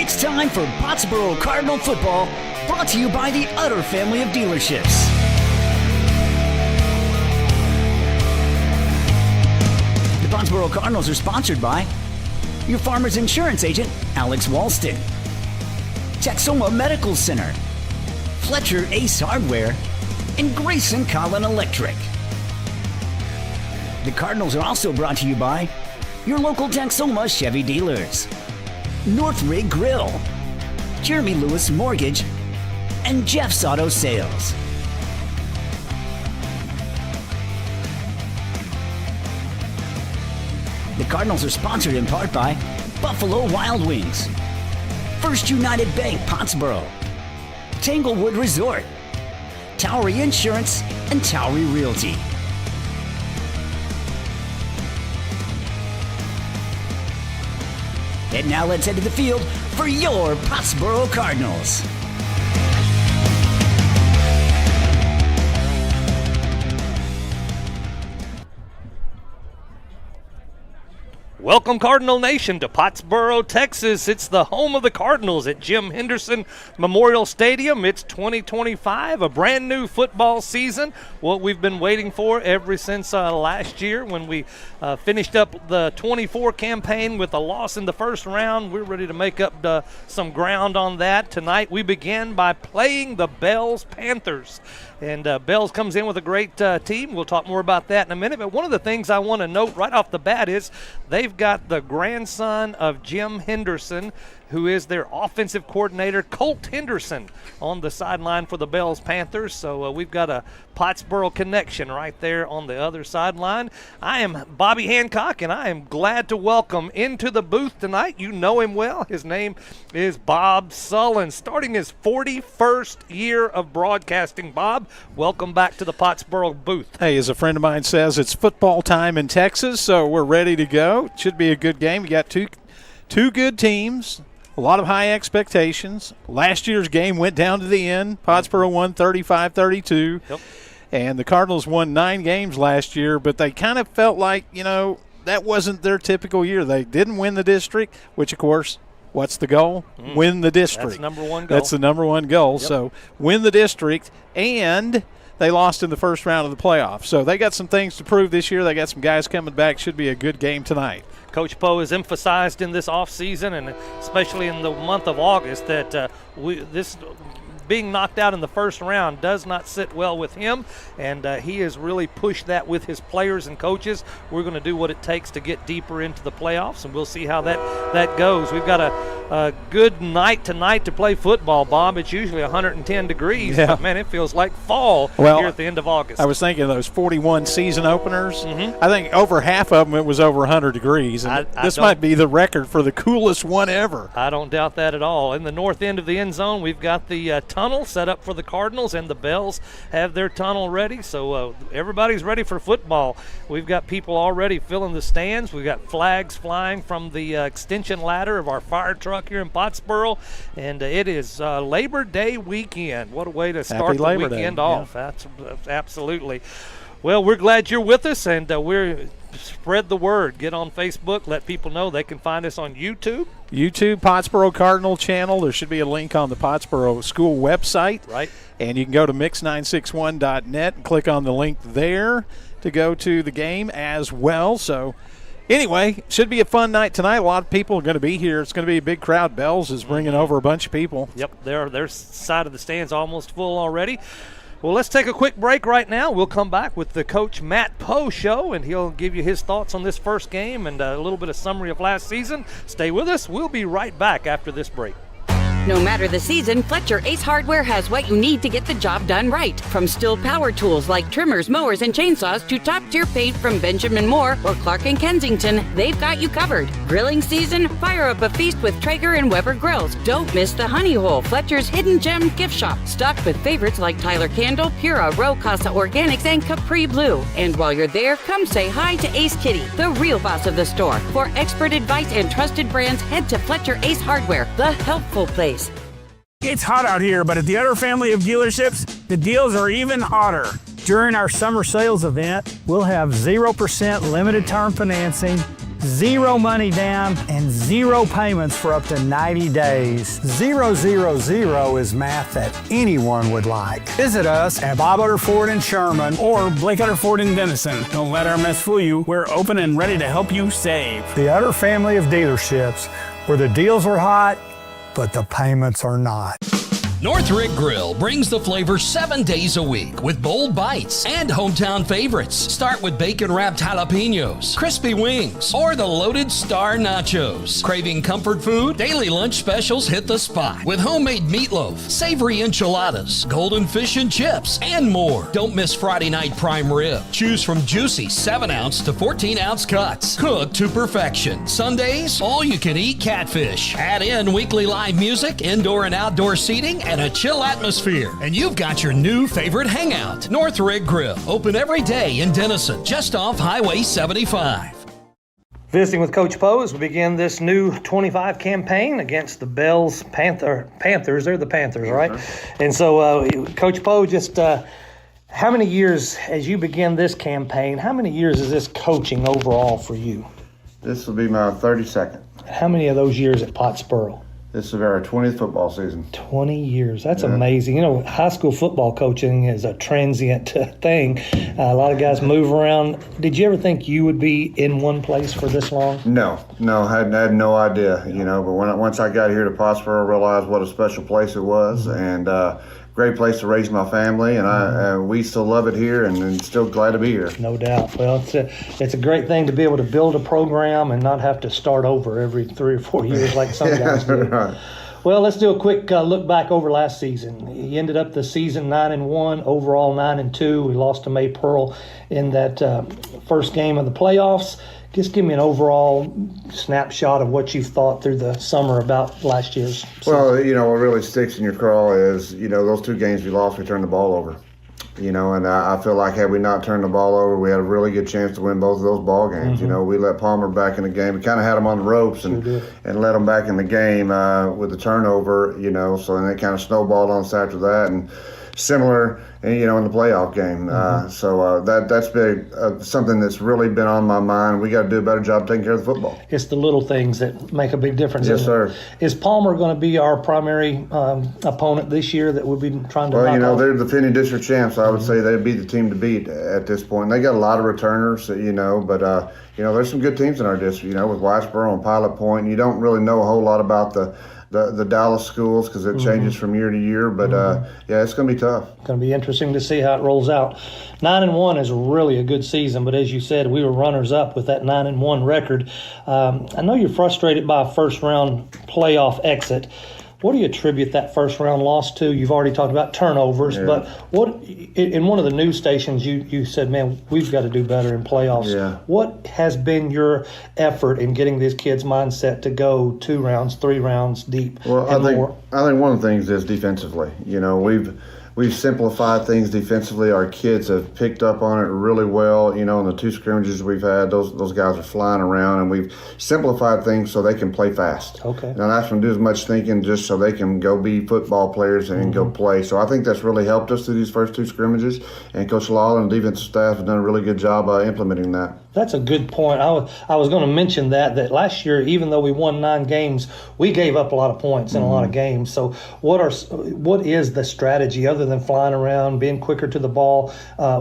It's time for Pottsboro Cardinal football, brought to you by the Utter family of dealerships. The Pottsboro Cardinals are sponsored by your farmer's insurance agent, Alex Walston, Texoma Medical Center, Fletcher Ace Hardware, and Grayson Collin Electric. The Cardinals are also brought to you by your local Texoma Chevy dealers, North Rig Grill, Jeremy Lewis Mortgage, and Jeff's Auto Sales. The Cardinals are sponsored in part by Buffalo Wild Wings, First United Bank Pottsboro, Tanglewood Resort, Towery Insurance, and Towery Realty. And now let's head to the field for your Pottsboro Cardinals. Welcome, Cardinal Nation, to Pottsboro, Texas. It's the home of the Cardinals at Jim Henderson Memorial Stadium. It's 2025, a brand new football season, what we've been waiting for ever since last year when we finished up the 24 campaign with a loss in the first round. We're ready to make up some ground on that. Tonight we begin by playing the Bells Panthers. And Bells comes in with a great team. We'll talk more about that in a minute. But one of the things I want to note right off the bat is they've got the grandson of Jim Henderson, who is their offensive coordinator, Colt Henderson, on the sideline for the Bells Panthers. So we've got a Pottsboro connection right there on the other sideline. I am Bobby Hancock, and I am glad to welcome into the booth tonight. You know him well. His name is Bob Sullen, starting his 41st year of broadcasting. Bob, welcome back to the Pottsboro booth. Hey, as a friend of mine says, it's football time in Texas, so we're ready to go. It should be a good game. You got two good teams. A lot of high expectations. Last year's game went down to the end. Pottsboro won 35-32. Yep. And the Cardinals won 9 games last year, but they kind of felt like, that wasn't their typical year. They didn't win the district, which, of course, what's the goal? Win the district. That's number one goal. That's the number one goal. Yep. So win the district, and they lost in the first round of the playoffs. So they got some things to prove this year. They got some guys coming back. Should be a good game tonight. Coach Poe has emphasized in this offseason, and especially in the month of August, that this being knocked out in the first round does not sit well with him, and he has really pushed that with his players and coaches. We're going to do what it takes to get deeper into the playoffs, and we'll see how that goes. We've got a good night tonight to play football, Bob. It's usually 110 degrees, but, man, it feels like fall here at the end of August. I was thinking of those 41 season openers. I think over half of them it was over 100 degrees, and this might be the record for the coolest one ever. I don't doubt that at all. In the north end of the end zone, we've got the tunnel set up for the Cardinals, and the Bells have their tunnel ready, so everybody's ready for football. We've got people already filling the stands. We've got flags flying from the extension ladder of our fire truck here in Pottsboro, and it is Labor Day weekend. What a way to start the weekend off. Yeah. That's absolutely. Well, we're glad you're with us, and we're spread the word. Get on Facebook. Let people know they can find us on YouTube. Pottsboro Cardinal channel. There should be a link on the Pottsboro school website. Right. And you can go to mix961.net and click on the link there to go to the game as well. So anyway, should be a fun night tonight. A lot of people are going to be here. It's going to be a big crowd. Bells is bringing over a bunch of people. Yep, their side of the stand's almost full already. Well, let's take a quick break right now. We'll come back with the Coach Matt Poe show, and he'll give you his thoughts on this first game and a little bit of summary of last season. Stay with us. We'll be right back after this break. No matter the season, Fletcher Ace Hardware has what you need to get the job done right. From Stihl power tools like trimmers, mowers, and chainsaws to top-tier paint from Benjamin Moore or Clark & Kensington, they've got you covered. Grilling season? Fire up a feast with Traeger and Weber grills. Don't miss the Honey Hole, Fletcher's hidden gem gift shop, stocked with favorites like Tyler Candle, Pura, Row Casa Organics, and Capri Blue. And while you're there, come say hi to Ace Kitty, the real boss of the store. For expert advice and trusted brands, head to Fletcher Ace Hardware, the helpful place. It's hot out here, but at the Utter family of dealerships, the deals are even hotter. During our summer sales event, we'll have 0% limited term financing, 0 money down, and 0 payments for up to 90 days. 000 is math that anyone would like. Visit us at Bob Utter Ford in Sherman or Blake Utter Ford in Denison. Don't let our mess fool you. We're open and ready to help you save. The Utter family of dealerships, where the deals are hot, but the payments are not. Northrick Grill brings the flavor 7 days a week with bold bites and hometown favorites. Start with bacon-wrapped jalapenos, crispy wings, or the loaded star nachos. Craving comfort food? Daily lunch specials hit the spot with homemade meatloaf, savory enchiladas, golden fish and chips, and more. Don't miss Friday night prime rib. Choose from juicy 7-ounce to 14-ounce cuts, cooked to perfection. Sundays, all-you-can-eat catfish. Add in weekly live music, indoor and outdoor seating, and a chill atmosphere, and you've got your new favorite hangout. Northrick Grill, open every day in Denison, just off Highway 75. Visiting with Coach Poe as we begin this new 25 campaign against the Bells Panthers. They're the Panthers, right? And so, Coach Poe, just how many years, as you begin this campaign, how many years is this coaching overall for you? This will be my 32nd. How many of those years at Pottsboro? This will be our 20th football season. 20 years. That's amazing. You know, high school football coaching is a transient thing. A lot of guys move around. Did you ever think you would be in one place for this long? No, I had no idea, you know, but once I got here to Pottsboro, I realized what a special place it was, and great place to raise my family, and we still love it here and still glad to be here. No doubt. Well, it's a great thing to be able to build a program and not have to start over every 3 or 4 years like some guys do. Right. Well, let's do a quick look back over last season. You ended up the season 9-1, overall 9-2. We lost to May Pearl in that first game of the playoffs. Just give me an overall snapshot of what you've thought through the summer about last year's season. Well, you know, what really sticks in your craw is, you know, those 2 games we lost, we turned the ball over. You know, and I feel like had we not turned the ball over, we had a really good chance to win both of those ball games. You know, we let Palmer back in the game. We kind of had him on the ropes and let him back in the game with the turnover, you know, so then it kind of snowballed on us after that. And similar, you know, in the playoff game. So that's been something that's really been on my mind. We got to do a better job taking care of the football. It's the little things that make a big difference. Yes, sir. Is Palmer going to be our primary opponent this year that we'll be trying to knock you know, off? they're the defending district champs. I would say they'd be the team to beat at this point. They got a lot of returners, you know, but, you know, there's some good teams in our district, you know, with Whitesboro and Pilot Point. You don't really know a whole lot about the Dallas schools because it changes from year to year. But, yeah, it's going to be tough. It's going to be interesting to see how it rolls out. 9-1 is really a good season, but as you said, we were runners-up with that 9-1 record. I know you're frustrated by a first-round playoff exit. What do you attribute that first-round loss to? You've already talked about turnovers, but what in one of the news stations you said, man, we've got to do better in playoffs. Yeah. What has been your effort in getting these kids' mindset to go 2 rounds, 3 rounds deep? Well, I think one of the things is defensively. You know, we've simplified things defensively. Our kids have picked up on it really well. You know, in the 2 scrimmages we've had, those guys are flying around, and we've simplified things so they can play fast. Okay. Now, that's from do as much thinking just so they can go be football players and go play. So I think that's really helped us through these first 2 scrimmages, and Coach Lawler and the defensive staff have done a really good job implementing that. That's a good point. I was going to mention that last year, even though we won 9 games, we gave up a lot of points in a lot of games. So what is the strategy other than flying around, being quicker to the ball?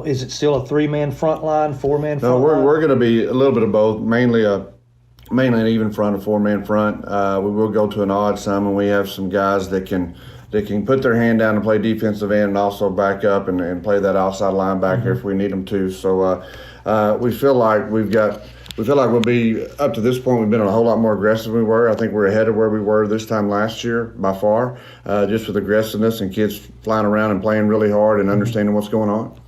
Is it still a 3-man front line, 4-man front line? No, we're going to be a little bit of both, mainly an even front, a 4-man front. We will go to an odd some, and we have some guys that can put their hand down and play defensive end and also back up and play that outside linebacker if we need them to. So we feel like we'll be, up to this point, we've been a whole lot more aggressive than we were. I think we're ahead of where we were this time last year by far, just with aggressiveness and kids flying around and playing really hard and understanding what's going on.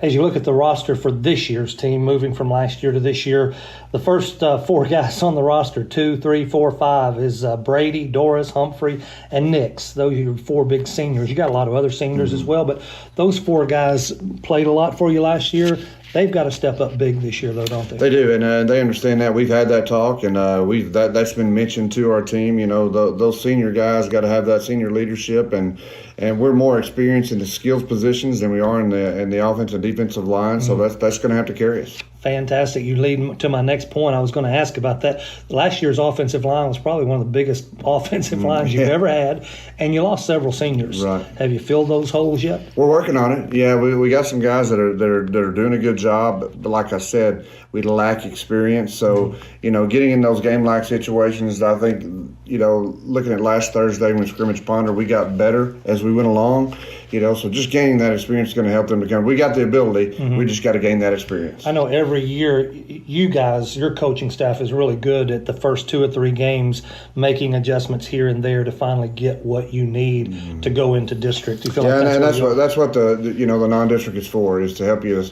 As you look at the roster for this year's team, moving from last year to this year, the first 4 guys on the roster, 2, 3, 4, 5, is Brady, Doris, Humphrey, and Nix. Those are your 4 big seniors. You got a lot of other seniors as well, but those 4 guys played a lot for you last year. They've got to step up big this year, though, don't they? They do, and they understand that. We've had that talk, and that's been mentioned to our team. You know, those senior guys got to have that senior leadership, and we're more experienced in the skills positions than we are in the offensive and defensive line. So that's going to have to carry us. Fantastic. You lead to my next point. I was going to ask about that. Last year's offensive line was probably one of the biggest offensive lines you've ever had, and you lost several seniors. Right. Have you filled those holes yet? We're working on it. Yeah, we got some guys that are doing a good job, but like I said, we lack experience. So, getting in those game-like situations, I think, looking at last Thursday when scrimmage punter, we got better as we went along. So just gaining that experience is going to help them to come. We got the ability. We just got to gain that experience. I know every year you guys, your coaching staff is really good at the first 2 or 3 games making adjustments here and there to finally get what you need to go into district. You feel like that's what the non-district is for, is to help you.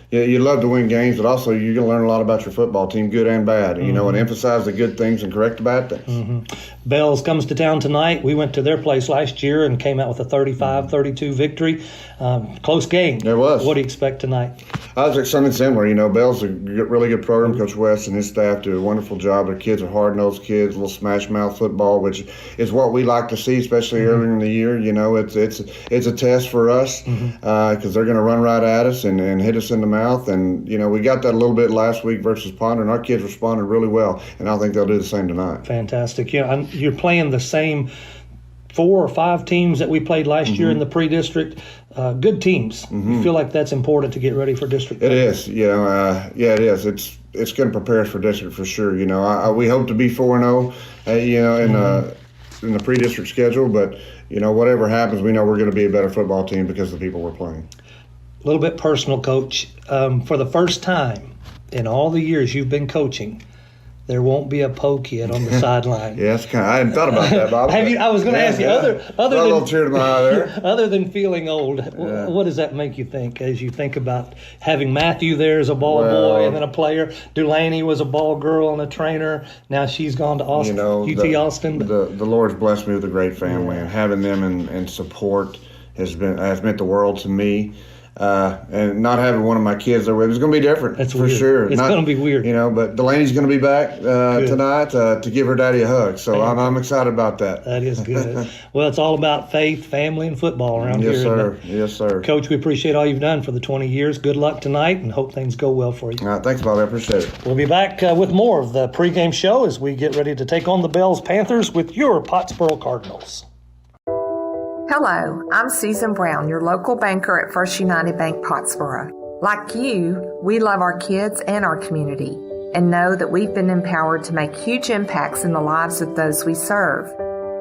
You love to win games, but also you're going to learn a lot about your football team, good and bad, and emphasize the good things and correct the bad things. Bells comes to town tonight. We went to their place last year and came out with a 35-32 victory. Close game. It was. What do you expect tonight? I expect something similar. Bell's a really good program. Coach West and his staff do a wonderful job. Their kids are hard-nosed kids, a little smash-mouth football, which is what we like to see, especially earlier in the year. It's a test for us because they're going to run right at us and hit us in the mouth. And, we got that a little bit last week versus Ponder, and our kids responded really well, and I think they'll do the same tonight. Fantastic. You're playing the same 4 or 5 teams that we played last year in the pre-district. Good teams. You feel like that's important to get ready for district? It is. Yeah, it is. It's going to prepare us for district for sure. We hope to be 4-0, in the pre-district schedule, but whatever happens, we know we're going to be a better football team because of the people we're playing. A little bit personal, Coach. For the first time in all the years you've been coaching, there won't be a poke kid on the sideline. Yeah, I hadn't thought about that, Bob. I was going to ask you, other than feeling old, what does that make you think as you think about having Matthew there as a ball boy and then a player? Delaney was a ball girl and a trainer. Now she's gone to Austin, UT Austin. The Lord's blessed me with a great family, and having them and support has meant the world to me. And not having one of my kids there with me is going to be different. That's for weird. sure. It's going to be weird. But Delaney's going to be back tonight to give her daddy a hug. So I'm excited about that. That is good. Well, it's all about faith, family, and football around here. Yes, sir. Yes, sir. Coach, we appreciate all you've done for the 20 years. Good luck tonight, and hope things go well for you. All right, thanks, Bob. I appreciate it. We'll be back with more of the pregame show as we get ready to take on the Bells Panthers with your Pottsboro Cardinals. Hello, I'm Susan Brown, your local banker at First United Bank Pottsboro. Like you, we love our kids and our community and know that we've been empowered to make huge impacts in the lives of those we serve.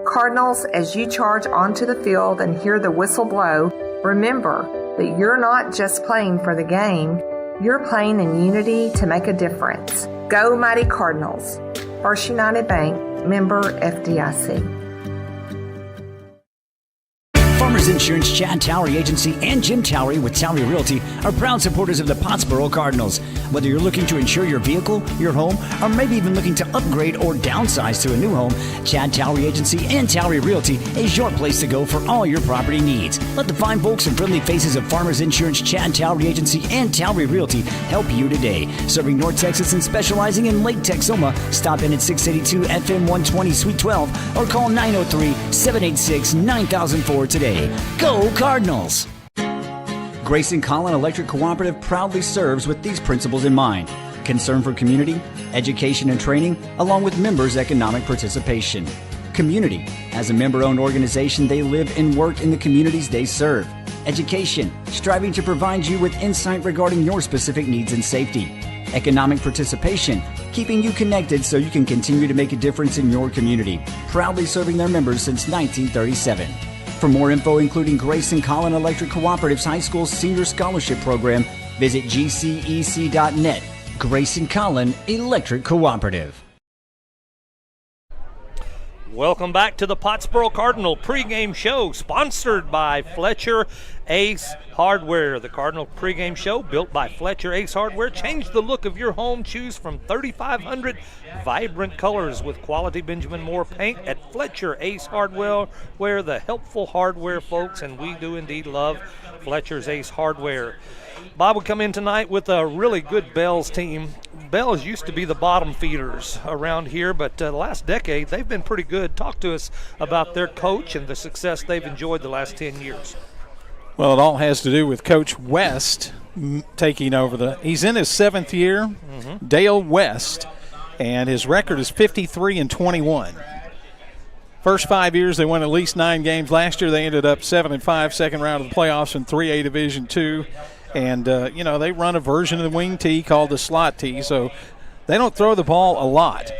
Cardinals, as you charge onto the field and hear the whistle blow, remember that you're not just playing for the game, you're playing in unity to make a difference. Go Mighty Cardinals. First United Bank, member FDIC. Farmers Insurance, Chad Towery Agency, and Jim Towery with Towery Realty are proud supporters of the Pottsboro Cardinals. Whether you're looking to insure your vehicle, your home, or maybe even looking to upgrade or downsize to a new home, Chad Towery Agency and Towery Realty is your place to go for all your property needs. Let the fine folks and friendly faces of Farmers Insurance, Chad Towery Agency, and Towery Realty help you today. Serving North Texas and specializing in Lake Texoma, stop in at 682 FM 120 Suite 12 or call 903-786-9004 today. Go Cardinals! Grayson Collin Electric Cooperative proudly serves with these principles in mind: concern for community, education and training, along with members' economic participation. Community. As a member-owned organization, they live and work in the communities they serve. Education. Striving to provide you with insight regarding your specific needs and safety. Economic participation. Keeping you connected so you can continue to make a difference in your community. Proudly serving their members since 1937. For more info, including Grayson Collin Electric Cooperative's High School Senior Scholarship Program, visit gcec.net. Grayson Collin Electric Cooperative. Welcome back to the Pottsboro Cardinal pregame show, sponsored by Fletcher Ace Hardware. The Cardinal pregame show, built by Fletcher Ace Hardware. Change the look of your home. Choose from 3,500 vibrant colors with quality Benjamin Moore paint at Fletcher Ace Hardware, where the helpful hardware folks, and we do indeed love Fletcher's Ace Hardware. Bob will come in tonight with a really good Bells team. Bells used to be the bottom feeders around here, but the last decade they've been pretty good. Talk to us about their coach and the success they've enjoyed the last 10 years. Well, it all has to do with Coach West taking over he's in his 7th year, Dale West, and his record is 53-21. First 5 years, they won at least 9 games. Last year, they ended up 7-5, second round of the playoffs in 3A Division II. And, they run a version of the wing tee called the slot tee, so they don't throw the ball a lot.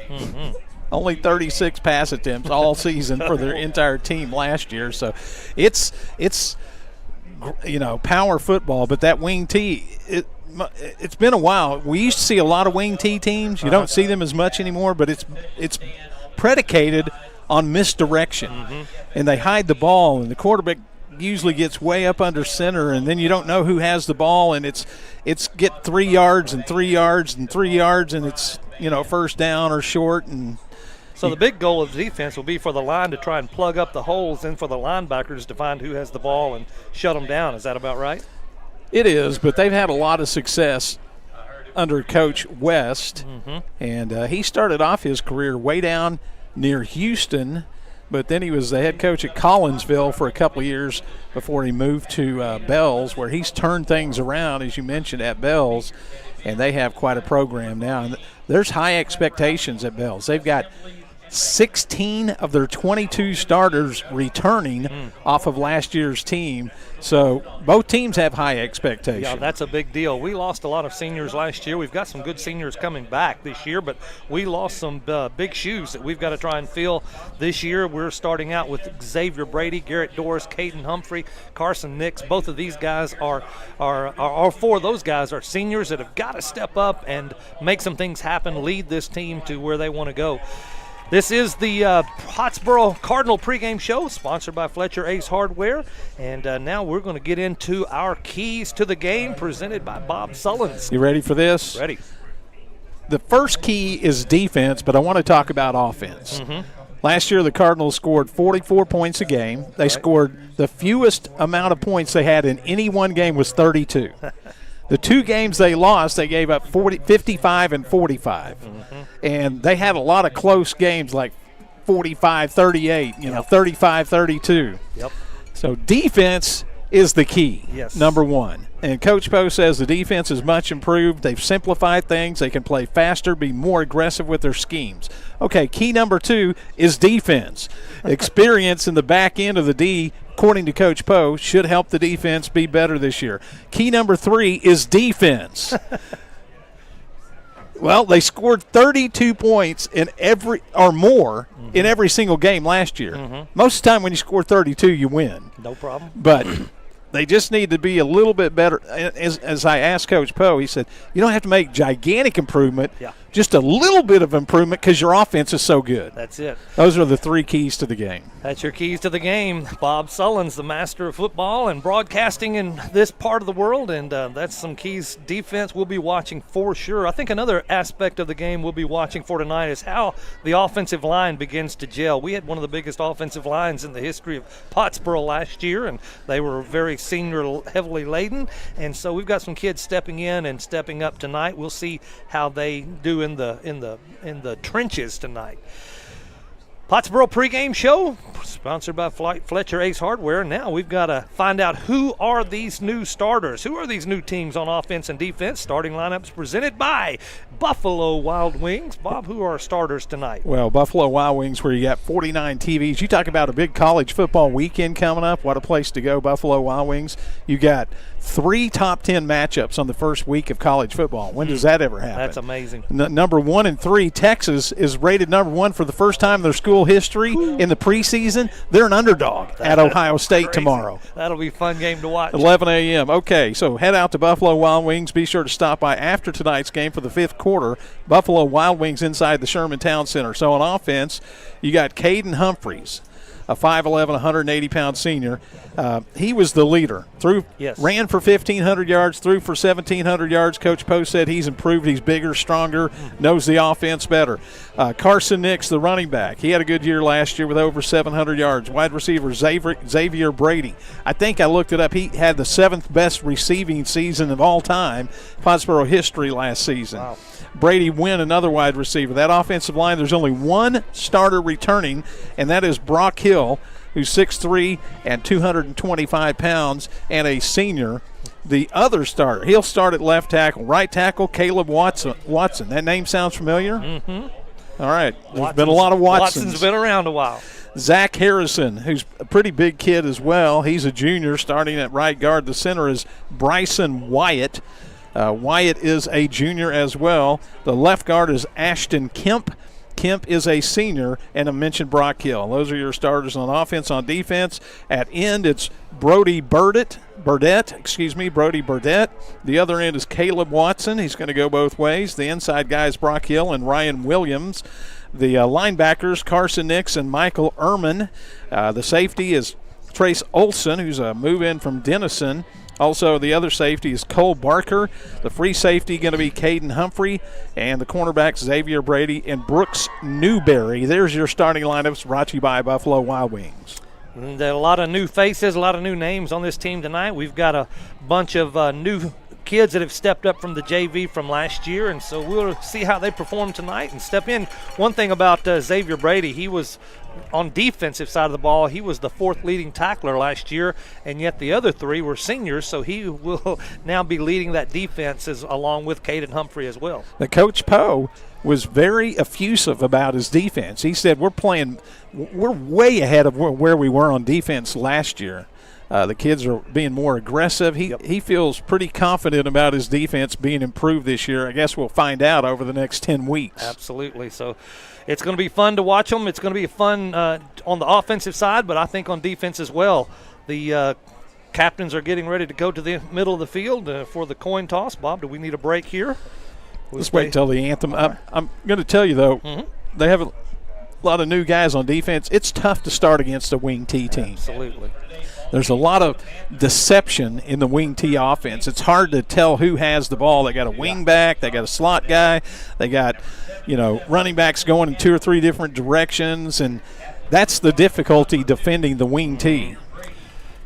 Only 36 pass attempts all season for their entire team last year. So it's power football, but that wing tee, it's been a while. We used to see a lot of wing tee teams. You don't see them as much anymore, but it's predicated on misdirection. And they hide the ball, and the quarterback usually gets way up under center, and then you don't know who has the ball, and it's get 3 yards and 3 yards and 3 yards, and it's first down or short. And so the big goal of the defense will be for the line to try and plug up the holes, and for the linebackers to find who has the ball and shut them down. Is that about right? It is, but they've had a lot of success under Coach West, and he started off his career way down near Houston, but then he was the head coach at Collinsville for a couple of years before he moved to Bells, where he's turned things around, as you mentioned, at Bells, and they have quite a program now. And there's high expectations at Bells. They've got 16 of their 22 starters returning off of last year's team. So both teams have high expectations. Yeah, that's a big deal. We lost a lot of seniors last year. We've got some good seniors coming back this year, but we lost some big shoes that we've got to try and fill this year. We're starting out with Xavier Brady, Garrett Doris, Caden Humphrey, Carson Nix. Both of these guys are all 4 of those guys are seniors that have got to step up and make some things happen, lead this team to where they want to go. This is the Pottsboro Cardinal pregame show, sponsored by Fletcher Ace Hardware. And now we're going to get into our keys to the game, presented by Bob Sullins. You ready for this? Ready. The first key is defense, but I want to talk about offense. Last year, the Cardinals scored 44 points a game. They scored the fewest amount of points they had in any one game was 32. The 2 games they lost, they gave up 55 and 45. And they had a lot of close games like 45-38, 35-32. Yep. So defense is the key, number one. And Coach Poe says the defense is much improved. They've simplified things. They can play faster, be more aggressive with their schemes. Okay, key number 2 is defense. Experience in the back end of the D, according to Coach Poe, should help the defense be better this year. Key number 3 is defense. Well, they scored 32 points in every single game last year. Most of the time when you score 32, you win. No problem. But they just need to be a little bit better. As I asked Coach Poe, he said, you don't have to make gigantic improvement, just a little bit of improvement because your offense is so good. That's it. Those are the 3 keys to the game. That's your keys to the game. Bob Sullins, the master of football and broadcasting in this part of the world, and that's some keys. Defense we'll be watching for sure. I think another aspect of the game we'll be watching for tonight is how the offensive line begins to gel. We had one of the biggest offensive lines in the history of Pottsboro last year, and they were very senior heavily laden, and so we've got some kids stepping in and stepping up tonight. We'll see how they do in the trenches tonight. Pottsboro pregame show, sponsored by Fletcher Ace Hardware. Now we've got to find out who are these new starters. Who are these new teams on offense and defense? Starting lineups presented by Buffalo Wild Wings. Bob, who are our starters tonight? Well, Buffalo Wild Wings, where you got 49 TVs. You talk about a big college football weekend coming up. What a place to go, Buffalo Wild Wings. You got 3 top 10 matchups on the first week of college football. When does that ever happen? That's amazing. Number 1 and 3, Texas is rated number 1 for the first time in their school history. In the preseason, they're an underdog at Ohio State tomorrow. That'll be a fun game to watch. 11 a.m. Okay, so head out to Buffalo Wild Wings. Be sure to stop by after tonight's game for the 5th quarter. Buffalo Wild Wings inside the Sherman Town Center. So on offense, you got Caden Humphreys, a 5'11", 180-pound senior. He was the leader. Ran for 1,500 yards, threw for 1,700 yards. Coach Poe said he's improved. He's bigger, stronger, knows the offense better. Carson Nix, the running back. He had a good year last year with over 700 yards. Wide receiver Xavier Brady. I think I looked it up. He had the 7th best receiving season of all time, Pottsboro history last season. Wow. Brady Wynn, another wide receiver. That offensive line, there's only one starter returning, and that is Brock Hill, who's 6'3" and 225 pounds, and a senior. The other starter, he'll start at left tackle. Right tackle, Caleb Watson. That name sounds familiar? Mm-hmm. All right. There's been a lot of Watsons. Watson's been around a while. Zach Harrison, who's a pretty big kid as well. He's a junior starting at right guard. The center is Bryson Wyatt. Wyatt is a junior as well. The left guard is Ashton Kemp. Kemp is a senior, and I mentioned Brock Hill. Those are your starters on offense. On defense, at end, it's Brody Burdett. The other end is Caleb Watson. He's going to go both ways. The inside guys, Brock Hill and Ryan Williams. The linebackers, Carson Nix and Michael Ehrman. The safety is Trace Olson, who's a move-in from Denison. Also, the other safety is Cole Barker. The free safety going to be Caden Humphrey. And the cornerbacks, Xavier Brady and Brooks Newberry. There's your starting lineups brought to you by Buffalo Wild Wings. And a lot of new faces, a lot of new names on this team tonight. We've got a bunch of new kids that have stepped up from the JV from last year, and so we'll see how they perform tonight and step in. One thing about Xavier Brady, he was on defensive side of the ball, he was the fourth leading tackler last year, and yet the other three were seniors, so he will now be leading that defense along with Caden Humphrey as well. The Coach Poe was very effusive about his defense. He said we're way ahead of where we were on defense last year. The kids are being more aggressive. He feels pretty confident about his defense being improved this year. I guess we'll find out over the next 10 weeks. Absolutely. So it's going to be fun to watch them. It's going to be fun on the offensive side, but I think on defense as well. The captains are getting ready to go to the middle of the field for the coin toss. Bob, do we need a break here? Let's wait until the anthem. I'm going to tell you, though, they have a lot of new guys on defense. It's tough to start against a wing T team. Absolutely. There's a lot of deception in the wing T offense. It's hard to tell who has the ball. They got a wing back, they got a slot guy, they got, running backs going in 2 or 3 different directions, and that's the difficulty defending the wing T.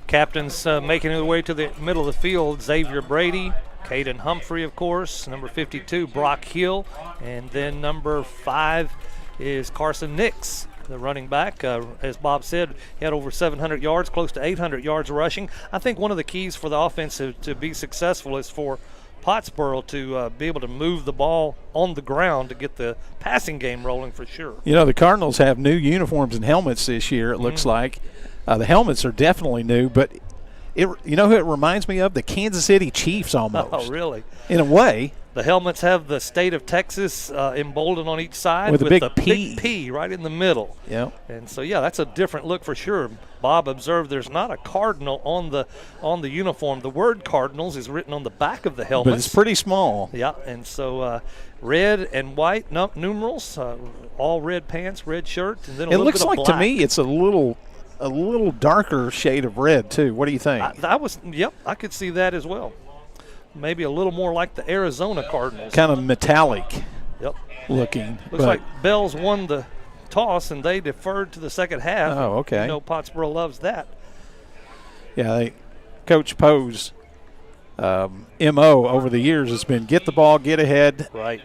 Captains making their way to the middle of the field, Xavier Brady, Caden Humphrey, of course, number 52, Brock Hill, and then number 5 is Carson Nix, the running back. As Bob said, he had over 700 yards, close to 800 yards rushing. I think one of the keys for the offense to be successful is for Pottsboro to be able to move the ball on the ground to get the passing game rolling for sure. The Cardinals have new uniforms and helmets this year, it looks like. The helmets are definitely new, but who it reminds me of? The Kansas City Chiefs almost. Oh, really? In a way. The helmets have the state of Texas emboldened on each side with a big P. Big P right in the middle. Yeah. And so, that's a different look for sure. Bob observed there's not a cardinal on the uniform. The word Cardinals is written on the back of the helmet. But it's pretty small. Yeah, and so red and white numerals, all red pants, red shirt, and then a little bit of black. It looks like to me it's a little darker shade of red too. What do you think? I could see that as well. Maybe a little more like the Arizona Cardinals. Kind of metallic looking. Looks like Bells won the toss and they deferred to the second half. Oh, okay. Pottsboro loves that. Yeah, Coach Poe's MO over the years has been get the ball, get ahead, right,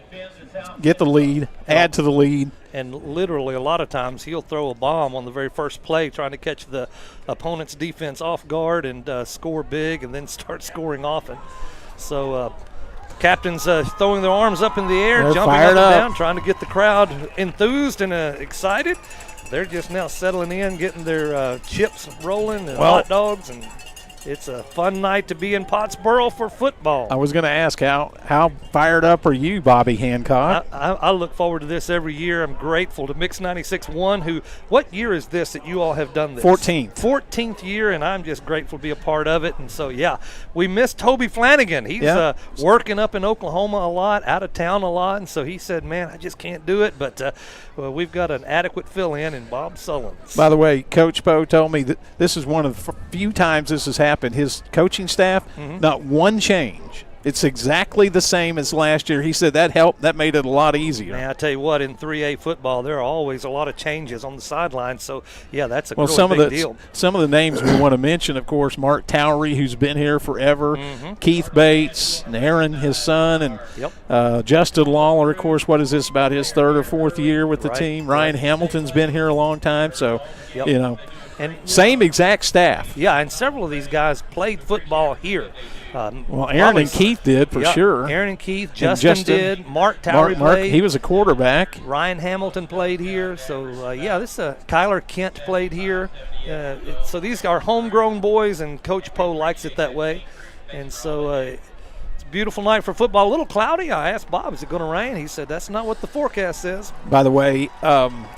get the lead, add to the lead. And literally a lot of times he'll throw a bomb on the very first play trying to catch the opponent's defense off guard and score big and then start scoring often. So captains throwing their arms up in the air, They're jumping up and down, trying to get the crowd enthused and excited. They're just now settling in, getting their chips rolling and hot dogs, and it's a fun night to be in Pottsboro for football. I was going to ask, how fired up are you, Bobby Hancock? I look forward to this every year. I'm grateful to Mix 96.1, what year is this that you all have done this? 14th year, and I'm just grateful to be a part of it. And so, we miss Toby Flanagan. He's working up in Oklahoma a lot, out of town a lot, and so he said, man, I just can't do it. But we've got an adequate fill-in in Bob Sullins. By the way, Coach Poe told me that this is one of the few times this has happened. His coaching staff, not one change. It's exactly the same as last year. He said that helped. That made it a lot easier. Man, I tell you what, in 3A football, there are always a lot of changes on the sideline. So, that's a big deal. Some of the names we want to mention, of course, Mark Towery, who's been here forever, Keith Bates, and Aaron, his son, and Justin Lawler, of course, what is this, about his 3rd or 4th year with the team? Ryan Hamilton's been here a long time. So, And same exact staff. Yeah, and several of these guys played football here. Well, Aaron and Keith did for sure. Aaron and Keith, Justin did. Mark Towery played. He was a quarterback. Ryan Hamilton played here. So, Kyler Kent played here. So these are homegrown boys, and Coach Poe likes it that way. And so it's a beautiful night for football. A little cloudy. I asked Bob, is it going to rain? He said that's not what the forecast says. By the way,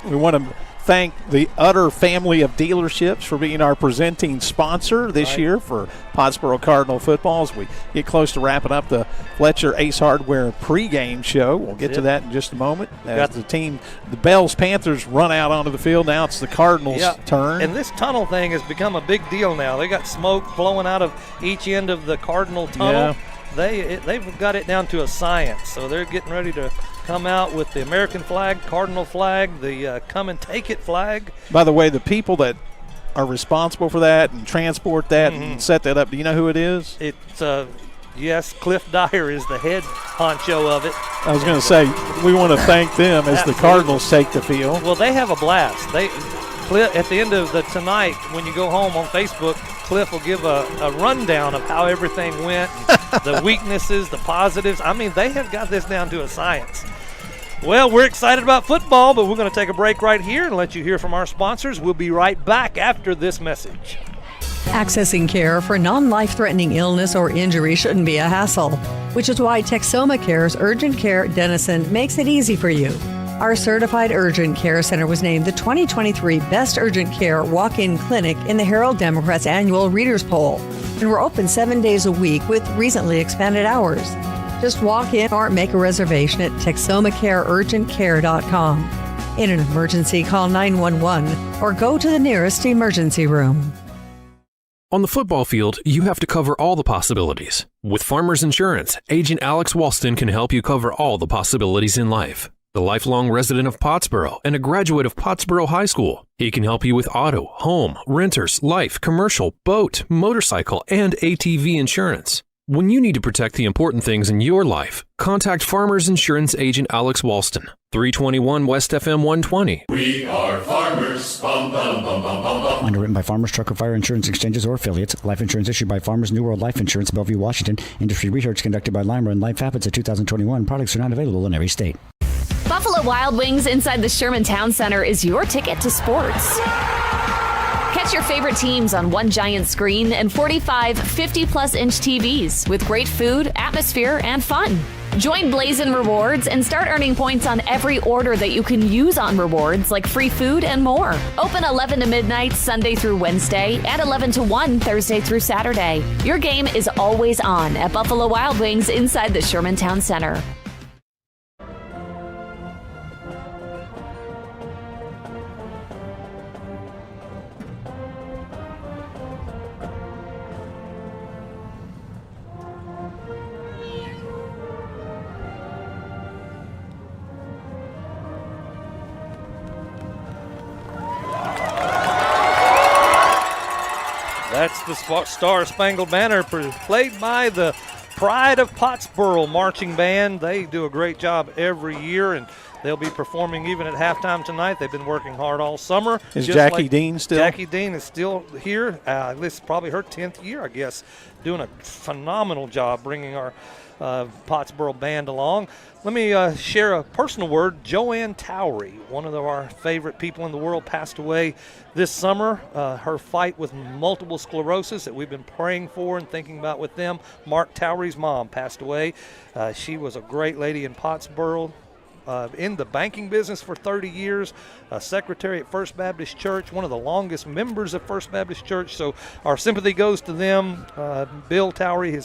we want to thank the Utter family of dealerships for being our presenting sponsor this year for Pottsboro Cardinal football as we get close to wrapping up the Fletcher Ace Hardware pregame show. We'll get to that in just a moment. As the Bells Panthers run out onto the field, now it's the Cardinals' turn. And this tunnel thing has become a big deal now. They got smoke blowing out of each end of the Cardinal tunnel. They've got it down to a science, so they're getting ready to come out with the American flag, Cardinal flag, the come and take it flag. By the way, the people that are responsible for that and transport that and set that up, do you know who it is? It's yes, Cliff Dyer is the head honcho of it. I was going to say, we want to thank them as the Cardinals take the field. Well, they have a blast. Cliff, at the end of tonight, when you go home on Facebook, Cliff will give a rundown of how everything went, the weaknesses, the positives. I mean, they have got this down to a science. Well, we're excited about football, but we're going to take a break right here and let you hear from our sponsors. We'll be right back after this message. Accessing care for non-life-threatening illness or injury shouldn't be a hassle, which is why Texoma Care's Urgent Care Denison makes it easy for you. Our certified urgent care center was named the 2023 Best Urgent Care Walk-In Clinic in the Herald Democrat's annual Readers Poll. And we're open 7 days a week with recently expanded hours. Just walk in or make a reservation at TexomaCareUrgentCare.com. In an emergency, call 911 or go to the nearest emergency room. On the football field, you have to cover all the possibilities. With Farmers Insurance, Agent Alex Walston can help you cover all the possibilities in life. The lifelong resident of Pottsboro and a graduate of Pottsboro High School, he can help you with auto, home, renters, life, commercial, boat, motorcycle, and ATV insurance. When you need to protect the important things in your life, contact Farmers Insurance Agent Alex Walston, 321 West FM 120. We are farmers. Bum, bum, bum, bum, bum, bum. Underwritten by Farmers Truck or Fire Insurance Exchanges or affiliates. Life insurance issued by Farmers New World Life Insurance, Bellevue, Washington. Industry research conducted by Lima and Life Habits of 2021. Products are not available in every state. Buffalo Wild Wings inside the Sherman Town Center is your ticket to sports. Catch your favorite teams on one giant screen and 45 50-plus inch TVs with great food, atmosphere, and fun. Join Blazin' Rewards and start earning points on every order that you can use on rewards like free food and more. Open 11 to midnight Sunday through Wednesday and 11 to 1 Thursday through Saturday. Your game is always on at Buffalo Wild Wings inside the Sherman Town Center. That's the Star Spangled Banner played by the Pride of Pottsboro Marching Band. They do a great job every year, and they'll be performing even at halftime tonight. They've been working hard all summer. Is Jackie Dean still? Jackie Dean is still here. This is probably her 10th year, I guess, doing a phenomenal job bringing our Pottsboro band along. Let me share a personal word. Joanne Towery, one of our favorite people in the world, passed away this summer. Her fight with multiple sclerosis that we've been praying for and thinking about with them. Mark Towery's mom passed away. She was a great lady in Pottsboro. In the banking business for 30 years, a secretary at First Baptist Church, one of the longest members of First Baptist Church. So our sympathy goes to them. Bill Towery,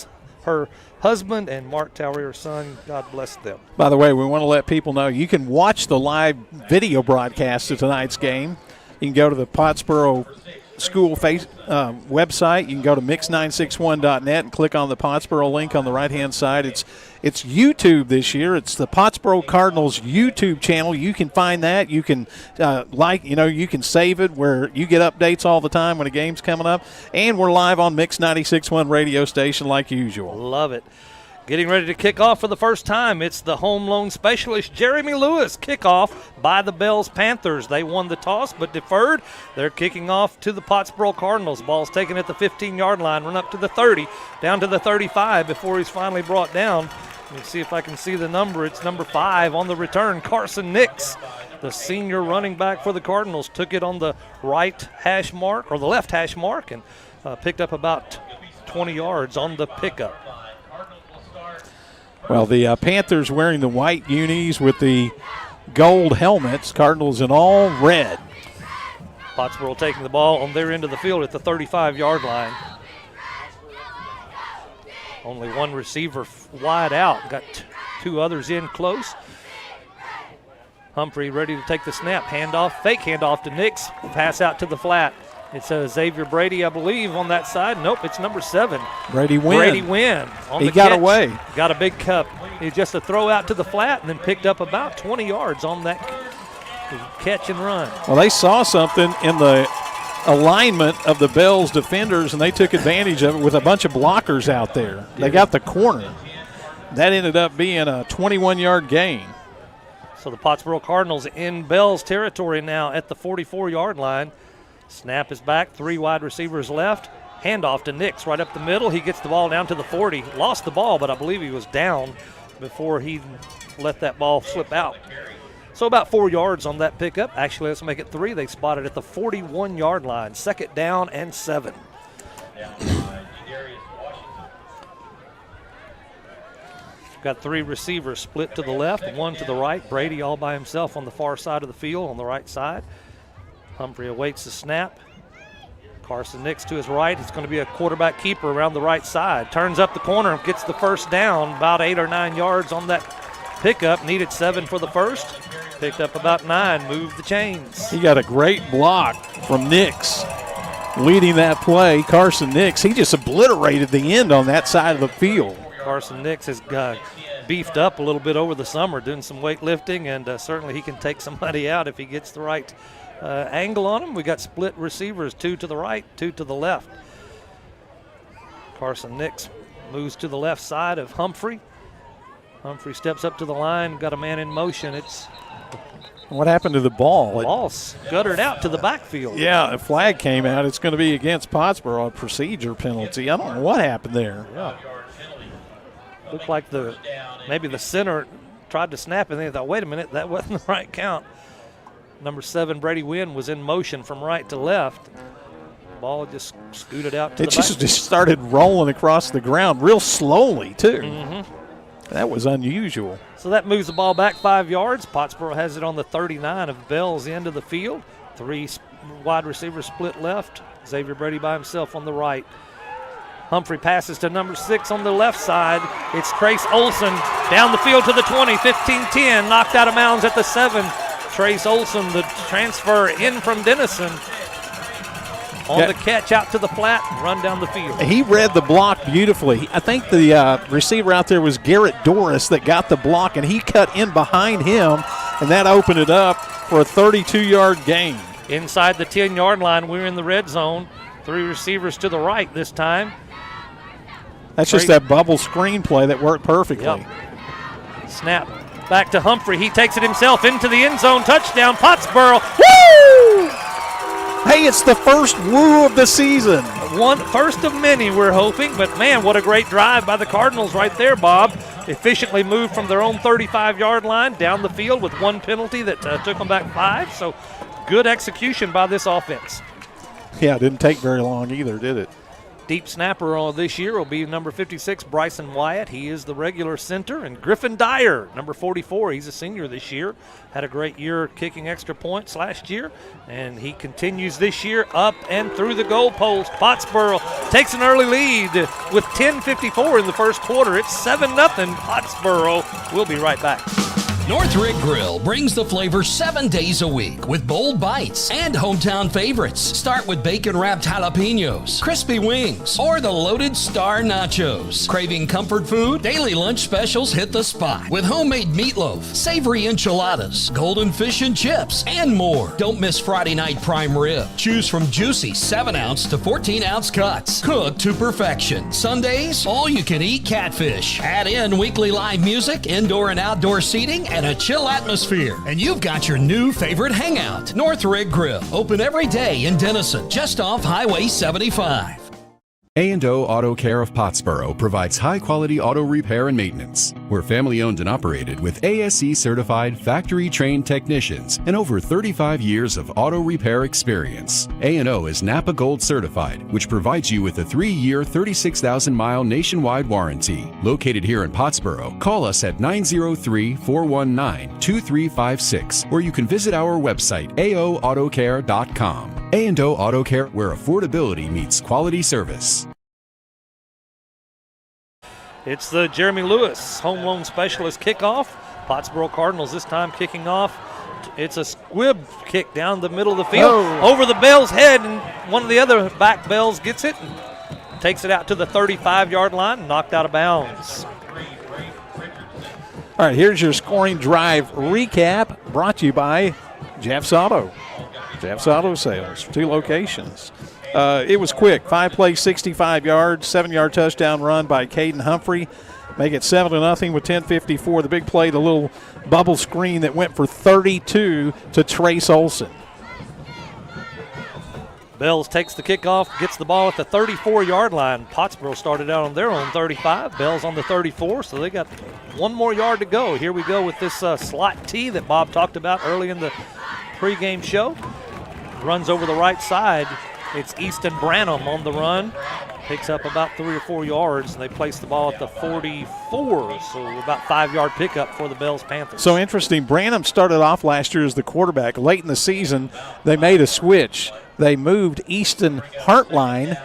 her husband, and Mark Towery, her son. God bless them. By the way, we want to let people know you can watch the live video broadcast of tonight's game. You can go to the Pottsboro School website. You can go to mix961.net and click on the Pottsboro link on the right-hand side. It's YouTube this year. It's the Pottsboro Cardinals YouTube channel. You can find that. You can you can save it where you get updates all the time when a game's coming up. And we're live on Mix 96.1 radio station like usual. Love it. Getting ready to kick off for the first time, it's the home loan specialist, Jeremy Lewis. Kickoff by the Bells Panthers. They won the toss but deferred. They're kicking off to the Pottsboro Cardinals. Ball's taken at the 15-yard line, run up to the 30, down to the 35 before he's finally brought down. Let me see if I can see the number. It's number 5 on the return, Carson Nix. The senior running back for the Cardinals took it on the right hash mark, or the left hash mark, and picked up about 20 yards on the pickup. Well, the Panthers wearing the white unis with the gold helmets. Cardinals in all red. Pottsboro taking the ball on their end of the field at the 35-yard line. Only one receiver wide out. Got two others in close. Humphrey ready to take the snap. Handoff, fake handoff to Nix. Pass out to the flat. It's Xavier Brady, I believe, on that side. Nope, it's number 7. Brady Wynn. Brady Wynn. He got away. Got a big cup. It's just a throw out to the flat and then picked up about 20 yards on that catch and run. Well, they saw something in the alignment of the Bells defenders, and they took advantage of it with a bunch of blockers out there. They got the corner. That ended up being a 21-yard gain. So the Pottsboro Cardinals in Bells territory now at the 44-yard line. Snap is back, 3 wide receivers left. Handoff to Nix right up the middle. He gets the ball down to the 40. Lost the ball, but I believe he was down before he let that ball slip out. So about 4 yards on that pickup. Actually, let's make it 3. They spotted at the 41-yard line. 2nd down and 7. Got 3 receivers split to the left, 1 to the right. Brady all by himself on the far side of the field on the right side. Humphrey awaits the snap. Carson Nix to his right. It's going to be a quarterback keeper around the right side. Turns up the corner, gets the first down, about 8 or 9 yards on that pickup. Needed 7 for the first. Picked up about 9, moved the chains. He got a great block from Nix. Leading that play, Carson Nix, he just obliterated the end on that side of the field. Carson Nix has beefed up a little bit over the summer, doing some weightlifting, and certainly he can take somebody out if he gets the right angle on him. We got split receivers, 2 to the right, 2 to the left. Carson Nix moves to the left side of Humphrey. Humphrey steps up to the line, got a man in motion. What happened to the ball? The ball scuttered out to the backfield. Yeah, a flag came out. It's going to be against Pottsboro, a procedure penalty. I don't know what happened there. Yeah. Looked like maybe the center tried to snap and they thought, wait a minute, that wasn't the right count. Number 7, Brady Wynn, was in motion from right to left. Ball just scooted out to the back. It just started rolling across the ground real slowly, too. Mm-hmm. That was unusual. So that moves the ball back 5 yards. Pottsboro has it on the 39 of Bell's end of the field. 3 wide receivers split left. Xavier Brady by himself on the right. Humphrey passes to number 6 on the left side. It's Trace Olson down the field to the 20, 15-10, knocked out of bounds at the 7. Trace Olson, the transfer in from Denison, on the catch out to the flat and run down the field. He read the block beautifully. I think the receiver out there was Garrett Doris that got the block, and he cut in behind him, and that opened it up for a 32-yard gain. Inside the 10-yard line, we're in the red zone. 3 receivers to the right this time. That's just that bubble screen play that worked perfectly. Yep. Snap back to Humphrey. He takes it himself into the end zone. Touchdown, Pottsboro. Woo! Hey, it's the first woo of the season. First of many, we're hoping. But, man, what a great drive by the Cardinals right there, Bob. Efficiently moved from their own 35-yard line down the field with 1 penalty that took them back 5. So good execution by this offense. Yeah, it didn't take very long either, did it? Deep snapper this year will be number 56, Bryson Wyatt. He is the regular center. And Griffin Dyer, number 44, he's a senior this year. Had a great year kicking extra points last year. And he continues this year up and through the goalpost. Pottsboro takes an early lead with 10:54 in the first quarter. It's 7-0 Pottsboro. We'll be right back. Northrick Grill brings the flavor 7 days a week with bold bites and hometown favorites. Start with bacon-wrapped jalapenos, crispy wings, or the loaded star nachos. Craving comfort food? Daily lunch specials hit the spot with homemade meatloaf, savory enchiladas, golden fish and chips, and more. Don't miss Friday night prime rib. Choose from juicy 7-ounce to 14-ounce cuts, cooked to perfection. Sundays, all-you-can-eat catfish. Add in weekly live music, indoor and outdoor seating, and a chill atmosphere. And you've got your new favorite hangout, Northrick Grill. Open every day in Denison, just off Highway 75. A&O Auto Care of Pottsboro provides high-quality auto repair and maintenance. We're family-owned and operated with ASE-certified, factory-trained technicians and over 35 years of auto repair experience. A&O is Napa Gold certified, which provides you with a 3-year, 36,000-mile nationwide warranty. Located here in Pottsboro, call us at 903-419-2356, or you can visit our website, aoautocare.com. A&O Auto Care, where affordability meets quality service. It's the Jeremy Lewis Home Loan Specialist kickoff. Pottsboro Cardinals this time kicking off. It's a squib kick down the middle of the field over the Bell's head, and one of the other back Bells gets it and takes it out to the 35-yard line and knocked out of bounds. All right, here's your scoring drive recap brought to you by Jeff's Auto. Jeff's Auto Sales, 2 locations. It was quick. 5 plays, 65 yards, 7-yard touchdown run by Caden Humphrey. Make it 7-0 with 10:54. The big play, the little bubble screen that went for 32 to Trace Olson. Bells takes the kickoff, gets the ball at the 34-yard line. Pottsboro started out on their own 35. Bells on the 34, so they got 1 more yard to go. Here we go with this slot T that Bob talked about early in the pregame show. Runs over the right side. It's Easton Branham on the run. Picks up about 3 or 4 yards, and they place the ball at the 44, so about 5-yard pickup for the Bells Panthers. So interesting, Branham started off last year as the quarterback. Late in the season, they made a switch. They moved Easton Hartline,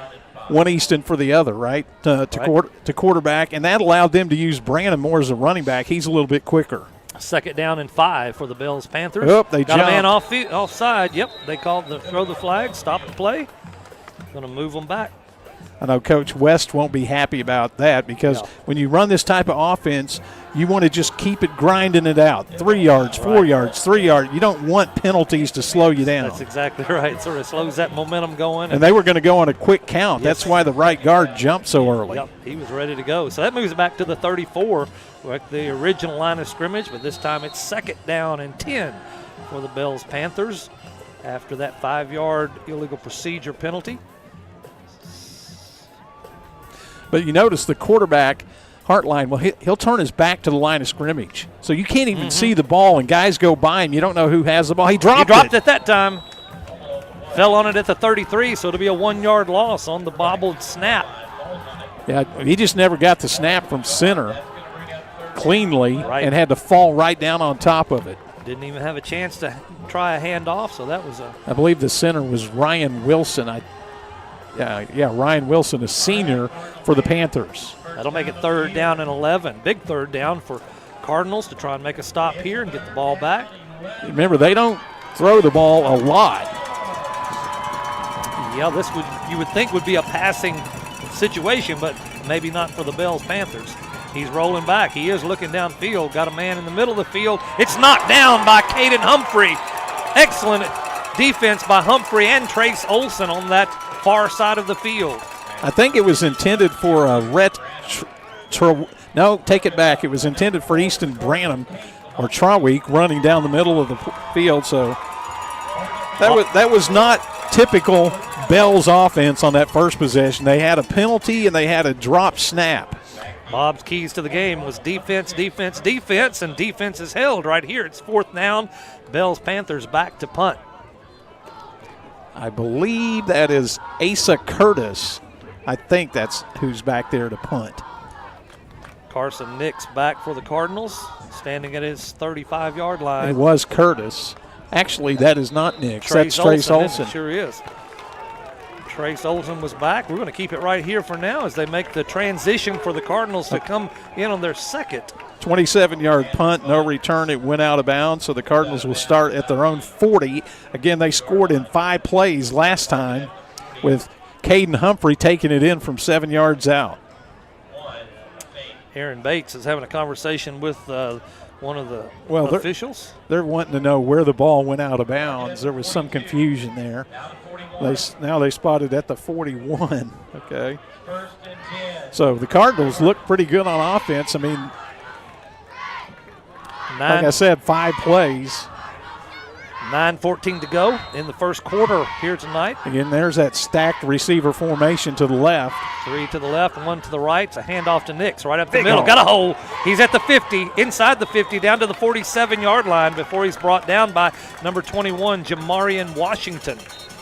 one Easton for the other, right, to quarterback, and that allowed them to use Branham more as a running back. He's a little bit quicker. 2nd down and 5 for the Bells Panthers. They got jumped. a man offside. Yep, they called throw the flag, stop the play. Going to move them back. I know Coach West won't be happy about that because when you run this type of offense, you want to just keep it grinding it out. 3 yards, 4 yards, 3 yards. You don't want penalties to slow you down. That's exactly right. Sort of slows that momentum going. And they were going to go on a quick count. Yes. That's why the right guard jumped so early. Yep, he was ready to go. So that moves it back to the 34, like the original line of scrimmage, but this time it's 2nd down and 10 for the Bells Panthers after that 5-yard illegal procedure penalty. But you notice the quarterback, Hartline, well, he'll turn his back to the line of scrimmage. So you can't even see the ball, and guys go by him. You don't know who has the ball. He dropped it that time. Fell on it at the 33, so it'll be a 1-yard loss on the bobbled snap. Yeah, he just never got the snap from center cleanly and had to fall right down on top of it. Didn't even have a chance to try a handoff, so that was I believe the center was Ryan Wilson. Ryan Wilson, a senior for the Panthers. That'll make it 3rd down and 11. Big 3rd down for Cardinals to try and make a stop here and get the ball back. Remember, they don't throw the ball a lot. Yeah, this you would think would be a passing situation, but maybe not for the Bells Panthers. He's rolling back. He is looking downfield. Got a man in the middle of the field. It's knocked down by Caden Humphrey. Excellent defense by Humphrey and Trace Olson on that far side of the field. I think it was intended for a no, take it back. It was intended for Easton Branham or Traweek running down the middle of the field. So that was not typical Bells offense on that first possession. They had a penalty and they had a drop snap. Bob's keys to the game was defense, defense, defense, and defense is held right here. It's 4th down. Bells Panthers back to punt. I believe that is Asa Curtis. I think that's who's back there to punt. Carson Nix back for the Cardinals, standing at his 35-yard line. It was Curtis. Actually, that is not Nix. That's Trace Olson. It sure is. Trace Olsen was back. We're going to keep it right here for now as they make the transition for the Cardinals to come in on their second. 27-yard punt, no return. It went out of bounds, so the Cardinals will start at their own 40. Again, they scored in 5 plays last time with Caden Humphrey taking it in from 7 yards out. Aaron Bates is having a conversation with one of the officials. They're wanting to know where the ball went out of bounds. There was some confusion there. Now they spotted at the 41. Okay. So the Cardinals look pretty good on offense. I mean, like I said, 5 plays. 9:14 to go in the first quarter here tonight. Again, there's that stacked receiver formation to the left. 3 to the left, 1 to the right. It's a handoff to Nix right up the middle. Got a hole. He's at the 50, inside the 50, down to the 47-yard line before he's brought down by number 21, Jamarian Washington.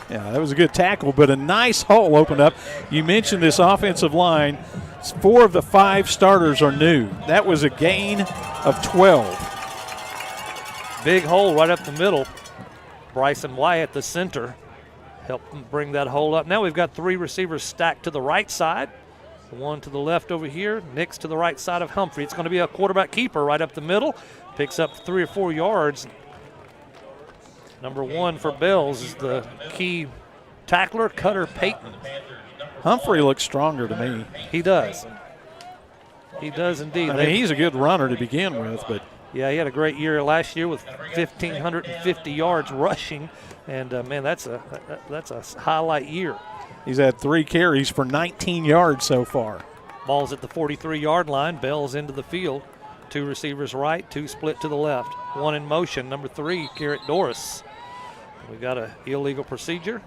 Yeah, that was a good tackle, but a nice hole opened up. You mentioned this offensive line. 4 of the 5 starters are new. That was a gain of 12. Big hole right up the middle. Bryson Wyatt, the center, helped them bring that hole up. Now we've got 3 receivers stacked to the right side. 1 to the left over here. Nix to the right side of Humphrey. It's going to be a quarterback keeper right up the middle. Picks up 3 or 4 yards. Number 1 for Bells is the key tackler, Cutter Payton. Humphrey looks stronger to me. He does. He does indeed. I mean, he's a good runner to begin with, but yeah, he had a great year last year with 1,550 yards rushing, and man, that's a highlight year. He's had 3 carries for 19 yards so far. Ball's at the 43-yard line. Bell's into the field. 2 receivers right, 2 split to the left. 1 in motion. Number 3, Garrett Doris. We got an illegal procedure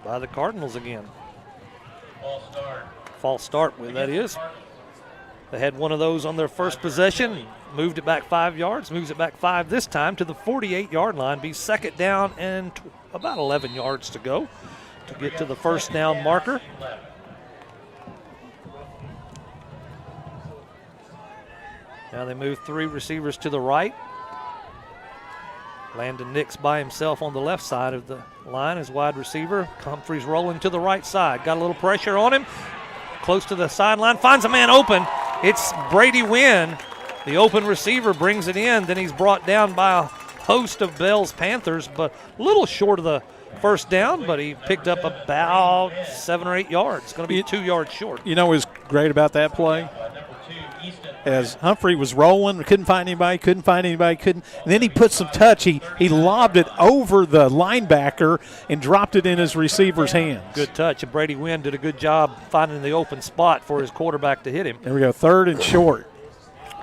by the Cardinals again. False start, that is. They had one of those on their first possession, moved it back 5 yards, moves it back 5 this time to the 48-yard line. Be second down and about 11 yards to go to get to the first down marker. Now they move 3 receivers to the right. Landon Nix by himself on the left side of the line as wide receiver. Humphrey's rolling to the right side. Got a little pressure on him. Close to the sideline, finds a man open. It's Brady Wynn. The open receiver brings it in. Then he's brought down by a host of Bells Panthers, but a little short of the first down, but he picked up about 7 or 8 yards. It's going to be 2 yards short. You know what was great about that play? As Humphrey was rolling, couldn't find anybody, and then he put some touch. He lobbed it over the linebacker and dropped it in his receiver's hands. Good touch, and Brady Wynn did a good job finding the open spot for his quarterback to hit him. There we go, 3rd and short.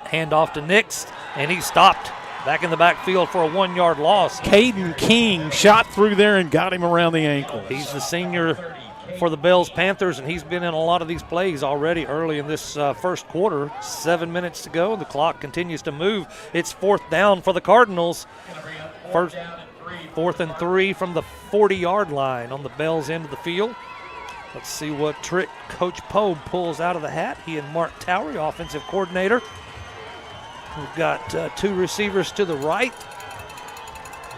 Hand off to Nix, and he stopped back in the backfield for a 1-yard loss. Caden King shot through there and got him around the ankle. He's the senior for the Bells Panthers, and he's been in a lot of these plays already early in this first quarter. 7 minutes to go. The clock continues to move. It's 4th down for the Cardinals. 4th and 3 from the 40-yard line on the Bells end of the field. Let's see what trick Coach Poe pulls out of the hat. He and Mark Towery, offensive coordinator. We've got 2 receivers to the right,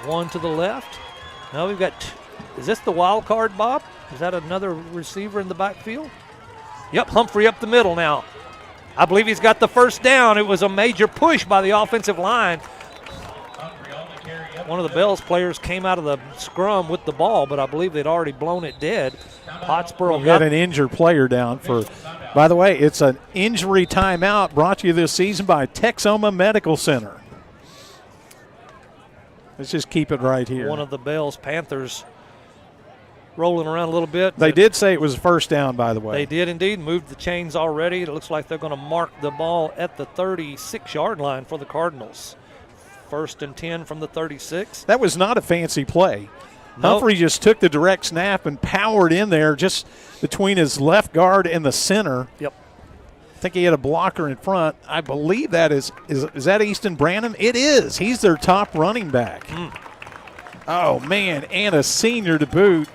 1 to the left. Now we've got is this the wild card, Bob? Is that another receiver in the backfield? Yep, Humphrey up the middle now. I believe he's got the first down. It was a major push by the offensive line. One of the Bells players came out of the scrum with the ball, but I believe they'd already blown it dead. Pottsboro got an injured player down for, by the way, it's an injury timeout brought to you this season by Texoma Medical Center. Let's just keep it right here. One of the Bells Panthers rolling around a little bit. They did say it was a first down, by the way. They did indeed. Moved the chains already. It looks like they're going to mark the ball at the 36-yard line for the Cardinals. 1st and 10 from the 36. That was not a fancy play. Nope. Humphrey just took the direct snap and powered in there just between his left guard and the center. Yep. I think he had a blocker in front. I believe that is that Easton Branham? It is. He's their top running back. Oh, man, and a senior to boot.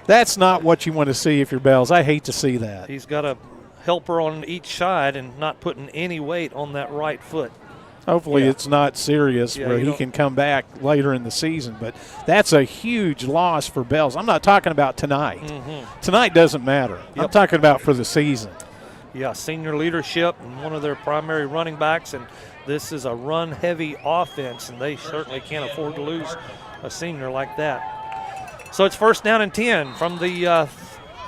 That's not what you want to see if you're Bells. I hate to see that. He's got a helper on each side and not putting any weight on that right foot. Hopefully it's not serious where he can come back later in the season. But that's a huge loss for Bells. I'm not talking about tonight. Tonight doesn't matter. I'm talking about for the season. Yeah, senior leadership and one of their primary running backs, and this is a run-heavy offense, and they certainly can't afford to lose a senior like that. So it's first down and 10 from the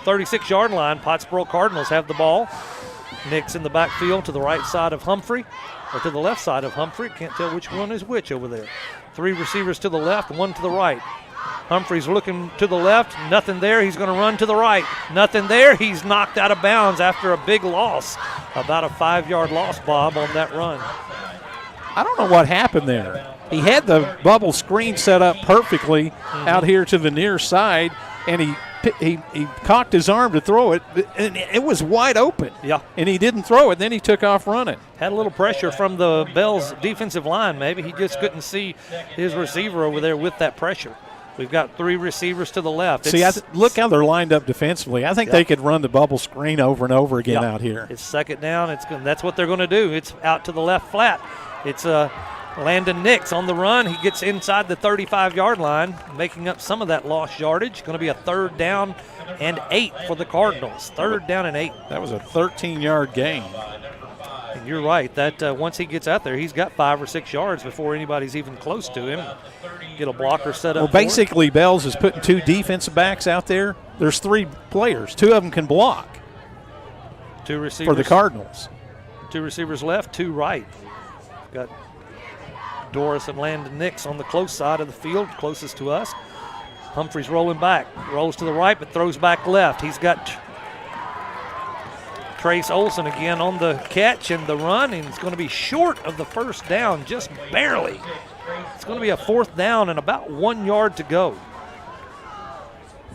36-yard line. Pottsboro Cardinals have the ball. Nick's in the backfield to the right side of Humphrey, or to the left side of Humphrey. Can't tell which one is which over there. 3 receivers to the left, 1 to the right. Humphrey's looking to the left, nothing there. He's going to run to the right. Nothing there. He's knocked out of bounds after a big loss. About a 5-yard loss, Bob, on that run. I don't know what happened there. He had the bubble screen set up perfectly out here to the near side, and he cocked his arm to throw it, and it was wide open. Yeah. And he didn't throw it. Then he took off running. Had a little pressure from the Bells defensive line, maybe. He just couldn't see his receiver over there with that pressure. We've got 3 receivers to the left. See, look how they're lined up defensively. I think they could run the bubble screen over and over again out here. It's second down. That's what they're going to do. It's out to the left flat. It's Landon Nix on the run. He gets inside the 35-yard line, making up some of that lost yardage. Going to be a 3rd down and 8 for the Cardinals. 3rd down and 8. That was a 13-yard gain. And you're right. That once he gets out there, he's got 5 or 6 yards before anybody's even close to him. Get a blocker set up. Well, basically, Bells is putting 2 defensive backs out there. There's 3 players. 2 of them can block. 2 receivers for the Cardinals. 2 receivers left, 2 right. Got Doris and Landon Nix on the close side of the field, closest to us. Humphrey's rolling back, rolls to the right, but throws back left. He's got Trace Olson again on the catch and the run, and he's going to be short of the first down, just barely. It's going to be a 4th down and about 1 yard to go.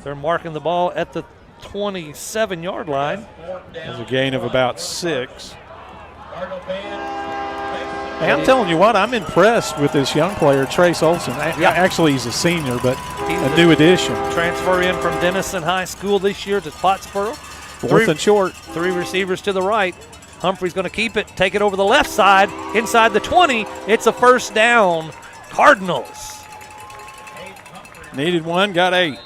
They're marking the ball at the 27-yard line. There's a gain of about 6. Hey, I'm telling you what, I'm impressed with this young player, Trace Olson. Actually, he's a senior, but a new addition. Transfer in from Denison High School this year to Pottsboro. 4th and short. 3 receivers to the right. Humphrey's going to keep it, take it over the left side, inside the 20. It's a 1st down, Cardinals. Needed 1, got 8.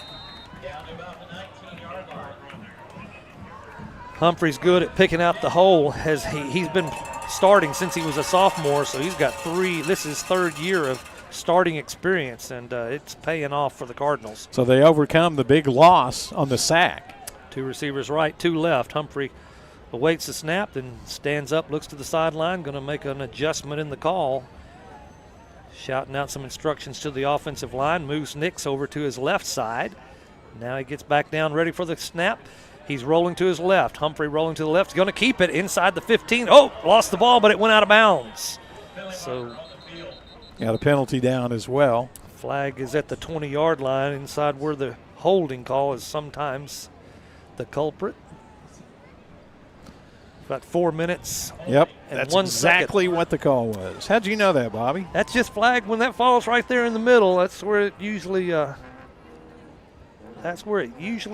Humphrey's good at picking out the hole, as he's been starting since he was a sophomore, so he's got 3. This is 3rd year of starting experience, and it's paying off for the Cardinals. So they overcome the big loss on the sack. 2 receivers right, 2 left. Humphrey awaits the snap, then stands up, looks to the sideline, going to make an adjustment in the call. Shouting out some instructions to the offensive line, moves Nix over to his left side. Now he gets back down, ready for the snap. He's rolling to his left. Humphrey rolling to the left. He's going to keep it inside the 15. Oh, lost the ball, but it went out of bounds. So got a penalty down as well. Flag is at the 20-yard line, inside where the holding call is sometimes the culprit. About 4 minutes. Yep, and that's 1 exactly second. What the call was. How'd you know that, Bobby? That's just flagged when that falls right there in the middle. That's where it usually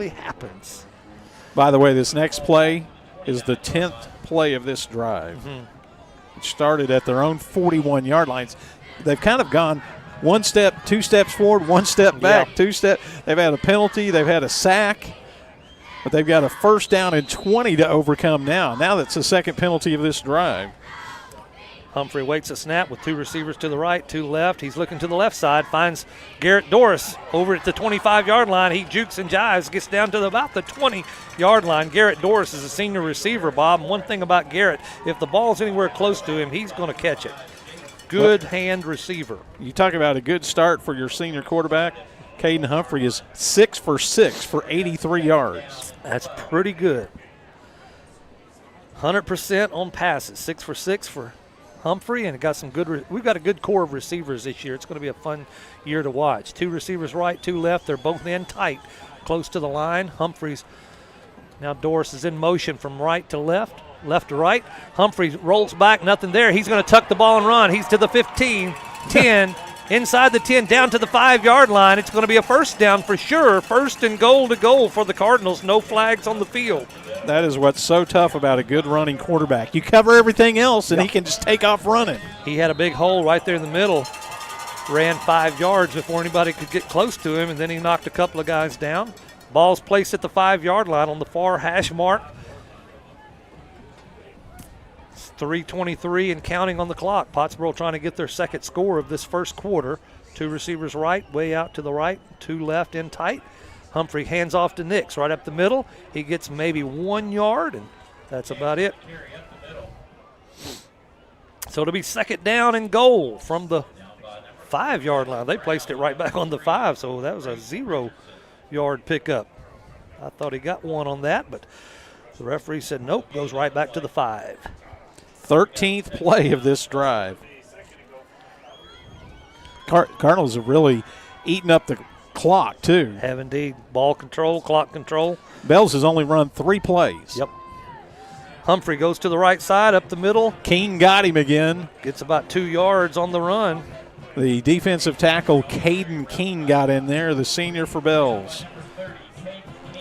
happens. By the way, this next play is the 10th play of this drive. It started at their own 41-yard lines. They've kind of gone 1 step, 2 steps forward, 1 step back, 2 steps. They've had a penalty. They've had a sack. But they've got a 1st down and 20 to overcome now. Now that's the 2nd penalty of this drive. Humphrey waits a snap with 2 receivers to the right, 2 left. He's looking to the left side, finds Garrett Doris over at the 25-yard line. He jukes and jives, gets down to about the 20-yard line. Garrett Doris is a senior receiver, Bob. And one thing about Garrett, if the ball's anywhere close to him, he's going to catch it. Good hand receiver. You talk about a good start for your senior quarterback. Caden Humphrey is 6 for 6 for 83 yards. That's pretty good. 100% on passes, 6 for 6 for Humphrey, and got some good. We've got a good core of receivers this year. It's going to be a fun year to watch. 2 receivers right, 2 left. They're both in tight, close to the line. Humphreys, now Doris is in motion from right to left, left to right. Humphreys rolls back, nothing there. He's going to tuck the ball and run. He's to the 15, 10, inside the 10, down to the 5-yard line. It's going to be a first down for sure. First and goal to goal for the Cardinals. No flags on the field. That is what's so tough about a good running quarterback. You cover everything else, and he can just take off running. He had a big hole right there in the middle. Ran 5 yards before anybody could get close to him, and then he knocked a couple of guys down. Ball's placed at the 5-yard line on the far hash mark. It's 3:23 and counting on the clock. Pottsboro trying to get their second score of this first quarter. 2 receivers right, way out to the right, 2 left in tight. Humphrey hands off to Nix right up the middle. He gets maybe 1 yard, and that's about it. So it'll be second down and goal from the 5-yard line. They placed it right back on the 5, so that was a 0-yard pickup. I thought he got 1 on that, but the referee said nope, goes right back to the 5. 13th play of this drive. Cardinals have really eaten up the clock, too. Have indeed. Ball control, clock control. Bells has only run 3 plays. Yep. Humphrey goes to the right side, up the middle. King got him again. Gets about 2 yards on the run. The defensive tackle, Caden King, got in there, the senior for Bells.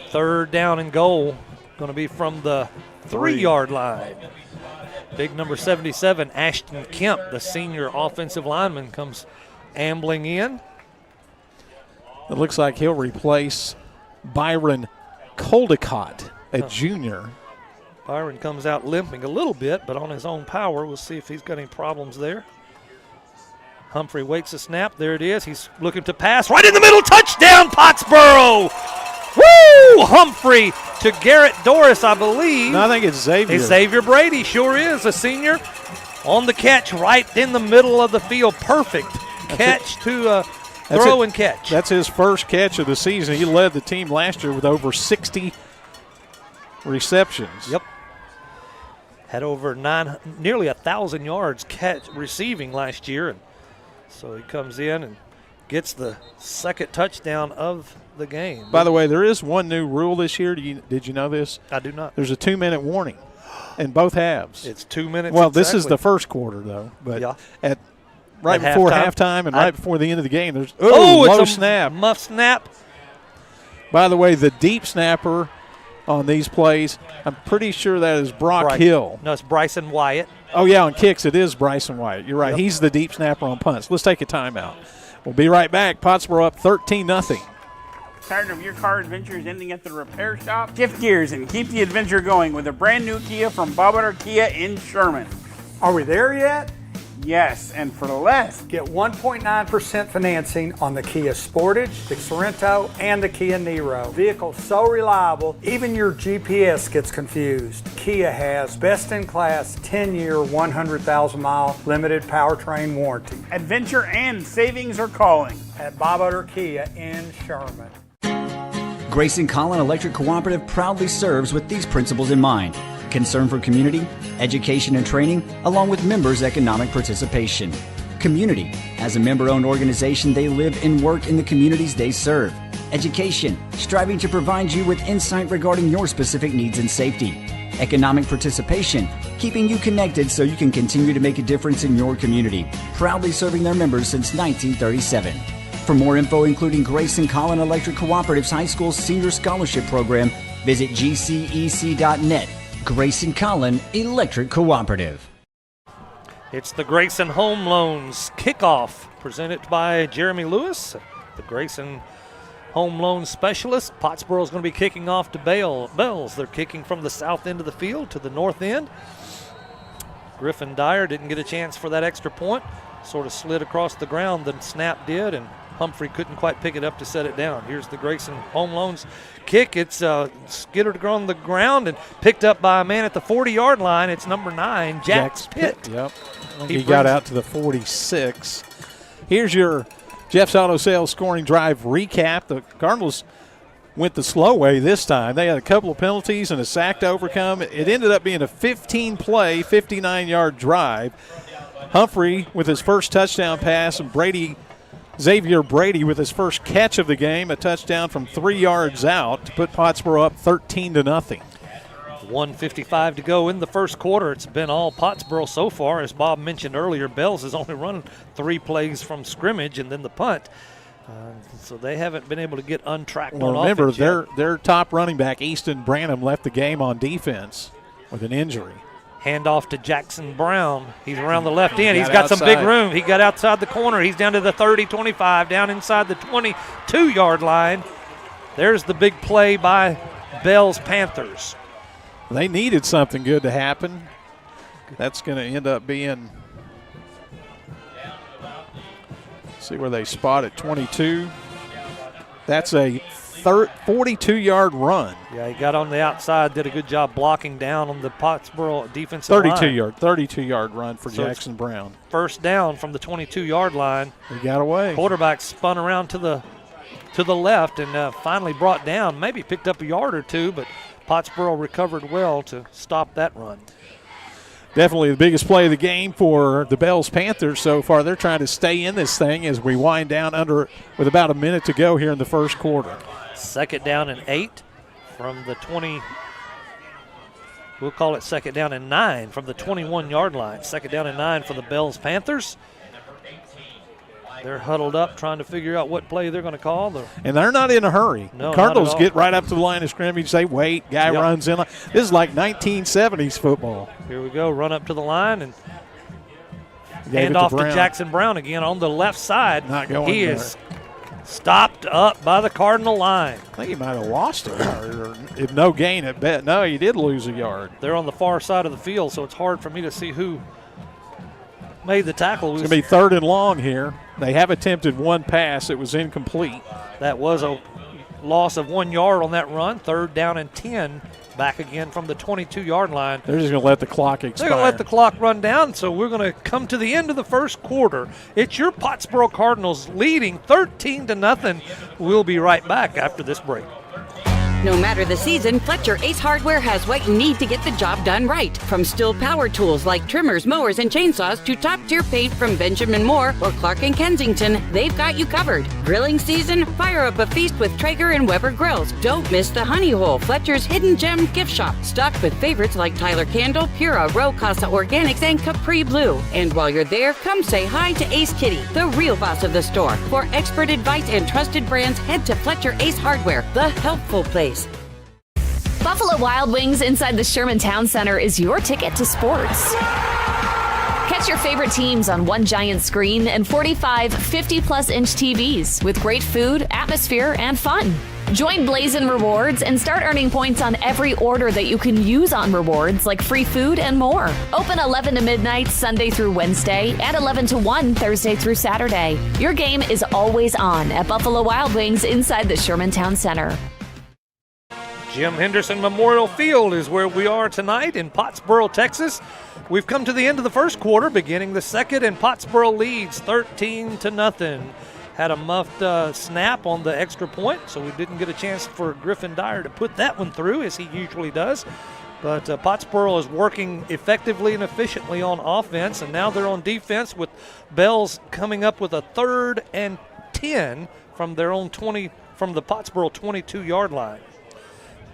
Third down and goal. Going to be from the 3-yard line. Big number 77, Ashton Kemp, the senior offensive lineman, comes ambling in. It looks like he'll replace Byron Coldicott, a junior. Byron comes out limping a little bit, but on his own power. We'll see if he's got any problems there. Humphrey waits a snap. There it is. He's looking to pass. Right in the middle. Touchdown, Pottsboro. Woo! Humphrey to Garrett Doris, I believe. No, I think it's Xavier. It's Xavier Brady. Sure is. A senior on the catch right in the middle of the field. Perfect catch to throw and catch. That's his first catch of the season. He led the team last year with over 60 receptions. Yep. Had over nearly 1,000 yards receiving last year. And so he comes in and gets the second touchdown of the game. By the way, there is one new rule this year. Did you know this? I do not. There's a 2-minute warning in both halves. It's 2 minutes. Well, exactly. This is the first quarter, though. But yeah. Right before halftime and right before the end of the game, there's it's a snap. Muff snap. By the way, the deep snapper on these plays, I'm pretty sure that is Brock Hill. No, it's Bryson Wyatt. Oh, yeah, on kicks it is Bryson Wyatt. You're right. Yep. He's the deep snapper on punts. Let's take a timeout. We'll be right back. Pottsboro up 13-0. Tired of your car adventures ending at the repair shop? Shift gears and keep the adventure going with a brand new Kia from Bob Kia in Sherman. Are we there yet? Yes, and for less. Get 1.9% financing on the Kia Sportage, the Sorrento, and the Kia Niro. Vehicles so reliable, even your GPS gets confused. Kia has best-in-class 10-year, 100,000-mile limited powertrain warranty. Adventure and savings are calling. At Bob Kia in Sherman. Grayson Collin Electric Cooperative proudly serves with these principles in mind. Concern for community, education and training, along with members' economic participation. Community. As a member-owned organization, they live and work in the communities they serve. Education. Striving to provide you with insight regarding your specific needs and safety. Economic participation. Keeping you connected so you can continue to make a difference in your community. Proudly serving their members since 1937. For more info, including Grayson Collin Electric Cooperative's High School Senior Scholarship Program, visit gcec.net. Grayson Collin Electric Cooperative. It's the Grayson Home Loans kickoff presented by Jeremy Lewis, the Grayson Home Loan Specialist. Pottsboro is going to be kicking off to Bells. They're kicking from the south end of the field to the north end. Griffin Dyer didn't get a chance for that extra point. Sort of slid across the ground. The snap did, and Humphrey couldn't quite pick it up to set it down. Here's the Grayson Home Loans kick. It's skittered on the ground and picked up by a man at the 40-yard line. It's number 9, Jax Pitt. Yep. He got out to the 46. Here's your Jeff's Auto Sales scoring drive recap. The Cardinals went the slow way this time. They had a couple of penalties and a sack to overcome. It ended up being a 15-play, 59-yard drive. Humphrey with his first touchdown pass, and Xavier Brady with his first catch of the game, a touchdown from 3 yards out to put Pottsboro up 13-0. 1:55 to go in the first quarter. It's been all Pottsboro so far. As Bob mentioned earlier, Bells has only run 3 plays from scrimmage and then the punt. So they haven't been able to get untracked on remember, offense yet. their top running back, Easton Branham, left the game on defense with an injury. Handoff to Jackson Brown. He's around the left end. He's got some big room. He got outside the corner. He's down to the 30, 25, down inside the 22-yard line. There's the big play by Bells Panthers. They needed something good to happen. That's going to end up being, see where they spot at 22. That's a 42-yard run. Yeah, he got on the outside, did a good job blocking down on the Pottsboro defensive line. 32-yard run for Jackson Brown. First down from the 22-yard line. He got away. Quarterback spun around to the left and finally brought down, maybe picked up a yard or two, but Pottsboro recovered well to stop that run. Definitely the biggest play of the game for the Bells Panthers so far. They're trying to stay in this thing as we wind down with about a minute to go here in the first quarter. 2nd down and 8 from the 20. We'll call it 2nd down and 9 from the 21-yard line. 2nd down and 9 for the Bells Panthers. They're huddled up trying to figure out what play they're going to call. And they're not in a hurry. No, Cardinals get right up to the line of scrimmage. They wait. Guy runs in. This is like 1970s football. Here we go. Run up to the line and hand off to Jackson Brown again on the left side. Not going He there. is stopped up by the Cardinal line. I think he might have lost a yard, or if no gain at bet. No, he did lose a yard. They're on the far side of the field, so it's hard for me to see who made the tackle. It's going to be 3rd and long here. They have attempted one pass. It was incomplete. That was a loss of 1 yard on that run. 3rd down and 10. Back again from the 22-yard line. They're just going to let the clock expire. They're going to let the clock run down, so we're going to come to the end of the first quarter. It's your Pottsboro Cardinals leading 13-0. We'll be right back after this break. No matter the season, Fletcher Ace Hardware has what you need to get the job done right. From Stihl power tools like trimmers, mowers, and chainsaws to top-tier paint from Benjamin Moore or Clark & Kensington, they've got you covered. Grilling season? Fire up a feast with Traeger and Weber grills. Don't miss the Honey Hole, Fletcher's hidden gem gift shop, stocked with favorites like Tyler Candle, Pura, Row Casa Organics, and Capri Blue. And while you're there, come say hi to Ace Kitty, the real boss of the store. For expert advice and trusted brands, head to Fletcher Ace Hardware, the helpful place. Buffalo Wild Wings inside the Sherman Town Center is your ticket to sports. Catch your favorite teams on one giant screen and 45 50-plus inch TVs with great food, atmosphere, and fun. Join Blazin' Rewards and start earning points on every order that you can use on rewards like free food and more. Open 11 to midnight Sunday through Wednesday and 11 to 1 Thursday through Saturday. Your game is always on at Buffalo Wild Wings inside the Sherman Town Center. Jim Henderson Memorial Field is where we are tonight in Pottsboro, Texas. We've come to the end of the first quarter, beginning the second, and Pottsboro leads 13-0. Had a muffed snap on the extra point, so we didn't get a chance for Griffin Dyer to put that one through, as he usually does. But Pottsboro is working effectively and efficiently on offense, and now they're on defense with Bells coming up with a 3rd and 10 from their own 20, from the Pottsboro 22-yard line.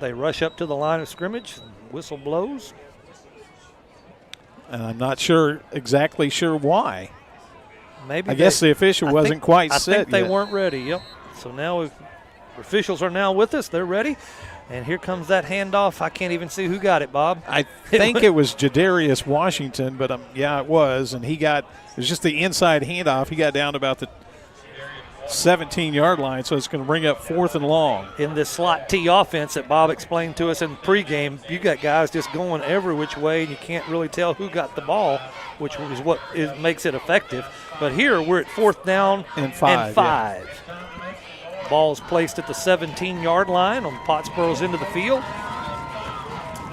They rush up to the line of scrimmage, whistle blows. And I'm not exactly sure why. Maybe I guess the official wasn't quite set yet. I think they weren't ready, yep. So now officials are now with us. They're ready. And here comes that handoff. I can't even see who got it, Bob. I think it was Jadarius Washington, but yeah, it was. And it was just the inside handoff. He got down to about the 17-yard line, so it's going to bring up 4th and long. In this slot T offense that Bob explained to us in pregame, you got guys just going every which way, and you can't really tell who got the ball, which is what makes it effective. But here we're at 4th down and 5. Yeah. Ball's placed at the 17-yard line on Pottsboro's end of the field.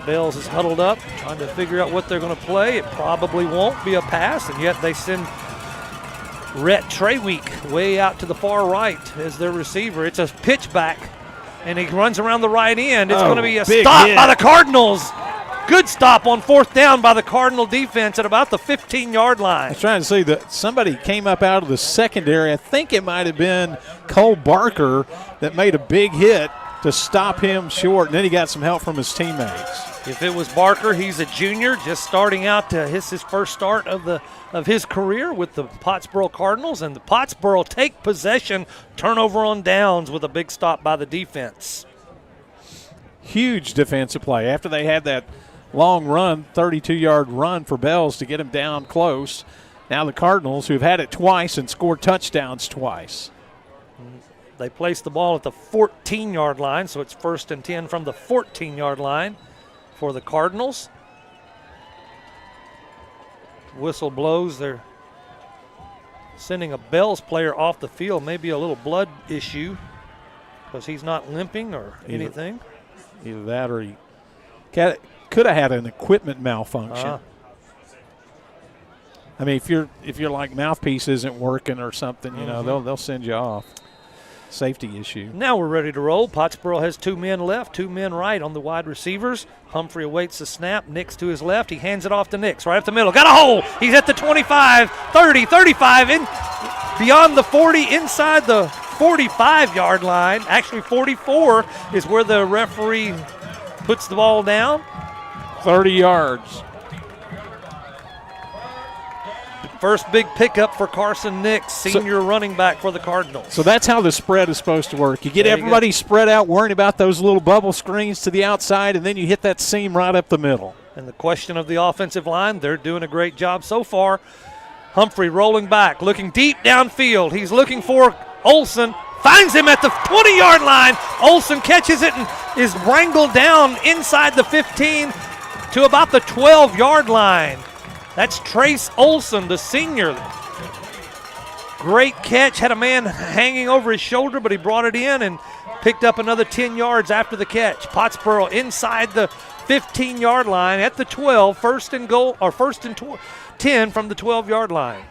Bells is huddled up, trying to figure out what they're going to play. It probably won't be a pass, and yet they send Rhett Treweek way out to the far right as their receiver. It's a pitch back, and he runs around the right end. It's going to be a stop by the Cardinals. Good stop on 4th down by the Cardinal defense at about the 15-yard line. I was trying to see that somebody came up out of the secondary. I think it might have been Cole Barker that made a big hit to stop him short, and then he got some help from his teammates. If it was Barker, he's a junior, just starting out to his first start of his career with the Pottsboro Cardinals, and the Pottsboro take possession, turnover on downs with a big stop by the defense. Huge defensive play after they had that long run, 32-yard run for Bells to get him down close. Now the Cardinals, who've had it twice and scored touchdowns twice. They place the ball at the 14-yard line, so it's 1st and 10 from the 14-yard line for the Cardinals. Whistle blows. They're sending a Bells player off the field, maybe a little blood issue because he's not limping or anything. Either that or he could have had an equipment malfunction. I mean, if your like mouthpiece isn't working or something, you know, they'll send you off. Safety issue. Now we're ready to roll. Pottsboro has 2 men left, 2 men right on the wide receivers. Humphrey awaits the snap. Nix to his left. He hands it off to Nix right up the middle. Got a hole. He's at the 25, 30, 35, in beyond the 40, inside the 45-yard line. Actually, 44 is where the referee puts the ball down. 30 yards. First big pickup for Carson Nix, senior running back for the Cardinals. So that's how the spread is supposed to work. You get everybody spread out, worrying about those little bubble screens to the outside, and then you hit that seam right up the middle. And the question of the offensive line, they're doing a great job so far. Humphrey rolling back, looking deep downfield. He's looking for Olsen. Finds him at the 20-yard line. Olsen catches it and is wrangled down inside the 15 to about the 12-yard line. That's Trace Olsen, the senior. Great catch. Had a man hanging over his shoulder, but he brought it in and picked up another 10 yards after the catch. Pottsboro inside the 15-yard line at the 12, first and 10 from the 12-yard line.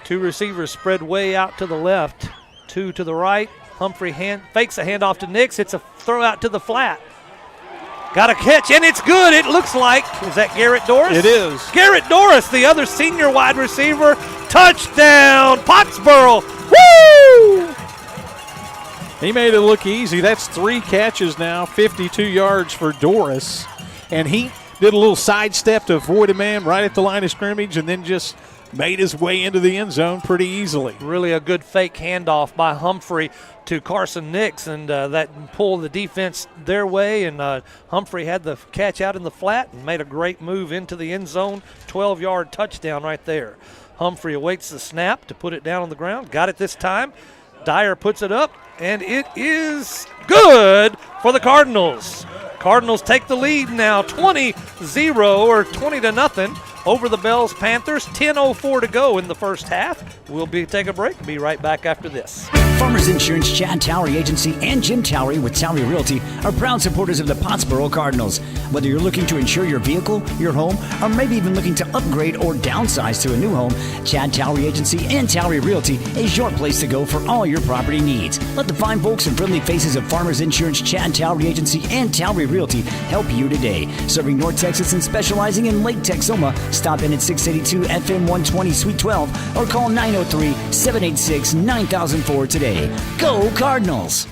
2 receivers spread way out to the left, 2 to the right. Humphrey fakes a handoff to Nix. It's a throw out to the flat. Got a catch, and it's good, it looks like. Is that Garrett Doris? It is. Garrett Doris, the other senior wide receiver. Touchdown, Pottsboro. Woo! He made it look easy. That's 3 catches now, 52 yards for Doris. And he did a little sidestep to avoid a man right at the line of scrimmage and then just made his way into the end zone pretty easily. Really a good fake handoff by Humphrey to Carson Nix, and that pulled the defense their way, and Humphrey had the catch out in the flat and made a great move into the end zone. 12-yard touchdown right there. Humphrey awaits the snap to put it down on the ground. Got it this time. Dyer puts it up, and it is good for the Cardinals. Cardinals take the lead now, 20-0 or 20-0 over the Bells Panthers. 10:04 to go in the first half. We'll take a break. Be right back after this. Farmers Insurance, Chad Towery Agency, and Jim Towery with Towery Realty are proud supporters of the Pottsboro Cardinals. Whether you're looking to insure your vehicle, your home, or maybe even looking to upgrade or downsize to a new home, Chad Towery Agency and Towery Realty is your place to go for all your property needs. Let the fine folks and friendly faces of Farmers Insurance, Chad Towery Agency, and Towery Realty help you today. Serving North Texas and specializing in Lake Texoma, stop in at 682 FM 120 Suite 12 or call 903-786-9004 today. Go Cardinals!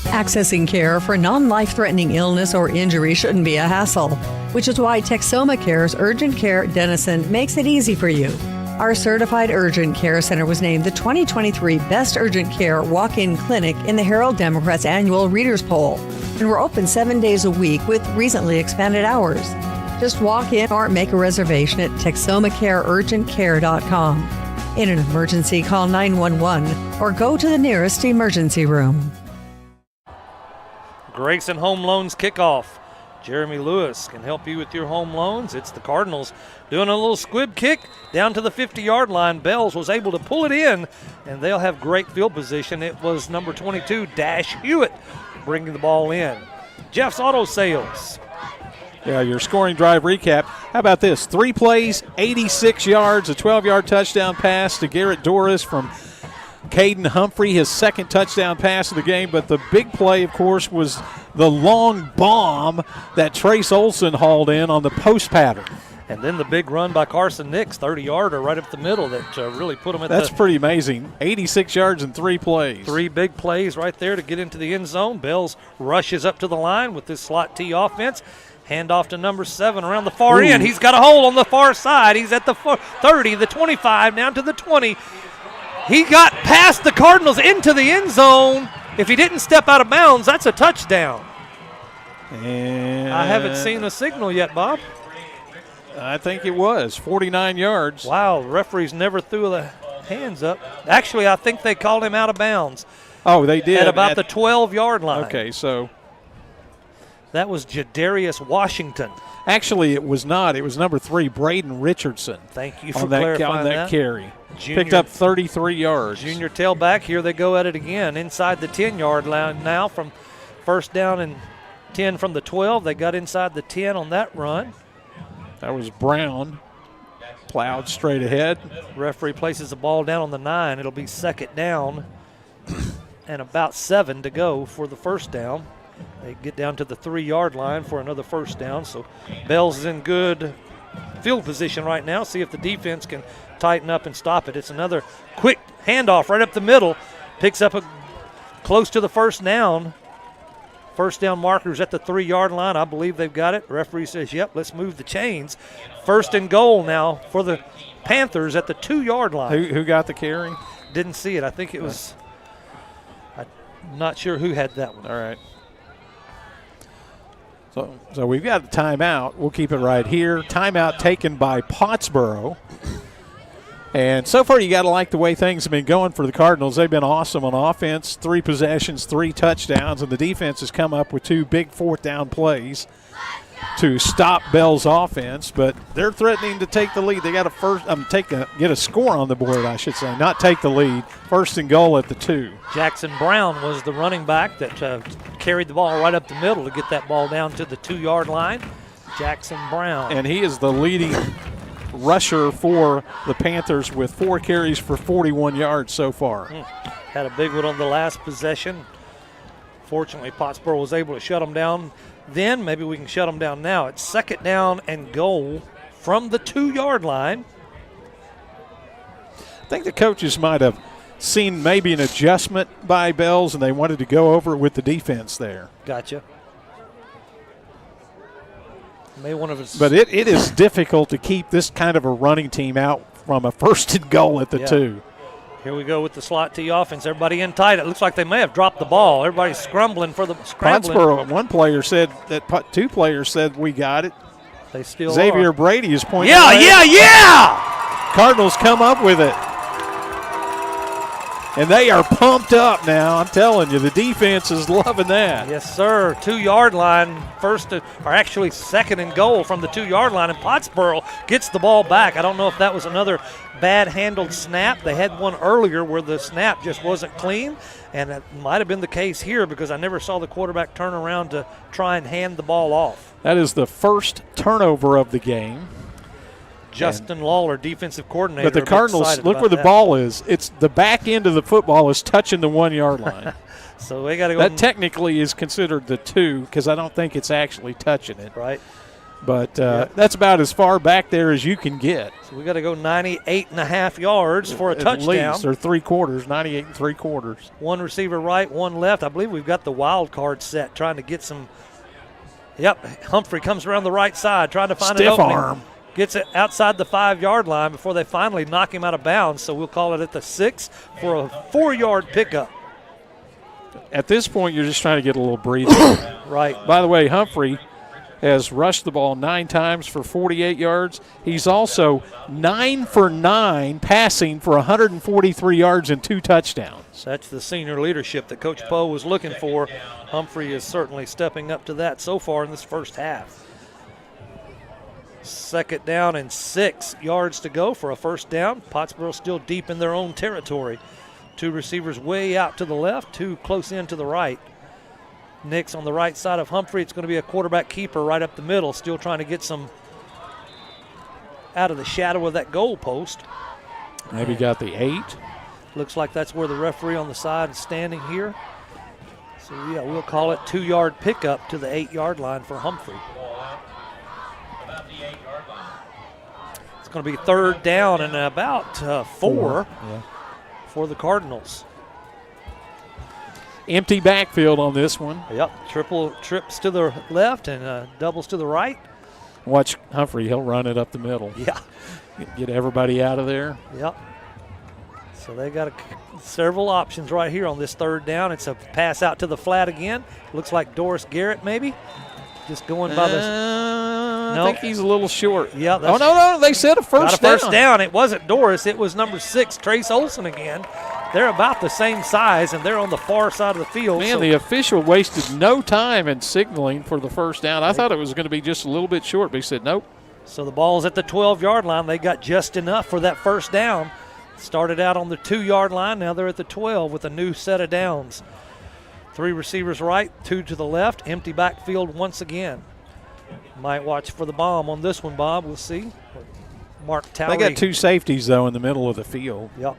Accessing care for non-life-threatening illness or injury shouldn't be a hassle, which is why Texoma Care's Urgent Care Denison makes it easy for you. Our certified urgent care center was named the 2023 Best Urgent Care Walk-In Clinic in the Herald Democrat's annual Readers Poll, and we're open 7 days a week with recently expanded hours. Just walk in or make a reservation at TexomaCareUrgentCare.com. In an emergency, call 911 or go to the nearest emergency room. Grayson Home Loans kickoff. Jeremy Lewis can help you with your home loans. It's the Cardinals doing a little squib kick down to the 50-yard line. Bells was able to pull it in, and they'll have great field position. It was number 22, Dash Hewitt, bringing the ball in. Jeff's Auto Sales. Yeah, your scoring drive recap. How about this? 3 plays, 86 yards, a 12-yard touchdown pass to Garrett Doris from Caden Humphrey, his second touchdown pass of the game. But the big play, of course, was the long bomb that Trace Olsen hauled in on the post pattern. And then the big run by Carson Nix, 30-yarder right up the middle that really put him at That's pretty amazing. 86 yards in 3 plays. 3 big plays right there to get into the end zone. Bells rushes up to the line with this slot T offense. Handoff to number 7 around the far end. He's got a hole on the far side. He's at the 30, the 25, down to the 20. He got past the Cardinals into the end zone. If he didn't step out of bounds, that's a touchdown. And I haven't seen a signal yet, Bob. I think it was 49 yards. Wow, referees never threw the hands up. Actually, I think they called him out of bounds. Oh, they did. At about the 12-yard line. Okay, so. That was Jadarius Washington. Actually, it was not. It was number 3, Braden Richardson. Thank you for clarifying on that carry. Junior, picked up 33 yards. Junior tailback. Here they go at it again. Inside the 10-yard line now from first down and 10 from the 12. They got inside the 10 on that run. That was Brown. Plowed straight ahead. Referee places the ball down on the 9. It'll be second down and about 7 to go for the first down. They get down to the 3-yard line for another first down. So Bells is in good field position right now. See if the defense can tighten up and stop it. It's another quick handoff right up the middle. Picks up close to the first down. First down markers at the 3-yard line. I believe they've got it. Referee says, yep, let's move the chains. First and goal now for the Panthers at the 2-yard line. Who got the carry? Didn't see it. I think it was, I'm not sure who had that one. All right. So we've got the timeout. We'll keep it right here. Timeout taken by Pottsboro. And so far you got to like the way things have been going for the Cardinals. They've been awesome on offense, 3 possessions, 3 touchdowns, and the defense has come up with 2 big 4th down plays to stop Bell's offense. But they're threatening to take the lead. They got to get a score on the board, I should say, not take the lead. First and goal at the 2. Jackson Brown was the running back that carried the ball right up the middle to get that ball down to the 2-yard line. Jackson Brown. And he is the leading rusher for the Panthers with 4 carries for 41 yards so far. Had a big one on the last possession. Fortunately, Pottsboro was able to shut them down then. Maybe we can shut them down now. It's second down and goal from the 2-yard line. I think the coaches might have seen maybe an adjustment by Bells, and they wanted to go over it with the defense there. Gotcha. But it is difficult to keep this kind of a running team out from a first and goal at the 2. Here we go with the slot T offense. Everybody in tight. It looks like they may have dropped the ball. Everybody's scrambling. Pottsboro, one player said that 2 players said we got it. They still Xavier are. Brady is pointing. Yeah! Cardinals come up with it. And they are pumped up now. I'm telling you, the defense is loving that. Yes, sir. 2-yard line, second and goal from the 2-yard line, and Pottsboro gets the ball back. I don't know if that was another bad handled snap. They had one earlier where the snap just wasn't clean, and it might have been the case here because I never saw the quarterback turn around to try and hand the ball off. That is the first turnover of the game. Justin Lawler, defensive coordinator. But the Cardinals, look where the ball is. It's the back end of the football is touching the 1-yard line. So they got to go. That technically is considered the 2 because I don't think it's actually touching it. Right. But that's about as far back there as you can get. So we got to go 98.5 yards for a touchdown. At least, or 3/4, 98 3/4. One receiver right, one left. I believe we've got the wild card set, trying to get some. Yep, Humphrey comes around the right side, trying to find an opening. Stiff arm. Gets it outside the 5-yard line before they finally knock him out of bounds. So we'll call it at the 6 for a 4-yard pickup. At this point, you're just trying to get a little breathing. Right. By the way, Humphrey has rushed the ball 9 times for 48 yards. He's also 9 for 9 passing for 143 yards and 2 touchdowns. That's the senior leadership that Coach Poe was looking for. Humphrey is certainly stepping up to that so far in this first half. Second down and 6 yards to go for a first down. Pottsboro still deep in their own territory. 2 receivers way out to the left, 2 close in to the right. Nix on the right side of Humphrey. It's going to be a quarterback keeper right up the middle, still trying to get some out of the shadow of that goal post. Maybe got the 8. Looks like that's where the referee on the side is standing here. So, yeah, we'll call it 2-yard pickup to the 8-yard line for Humphrey. It's going to be third down and about four for the Cardinals. Empty backfield on this one. Yep, triple trips to the left and doubles to the right. Watch Humphrey, he'll run it up the middle. Yeah. Get everybody out of there. Yep. So they got several options right here on this third down. It's a pass out to the flat again. Looks like Doris Garrett maybe. Just going by the. I think he's a little short. Yeah. Oh, no. They said a first down. First down. It wasn't Doris. It was number 6, Trace Olson again. They're about the same size, and they're on the far side of the field. Man, the official wasted no time in signaling for the first down. I thought it was going to be just a little bit short, but he said nope. So the ball's at the 12-yard line. They got just enough for that first down. Started out on the 2-yard line. Now they're at the 12 with a new set of downs. 3 receivers right, 2 to the left. Empty backfield once again. Might watch for the bomb on this one, Bob. We'll see. Mark Towery. They got 2 safeties, though, in the middle of the field. Yep.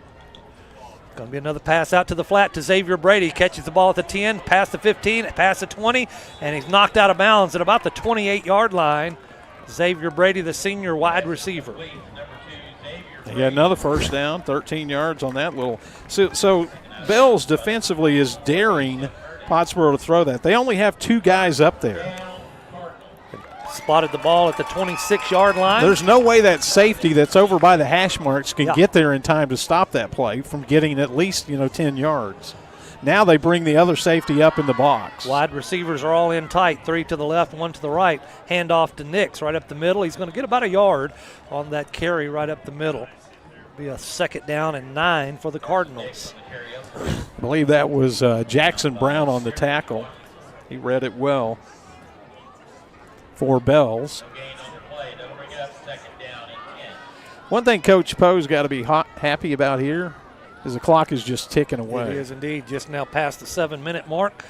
Going to be another pass out to the flat to Xavier Brady. Catches the ball at the 10, past the 15, past the 20, and he's knocked out of bounds at about the 28-yard line. Xavier Brady, the senior wide receiver. They got another first down, 13 yards on that little. So Bells defensively is daring Pottsboro to throw that. They only have 2 guys up there. Spotted the ball at the 26-yard line. There's no way that safety that's over by the hash marks can get there in time to stop that play from getting at least 10 yards. Now they bring the other safety up in the box. Wide receivers are all in tight, 3 to the left, 1 to the right. Hand off to Nix right up the middle. He's going to get about a yard on that carry right up the middle. Be a 2nd down and 9 for the Cardinals. I believe that was Jackson Brown on the tackle. He read it well for Bells. One thing Coach Poe's got to be happy about here is the clock is just ticking away. It is indeed. Just now past the 7-minute mark.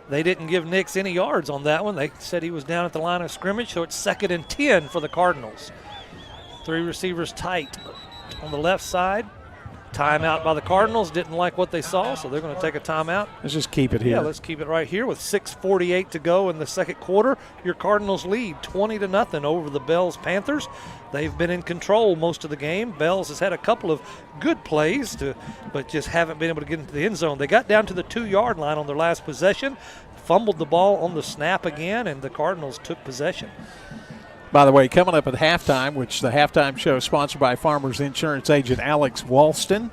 They didn't give Nix any yards on that one. They said he was down at the line of scrimmage, so it's 2nd and 10 for the Cardinals. 3 receivers tight on the left side. Timeout by the Cardinals. Didn't like what they saw, so they're going to take a timeout. Let's just keep it here. Yeah, let's keep it right here with 6:48 to go in the second quarter. Your Cardinals lead 20-0 over the Bells Panthers. They've been in control most of the game. Bells has had a couple of good plays, but just haven't been able to get into the end zone. They got down to the 2-yard line on their last possession, fumbled the ball on the snap again, and the Cardinals took possession. By the way, coming up at halftime, which the halftime show is sponsored by Farmers Insurance agent Alex Walston.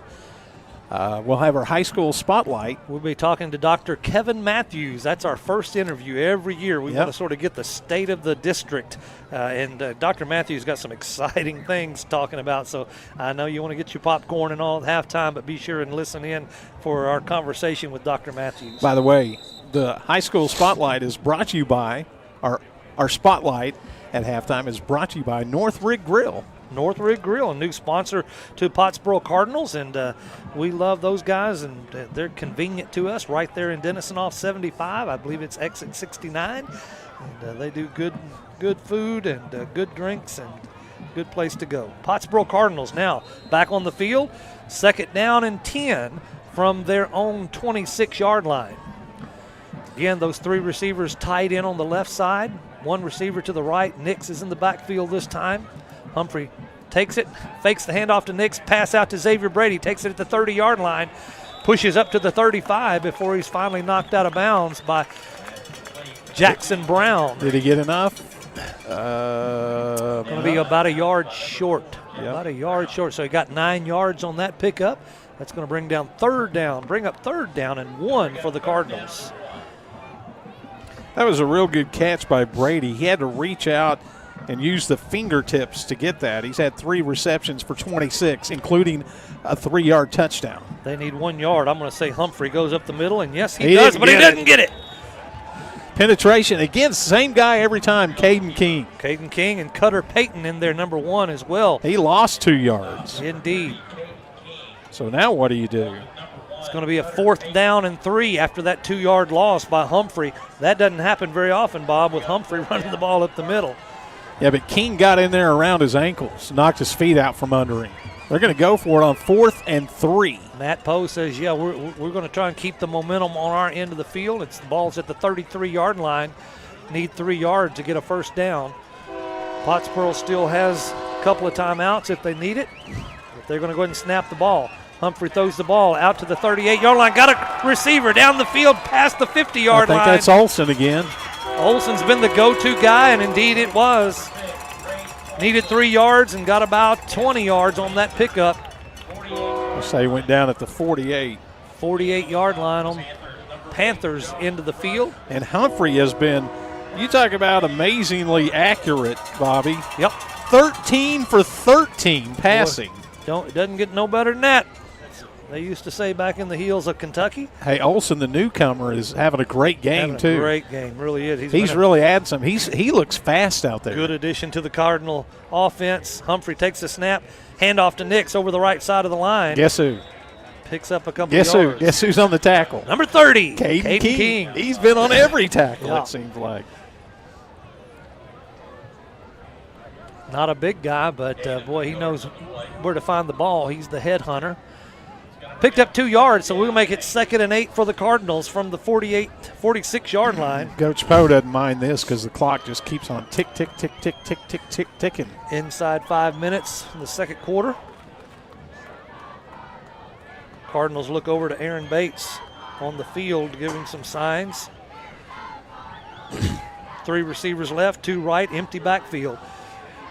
We'll have our high school spotlight. We'll be talking to Dr. Kevin Matthews. That's our first interview every year. We want to sort of get the state of the district. And Dr. Matthews got some exciting things talking about. So I know you want to get your popcorn and all at halftime, but be sure and listen in for our conversation with Dr. Matthews. By the way, the high school spotlight is brought to you by our spotlight at halftime is brought to you by North Rig Grill. North Rig Grill, a new sponsor to Pottsboro Cardinals, and we love those guys, and they're convenient to us right there in Denison off 75. I believe it's exit 69, and they do good food and good drinks and good place to go. Pottsboro Cardinals now back on the field, 2nd down and 10 from their own 26-yard line. Again, those 3 receivers tied in on the left side. 1 receiver to the right. Nix is in the backfield this time. Humphrey takes it, fakes the handoff to Nix, pass out to Xavier Brady, takes it at the 30-yard line, pushes up to the 35 before he's finally knocked out of bounds by Jackson Brown. Did he get enough? Going to be about a yard short. Yep. About a yard short. So he got 9 yards on that pickup. That's going to bring up 3rd down and 1 for the Cardinals. That was a real good catch by Brady. He had to reach out and use the fingertips to get that. He's had 3 receptions for 26, including a 3-yard touchdown. They need 1 yard. I'm going to say Humphrey goes up the middle, and yes, he does, but he doesn't get it. Penetration. Again, same guy every time, Caden King. Caden King and Cutter Payton in there, number 1 as well. He lost 2 yards. Indeed. So now what do you do? It's going to be a 4th down and 3 after that 2-yard loss by Humphrey. That doesn't happen very often, Bob, with Humphrey running the ball up the middle. Yeah, but King got in there around his ankles, knocked his feet out from under him. They're going to go for it on 4th and 3. Matt Poe says, yeah, we're going to try and keep the momentum on our end of the field. The ball's at the 33-yard line. Need 3 yards to get a 1st down. Pottsboro still has a couple of timeouts if they need it. But they're going to go ahead and snap the ball. Humphrey throws the ball out to the 38-yard line. Got a receiver down the field past the 50-yard line. I think that's Olsen again. Olsen's been the go-to guy, and indeed it was. Needed 3 yards and got about 20 yards on that pickup. I'll say he went down at the 48. 48-yard line on Panthers into the field. And Humphrey has been, you talk about amazingly accurate, Bobby. Yep. 13 for 13 passing. It doesn't get no better than that. They used to say back in the heels of Kentucky. Hey, Olsen, the newcomer, is having a great game, too. Great game, really is. He's really added some. He looks fast out there. Good addition to the Cardinal offense. Humphrey takes the snap, handoff to Nix over the right side of the line. Guess who? Picks up a couple yards. Guess who's on the tackle? Number 30, Caden King. He's been on every tackle, Yeah. it seems like. Not a big guy, but, boy, he knows where to find the ball. He's the head hunter. Picked up 2 yards, so we'll make it 2nd and 8 for the Cardinals from the 46-yard line. Coach Poe doesn't mind this because the clock just keeps on tick, tick, tick, tick, tick, tick, tick, ticking. Inside 5 minutes in the second quarter. Cardinals look over to Aaron Bates on the field, giving some signs. 3 receivers left, 2 right, empty backfield.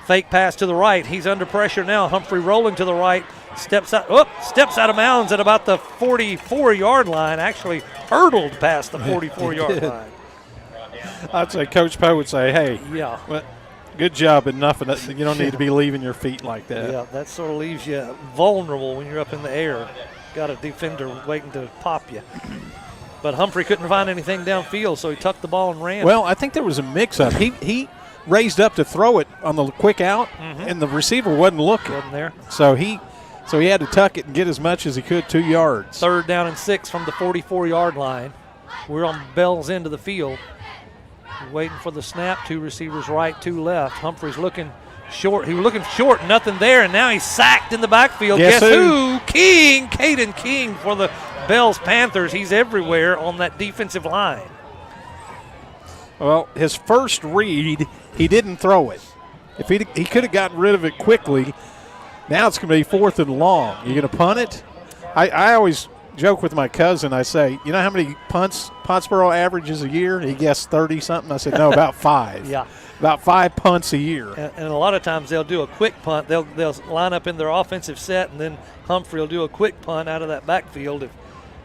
Fake pass to the right. He's under pressure now. Humphrey rolling to the right. Steps out of bounds at about the 44-yard line. Actually hurdled past the 44-yard line. I'd say Coach Poe would say, hey, yeah, well, good job, but nothing. You don't need to be leaving your feet like that. Yeah, that sort of leaves you vulnerable when you're up in the air. Got a defender waiting to pop you. But Humphrey couldn't find anything downfield, so he tucked the ball and ran. Well, I think there was a mix-up. He raised up to throw it on the quick out, and the receiver wasn't looking. Wasn't there. So he had to tuck it and get as much as he could, 2 yards. 3rd down and 6 from the 44-yard line. We're on Bell's end of the field. Waiting for the snap. 2 receivers right, 2 left. Humphrey's looking short. He was looking short, nothing there, and now he's sacked in the backfield. Guess who? King, Caden King for the Bell's Panthers. He's everywhere on that defensive line. Well, his first read, he didn't throw it. If he could have gotten rid of it quickly, now it's going to be 4th and long. You're going to punt it? I always joke with my cousin. I say, you know how many punts Pottsboro averages a year? He guessed 30-something. I said, no, about 5. Yeah. About 5 punts a year. And a lot of times they'll do a quick punt. They'll line up in their offensive set, and then Humphrey will do a quick punt out of that backfield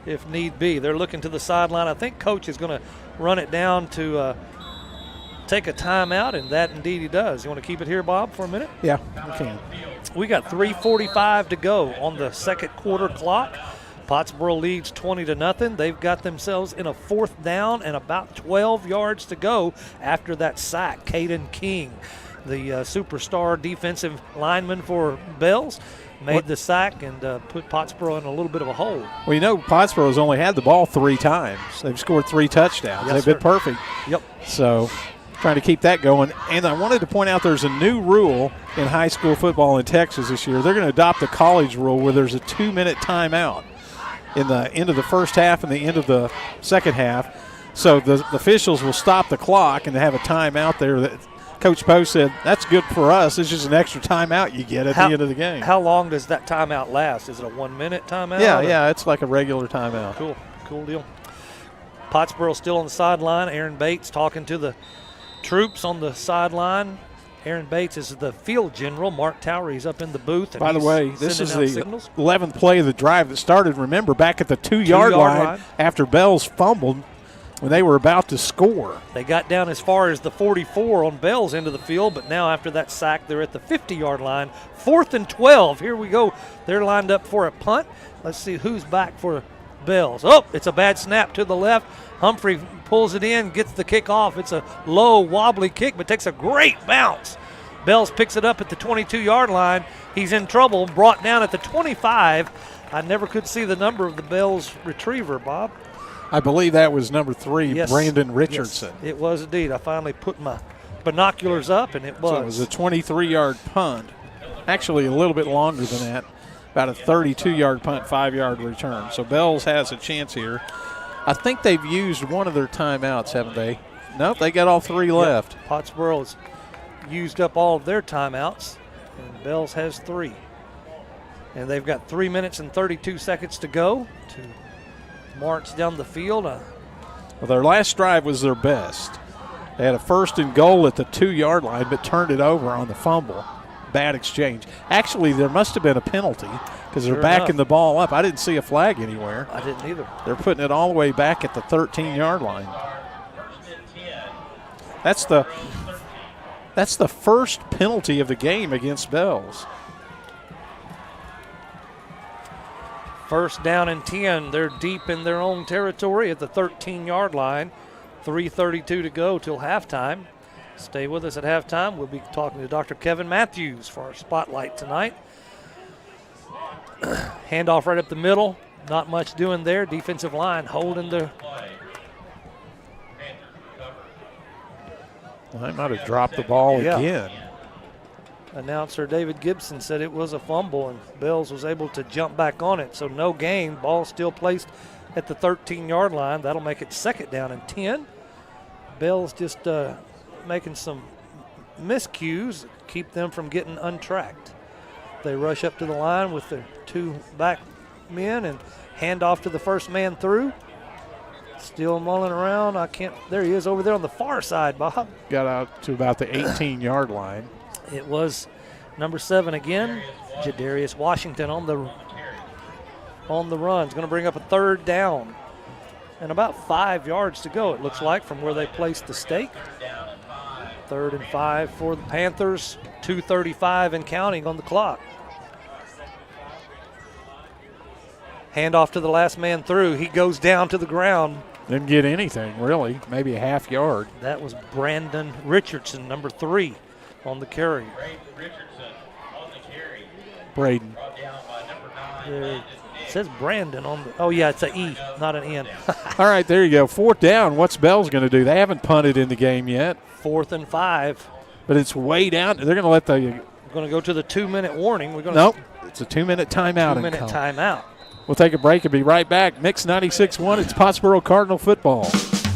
if need be. They're looking to the sideline. I think Coach is going to run it down to take a timeout, and that indeed he does. You want to keep it here, Bob, for a minute? Yeah, we can. We got 3:45 to go on the second quarter clock. Pottsboro leads 20-0. They've got themselves in a 4th down and about 12 yards to go after that sack. Caden King, the superstar defensive lineman for Bells, made the sack and put Pottsboro in a little bit of a hole. Well, you know, Pottsboro's only had the ball 3 times. They've scored 3 touchdowns. Yes, They've been perfect. Yep. So trying to keep that going. And I wanted to point out there's a new rule in high school football in Texas this year. They're going to adopt the college rule where there's a 2-minute timeout in the end of the first half and the end of the second half. So the officials will stop the clock and they have a timeout there that Coach Poe said, that's good for us. It's just an extra timeout you get at the end of the game. How long does that timeout last? Is it a 1-minute timeout? Yeah, it's like a regular timeout. Cool deal. Pottsboro still on the sideline. Aaron Bates talking to the troops on the sideline. Aaron Bates is the field general. Mark Towery's up in the booth. And by the way, this is the signals. 11th play of the drive that started, remember, back at the 2-yard line after Bells fumbled when they were about to score. They got down as far as the 44 on Bell's end of the field, but now after that sack, they're at the 50-yard line. 4th and 12. Here we go. They're lined up for a punt. Let's see who's back for Bells. Oh, it's a bad snap to the left. Humphrey pulls it in, gets the kick off. It's a low, wobbly kick, but takes a great bounce. Bells picks it up at the 22-yard line. He's in trouble, brought down at the 25. I never could see the number of the Bells retriever, Bob. I believe that was number 3, yes. Brandon Richardson. Yes, it was indeed. I finally put my binoculars up, and it was. So it was a 23-yard punt. Actually, a little bit longer than that. About a 32-yard punt, 5-yard return. So Bells has a chance here. I think they've used one of their timeouts, haven't they? Nope, they got all 3 left. Pottsboro's used up all of their timeouts. And Bells has 3. And they've got 3 minutes and 32 seconds to go to march down the field. Well, their last drive was their best. They had a 1st and goal at the 2-yard line, but turned it over on the fumble. Bad exchange. Actually, there must have been a penalty because they're backing the ball up. I didn't see a flag anywhere. I didn't either. They're putting it all the way back at the 13-yard line. That's the first penalty of the game against Bells. 1st down and 10. They're deep in their own territory at the 13-yard line. 3:32 to go till halftime. Stay with us at halftime. We'll be talking to Dr. Kevin Matthews for our spotlight tonight. Handoff right up the middle. Not much doing there. Defensive line holding the. Well, they might have dropped the ball again. Announcer David Gibson said it was a fumble, and Bells was able to jump back on it. So no gain. Ball still placed at the 13-yard line. That'll make it 2nd down and 10. Bells just making some miscues, keep them from getting untracked. They rush up to the line with their 2 back men and hand off to the first man through. Still mulling around. There he is over there on the far side, Bob. Got out to about the 18-yard line. It was number 7 again, Jadarius Washington on the run. It's going to bring up a 3rd down. And about 5 yards to go, it looks like, from where they placed the stake. 3rd and 5 for the Panthers. 2:35 and counting on the clock. Handoff to the last man through. He goes down to the ground. Didn't get anything, really. Maybe a half yard. That was Brandon Richardson, number 3, on the carry. Braden. It says Brandon on the. Oh, yeah, it's an E, not an N. All right, there you go. 4th down. What's Bells going to do? They haven't punted in the game yet. 4th and 5. But it's way down. They're going to let the. We're going to go to the 2-minute warning. Nope. It's a 2-minute timeout. 2-minute timeout. We'll take a break and be right back. Mix 96.1. It's Pottsboro Cardinal football.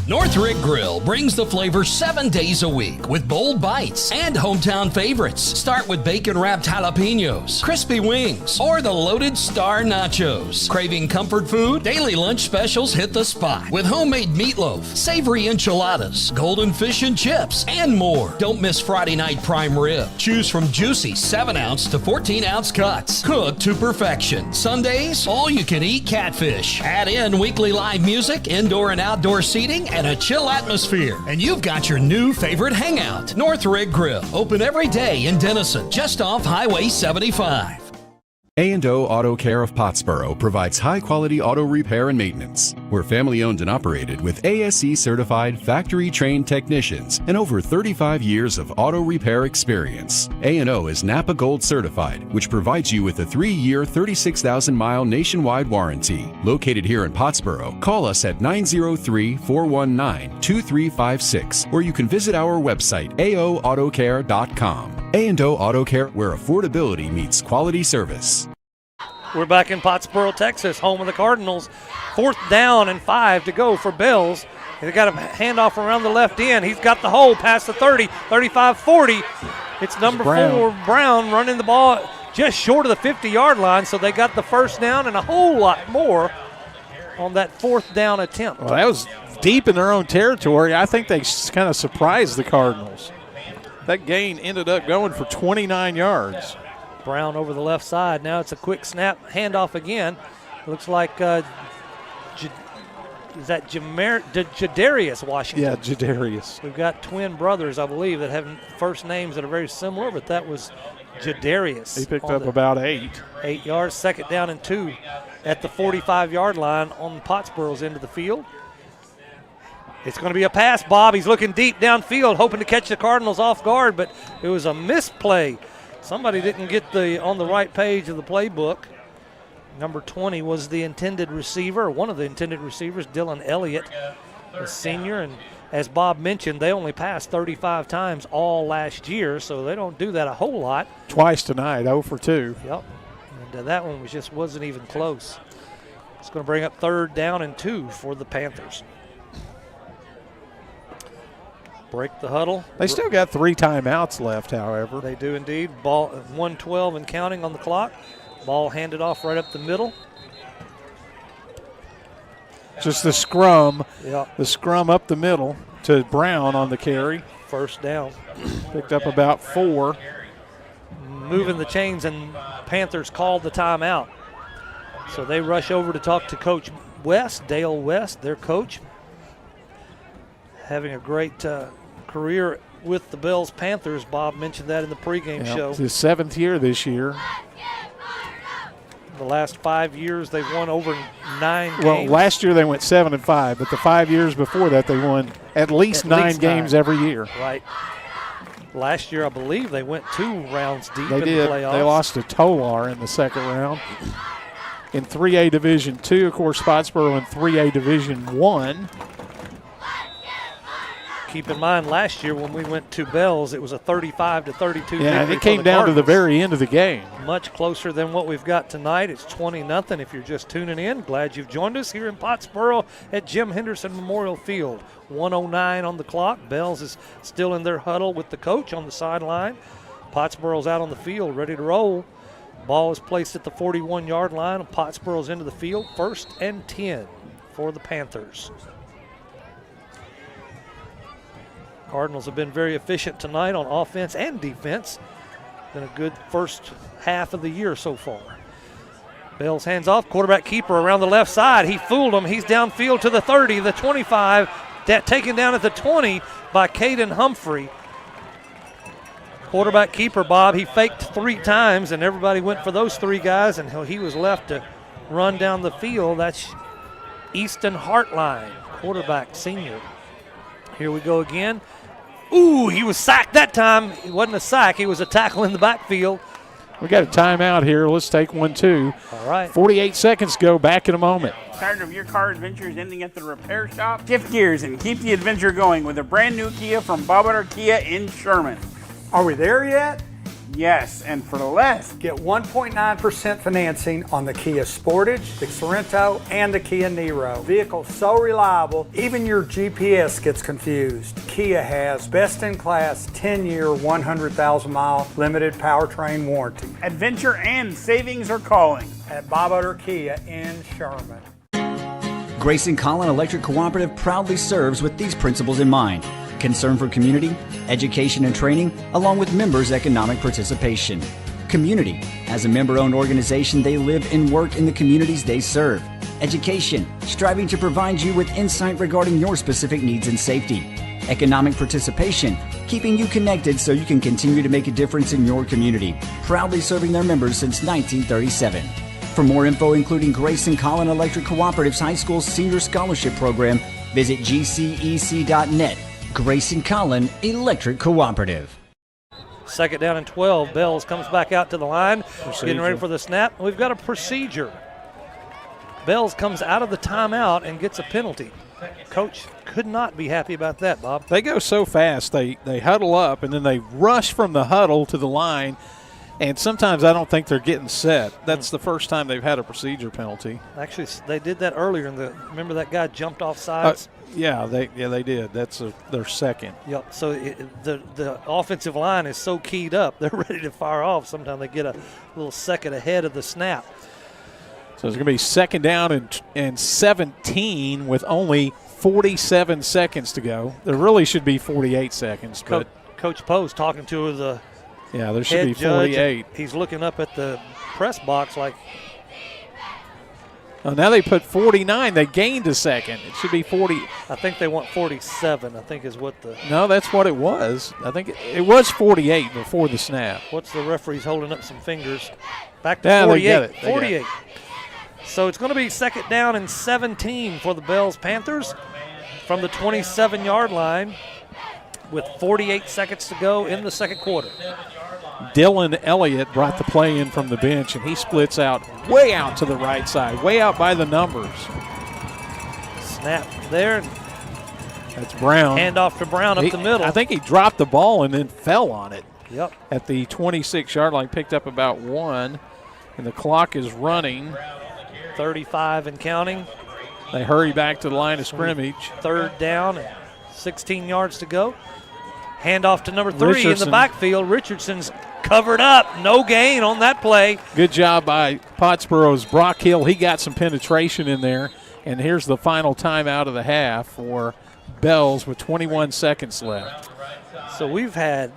Northrick Grill brings the flavor 7 days a week with bold bites and hometown favorites. Start with bacon-wrapped jalapenos, crispy wings, or the loaded star nachos. Craving comfort food? Daily lunch specials hit the spot with homemade meatloaf, savory enchiladas, golden fish and chips, and more. Don't miss Friday night prime rib. Choose from juicy 7-ounce to 14-ounce cuts, cooked to perfection. Sundays, all-you-can-eat catfish. Add in weekly live music, indoor and outdoor seating, and a chill atmosphere. And you've got your new favorite hangout, Northrick Grill. Open every day in Denison, just off Highway 75. A&O Auto Care of Pottsboro provides high-quality auto repair and maintenance. We're family-owned and operated with ASE-certified, factory-trained technicians and over 35 years of auto repair experience. A&O is Napa Gold certified, which provides you with a 3-year, 36,000-mile nationwide warranty. Located here in Pottsboro, call us at 903-419-2356, or you can visit our website, aoautocare.com. A&O Auto Care, where affordability meets quality service. We're back in Pottsboro, Texas, home of the Cardinals. 4th down and 5 to go for Bells. They got a handoff around the left end. He's got the hole past the 30, 35, 40. It's number 4, Brown, running the ball just short of the 50-yard line, so they got the 1st down and a whole lot more on that 4th down attempt. Well, that was deep in their own territory. I think they kind of surprised the Cardinals. That gain ended up going for 29 yards. Brown over the left side. Now it's a quick snap, handoff again. Looks like is that Jadarius Washington? Yeah, Jadarius. We've got twin brothers, I believe, that have first names that are very similar, but that was Jadarius. He picked up about 8. 8 yards, 2nd down and 2 at the 45-yard line on Pottsboro's end of the field. It's going to be a pass, Bob. He's looking deep downfield, hoping to catch the Cardinals off guard, but it was a misplay. Somebody didn't get on the right page of the playbook. Number 20 was the intended receiver, one of the intended receivers, Dylan Elliott, a senior. And as Bob mentioned, they only passed 35 times all last year, so they don't do that a whole lot. Twice tonight, 0 for 2. Yep, and that one wasn't even close. It's going to bring up 3rd down and 2 for the Panthers. Break the huddle. They still got 3 timeouts left, however. They do indeed. Ball 1:12 and counting on the clock. Ball handed off right up the middle. Just the scrum. Yeah. The scrum up the middle to Brown on the carry. First down. Picked up about 4. Moving the chains, and Panthers called the timeout. So they rush over to talk to Coach West, Dale West, their coach. Having a great career with the Bills Panthers. Bob mentioned that in the pregame show. It's his 7th year this year. The last 5 years, they've won over 9 games. Well, last year they went 7-5, but the 5 years before that they won at least 9 games every year. Right. Last year, I believe they went 2 rounds deep in the playoffs. They lost to Tolar in the second round. In 3A Division II, of course, Pottsboro in 3A Division I. Keep in mind, last year when we went to Bells, it was a 35-32 victory. Yeah, it came down to the very end of the game. Much closer than what we've got tonight. It's 20-0 if you're just tuning in. Glad you've joined us here in Pottsboro at Jim Henderson Memorial Field. 1:09 on the clock. Bells is still in their huddle with the coach on the sideline. Pottsboro's out on the field, ready to roll. Ball is placed at the 41-yard line. Pottsboro's into the field. 1st and 10 for the Panthers. Cardinals have been very efficient tonight on offense and defense. Been a good first half of the year so far. Bells hands off. Quarterback keeper around the left side. He fooled him. He's downfield to the 30, the 25. Taken down at the 20 by Caden Humphrey. Quarterback keeper, Bob, he faked 3 times, and everybody went for those 3 guys, and he was left to run down the field. That's Easton Hartline, quarterback senior. Here we go again. Ooh, he was sacked that time. It wasn't a sack. He was a tackle in the backfield. We got a timeout here. Let's take one, too. All right. 48 seconds to go. Back in a moment. Tired of your car adventures ending at the repair shop? Shift gears and keep the adventure going with a brand new Kia from Bob Kia in Sherman. Are we there yet? Yes, and for less. Get 1.9% financing on the Kia Sportage, the Sorento, and the Kia Niro. Vehicles so reliable, even your GPS gets confused. Kia has best-in-class 10-year, 100,000-mile limited powertrain warranty. Adventure and savings are calling. At Bob Utter Kia in Sherman. Grayson Collin Electric Cooperative proudly serves with these principles in mind: concern for community, education and training, along with members' economic participation. Community. As a member-owned organization, they live and work in the communities they serve. Education. Striving to provide you with insight regarding your specific needs and safety. Economic participation. Keeping you connected so you can continue to make a difference in your community. Proudly serving their members since 1937. For more info, including Grayson Collin Electric Cooperative's High School Senior Scholarship Program, visit gcec.net. Grayson Collin Electric Cooperative. 2nd down and 12. Bells comes back out to the line. Getting ready for the snap. We've got a procedure. Bells comes out of the timeout and gets a penalty. Coach could not be happy about that, Bob. They go so fast. They huddle up, and then they rush from the huddle to the line. And sometimes I don't think they're getting set. That's the first time they've had a procedure penalty. Actually, they did that earlier. Remember that guy jumped off sides? Yeah, they did. That's their second. Yep. So the offensive line is so keyed up, they're ready to fire off. Sometimes they get a little second ahead of the snap. So it's going to be 2nd down and 17 with only 47 seconds to go. There really should be 48 seconds. But Coach Poe's talking to the yeah, there should be judge, 48. He's looking up at the press box like. Oh, now they put 49. They gained a second. It should be 40. I think they want 47, I think is what the. No, that's what it was. I think it was 48 before the snap. What's the referee's holding up some fingers? Back to 48. They get it. 48. So it's going to be 2nd down and 17 for the Bells Panthers from the 27-yard line with 48 seconds to go in the 2nd quarter. Dylan Elliott brought the play in from the bench, and he splits out way out to the right side, way out by the numbers. Snap there. That's Brown. Hand off to Brown up the middle. I think he dropped the ball and then fell on it. Yep. At the 26-yard line, picked up about 1, and the clock is running. 35 and counting. They hurry back to the line of scrimmage. 3rd down. 16 yards to go. Handoff to number 3 in the backfield. Richardson's covered up. No gain on that play. Good job by Pottsboro's Brock Hill. He got some penetration in there. And here's the final timeout of the half for Bells with 21 seconds left. So we've had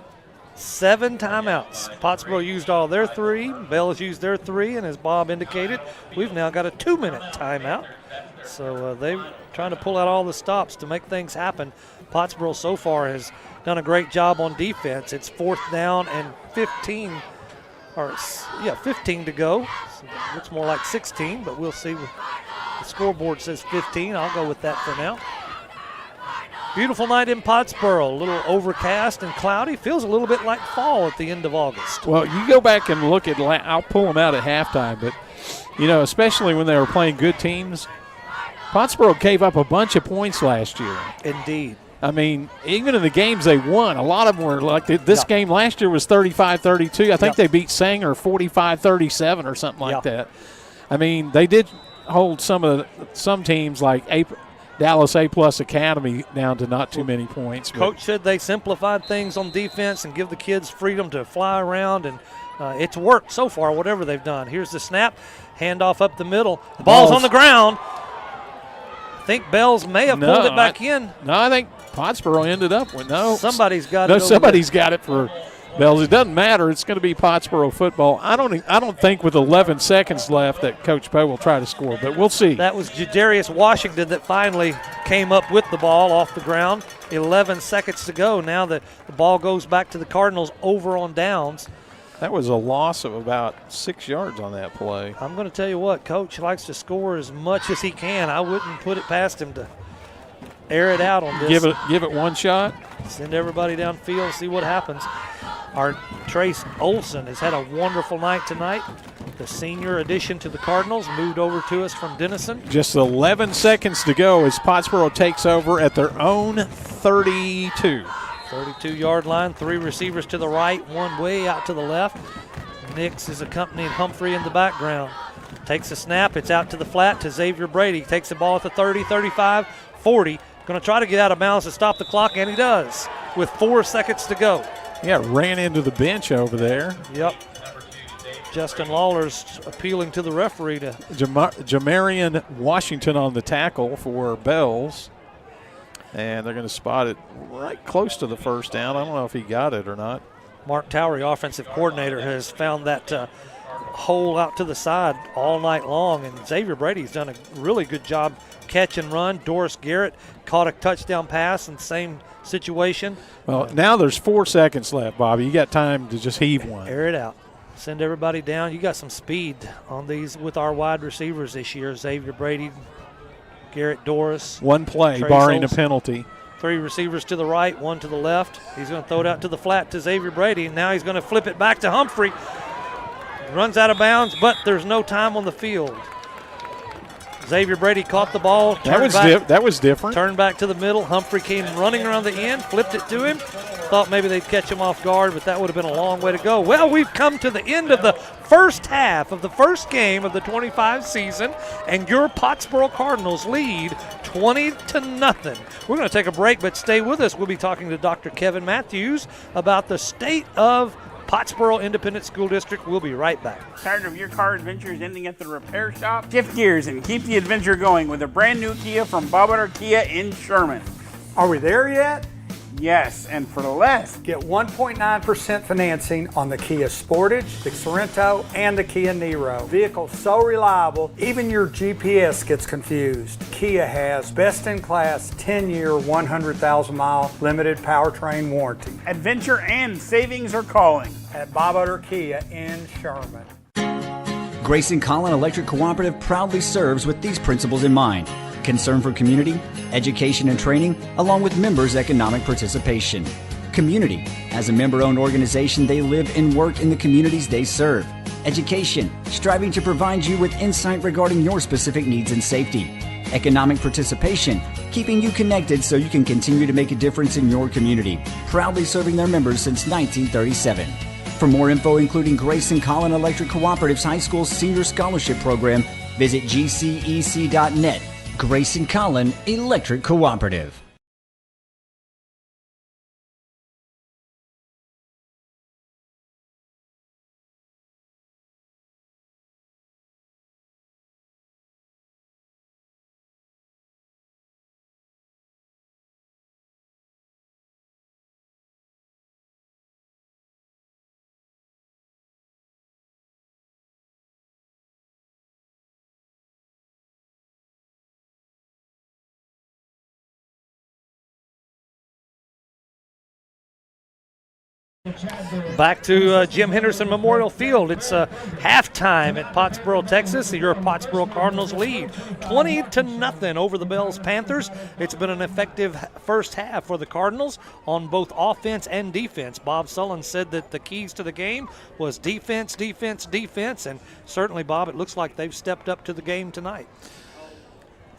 7 timeouts. Pottsboro used all their 3. Bells used their 3. And as Bob indicated, we've now got a 2-minute timeout. So they're trying to pull out all the stops to make things happen. Pottsboro so far has done a great job on defense. It's 4th down and 15 to go. So it looks more like 16, but we'll see. The scoreboard says 15. I'll go with that for now. Beautiful night in Pottsboro. A little overcast and cloudy. Feels a little bit like fall at the end of August. Well, you go back and look at – I'll pull them out at halftime, but, especially when they were playing good teams, Pottsboro gave up a bunch of points last year. Indeed. I mean, even in the games they won, a lot of them were like this game last year was 35-32. I think they beat Sanger 45-37 or something like that. I mean, they did hold some teams like Dallas A-plus Academy down to not too many points. Coach said they simplified things on defense and give the kids freedom to fly around, and it's worked so far, whatever they've done. Here's the snap, handoff up the middle. The ball's on the ground. I think Bells may have pulled it back in. No, I think Pottsboro ended up with Somebody's got it. Somebody's got it for Bells. It doesn't matter. It's going to be Pottsboro football. I don't think with 11 seconds left that Coach Poe will try to score, but we'll see. That was Jadarius Washington that finally came up with the ball off the ground. 11 seconds to go. Now the ball goes back to the Cardinals over on downs. That was a loss of about 6 yards on that play. I'm going to tell you what, Coach likes to score as much as he can. I wouldn't put it past him to air it out on this. Give it one shot. Send everybody downfield, see what happens. Our Trace Olson has had a wonderful night tonight. The senior addition to the Cardinals moved over to us from Denison. Just 11 seconds to go as Pottsboro takes over at their own 32. 32-yard line, 3 receivers to the right, 1 way out to the left. Nix is accompanying Humphrey in the background. Takes a snap, it's out to the flat to Xavier Brady. Takes the ball at the 30, 35, 40. Going to try to get out of bounds to stop the clock, and he does with 4 seconds to go. Yeah, ran into the bench over there. Yep. Justin Lawler's appealing to the referee to Jamarian Washington on the tackle for Bells. And they're going to spot it right close to the first down. I don't know if he got it or not. Mark Towery, offensive coordinator, has found that hole out to the side all night long, and Xavier Brady's done a really good job catch and run. Doris Garrett caught a touchdown pass in the same situation. Well, now there's 4 seconds left, Bobby. You got time to just heave one. Air it out. Send everybody down. You got some speed on these with our wide receivers this year. Xavier Brady, Garrett Doris. One play, Trace barring Olson. a penalty. 3 receivers to the right, 1 to the left. He's going to throw it out to the flat to Xavier Brady, and now he's going to flip it back to Humphrey. Runs out of bounds, but there's no time on the field. Xavier Brady caught the ball. That was different. Turned back to the middle. Humphrey came running around the end, flipped it to him. Thought maybe they'd catch him off guard, but that would have been a long way to go. Well, we've come to the end of the first half of the first game of the 25 season, and your Pottsboro Cardinals lead 20-0. We're going to take a break, but stay with us. We'll be talking to Dr. Kevin Matthews about the state of Pottsboro Independent School District. We'll be right back. Tired of your car adventures ending at the repair shop? Shift gears and keep the adventure going with a brand new Kia from Bob Kia in Sherman. Are we there yet? Yes, and for less. Get 1.9% financing on the Kia Sportage, the Sorrento, and the Kia Niro. Vehicles so reliable, even your GPS gets confused. Kia has best-in-class 10-year, 100,000-mile limited powertrain warranty. Adventure and savings are calling at Bob Utter Kia in Sherman. Grayson Collin Electric Cooperative proudly serves with these principles in mind: concern for community, education and training, along with members' economic participation. Community. As a member-owned organization, they live and work in the communities they serve. Education. Striving to provide you with insight regarding your specific needs and safety. Economic participation. Keeping you connected so you can continue to make a difference in your community. Proudly serving their members since 1937. For more info, including Grayson Collin Electric Cooperative's High School Senior Scholarship Program, visit gcec.net. Grayson Collin Electric Cooperative. Back to Jim Henderson Memorial Field. It's halftime at Pottsboro, Texas. Your Pottsboro Cardinals lead 20-0 over the Bells Panthers. It's been an effective first half for the Cardinals on both offense and defense. Bob Sullen said that the keys to the game was defense, defense, defense, and certainly, Bob, it looks like they've stepped up to the game tonight.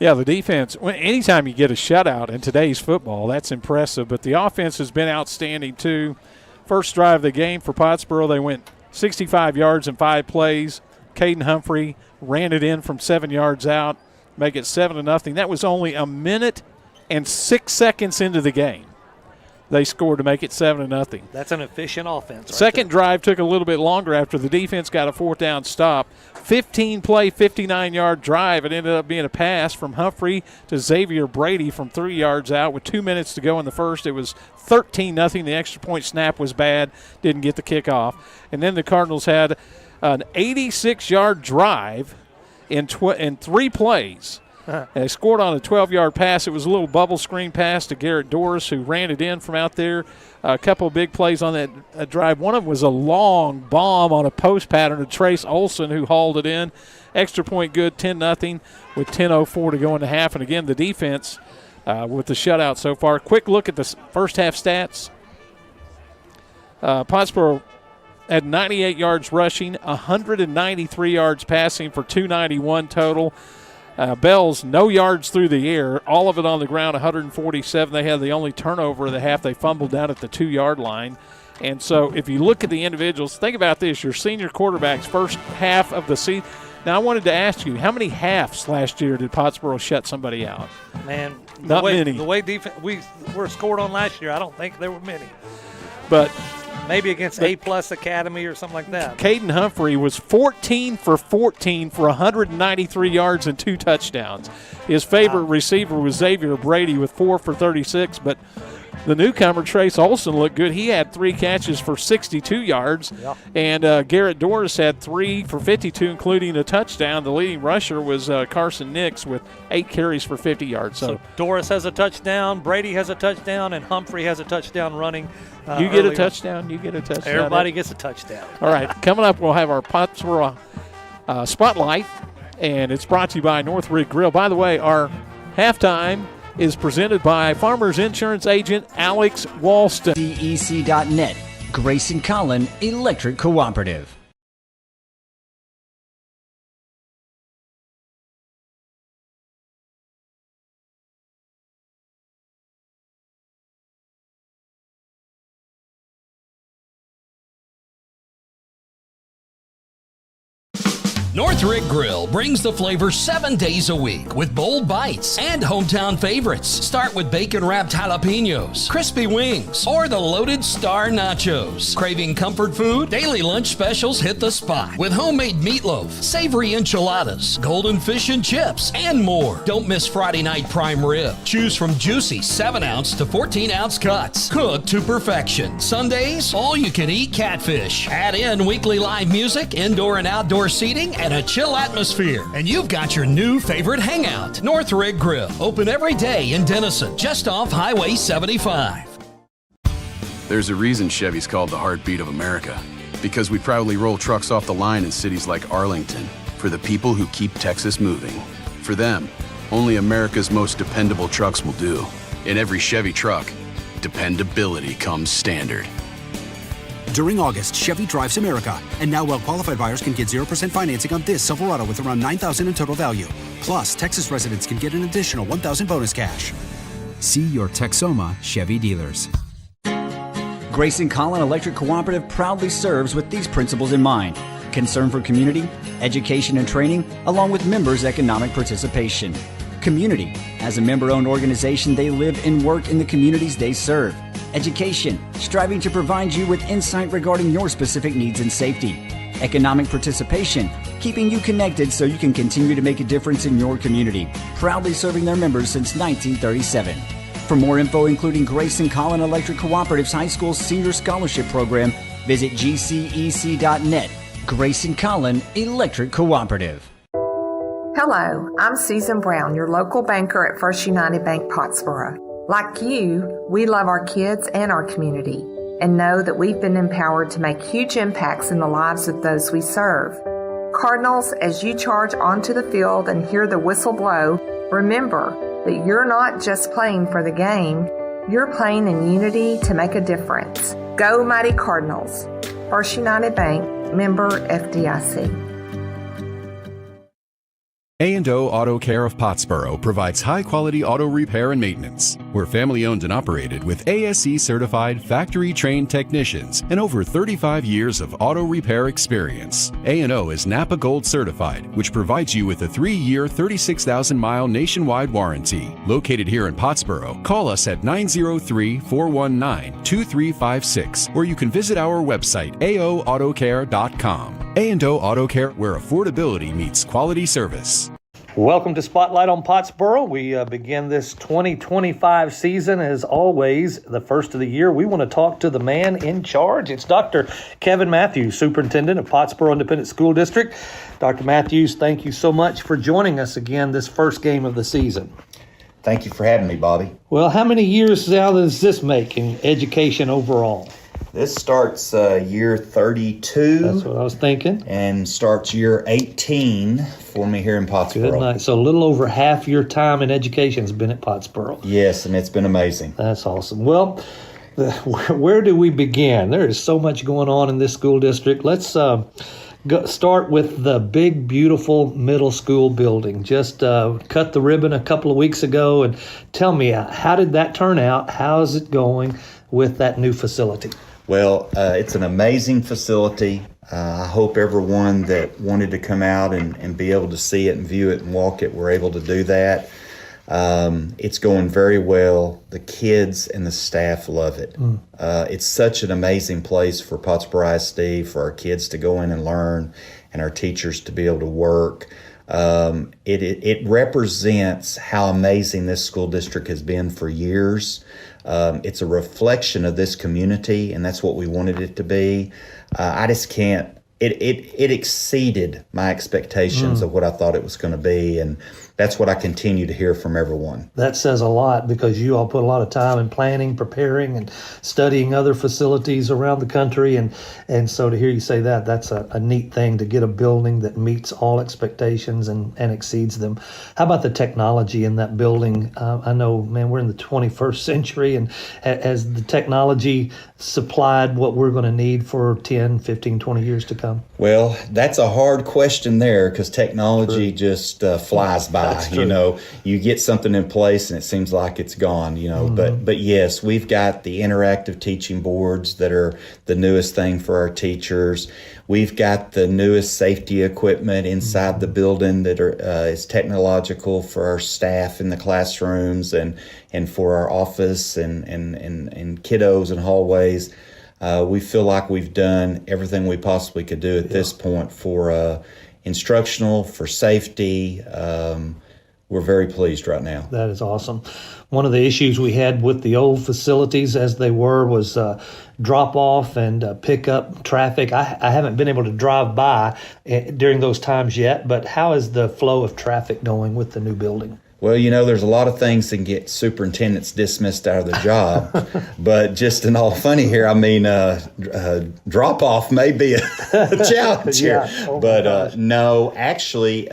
Yeah, the defense, anytime you get a shutout in today's football, that's impressive, but the offense has been outstanding too. First drive of the game for Pottsboro, they went 65 yards in 5 plays. Caden Humphrey ran it in from 7 yards out, make it 7-0. That was only a minute and 6 seconds into the game. They scored to make it 7-0. That's an efficient offense. Right Second there. drive took a little bit longer after the defense got a 4th down stop. 15-play, 59-yard drive. It ended up being a pass from Humphrey to Xavier Brady from 3 yards out with 2 minutes to go in the first. It was 13-0. The extra point snap was bad. Didn't get the kickoff. And then the Cardinals had an 86-yard drive in 3 plays. They scored on a 12-yard pass. It was a little bubble screen pass to Garrett Doris, who ran it in from out there. A couple of big plays on that drive. One of them was a long bomb on a post pattern to Trace Olson, who hauled it in. Extra point good, 10-0 with 10:04 to go in the half. And again, the defense with the shutout so far. Quick look at the first half stats. Pottsboro had 98 yards rushing, 193 yards passing for 291 total. Bells, no yards through the air, all of it on the ground, 147. They had the only turnover of the half. They fumbled down at the 2-yard line. And so if you look at the individuals, think about this. Your senior quarterback's first half of the season. Now, I wanted to ask you, how many halves last year did Pottsboro shut somebody out? Man, not many. The way defense we were scored on last year, I don't think there were many. But maybe against A-plus Academy or something like that. Caden Humphrey was 14 for 14 for 193 yards and 2 touchdowns. His favorite receiver was Xavier Brady with 4 for 36, but the newcomer, Trace Olson, looked good. He had 3 catches for 62 yards, and Garrett Doris had 3 for 52, including a touchdown. The leading rusher was Carson Nix with 8 carries for 50 yards. So Doris has a touchdown, Brady has a touchdown, and Humphrey has a touchdown running. You get a touchdown. You get a touchdown. Everybody gets a touchdown. All right, coming up, we'll have our Pottsboro Spotlight, and it's brought to you by Northridge Grill. By the way, our halftime is presented by Farmers Insurance Agent Alex Walston. DEC.net, Grayson Collin Electric Cooperative. Northridge Grill brings the flavor 7 days a week with bold bites and hometown favorites. Start with bacon-wrapped jalapenos, crispy wings, or the loaded star nachos. Craving comfort food? Daily lunch specials hit the spot with homemade meatloaf, savory enchiladas, golden fish and chips, and more. Don't miss Friday night prime rib. Choose from juicy 7-ounce to 14-ounce cuts, cooked to perfection. Sundays, all-you-can-eat catfish. Add in weekly live music, indoor and outdoor seating, and a chill atmosphere. And you've got your new favorite hangout, Northridge Grill. Open every day in Denison, just off Highway 75. There's a reason Chevy's called the heartbeat of America. Because we proudly roll trucks off the line in cities like Arlington. For the people who keep Texas moving. For them, only America's most dependable trucks will do. In every Chevy truck, dependability comes standard. During August, Chevy drives America. And now well-qualified buyers can get 0% financing on this Silverado with around $9,000 in total value. Plus, Texas residents can get an additional $1,000 bonus cash. See your Texoma Chevy dealers. Grayson Collin Electric Cooperative proudly serves with these principles in mind: concern for community, education and training, along with members' economic participation. Community. As a member-owned organization, they live and work in the communities they serve. Education, striving to provide you with insight regarding your specific needs and safety. Economic participation, keeping you connected so you can continue to make a difference in your community. Proudly serving their members since 1937. For more info, including Grayson Collin Electric Cooperative's High School Senior Scholarship Program, visit gcec.net. Grayson Collin Electric Cooperative. Hello, I'm Susan Brown, your local banker at First United Bank Pottsboro. Like you, we love our kids and our community and know that we've been empowered to make huge impacts in the lives of those we serve. Cardinals, as you charge onto the field and hear the whistle blow, remember that you're not just playing for the game, you're playing in unity to make a difference. Go Mighty Cardinals. First United Bank, member FDIC. A&O Auto Care of Pottsboro provides high-quality auto repair and maintenance. We're family-owned and operated with ASE-certified, factory-trained technicians and over 35 years of auto repair experience. A&O is Napa Gold certified, which provides you with a 3-year, 36,000-mile nationwide warranty. Located here in Pottsboro, call us at 903-419-2356, or you can visit our website, aoautocare.com. A&O Auto Care, where affordability meets quality service. Welcome to Spotlight on Pottsboro. We begin this 2025 season, as always, the first of the year. We want to talk to the man in charge. It's Dr. Kevin Matthews, Superintendent of Pottsboro Independent School District. Dr. Matthews, thank you so much for joining us again this first game of the season. Thank you for having me, Bobby. Well, how many years now does this make in education overall? This starts year 32. That's what I was thinking. And starts year 18 for me here in Pottsboro. Good night. So a little over half your time in education has been at Pottsboro. Yes, and it's been amazing. That's awesome. Well, where do we begin? There is so much going on in this school district. Let's start with the big, beautiful middle school building. Just cut the ribbon a couple of weeks ago, and tell me, how did that turn out? How's it going with that new facility? Well, it's an amazing facility. I hope everyone that wanted to come out and be able to see it and view it and walk it were able to do that. It's going very well. The kids and the staff love it. It's such an amazing place for Pottsboro ISD, for our kids to go in and learn, and our teachers to be able to work. It represents how amazing this school district has been for years. It's a reflection of this community, and that's what we wanted it to be. I just can't. It exceeded my expectations of what I thought it was going to be, and that's what I continue to hear from everyone. That says a lot, because you all put a lot of time in planning, preparing, and studying other facilities around the country. And so to hear you say that, that's a neat thing, to get a building that meets all expectations and exceeds them. How about the technology in that building? I know, man, we're in the 21st century, and has the technology supplied what we're going to need for 10, 15, 20 years to come? Well, that's a hard question there, because technology just flies by. You know, you get something in place and it seems like it's gone, you know. But yes, we've got the interactive teaching boards that are the newest thing for our teachers. We've got the newest safety equipment inside the building that is technological for our staff in the classrooms and for our office and kiddos and hallways. We feel like we've done everything we possibly could do at this point for instructional, for safety. We're very pleased right now. That is awesome. One of the issues we had with the old facilities as they were was drop off and pick up traffic. I haven't been able to drive by during those times yet, but how is the flow of traffic going with the new building? Well, you know, there's a lot of things that can get superintendents dismissed out of their job, but just in all funny here, I mean, drop-off may be a challenge here. But no, actually,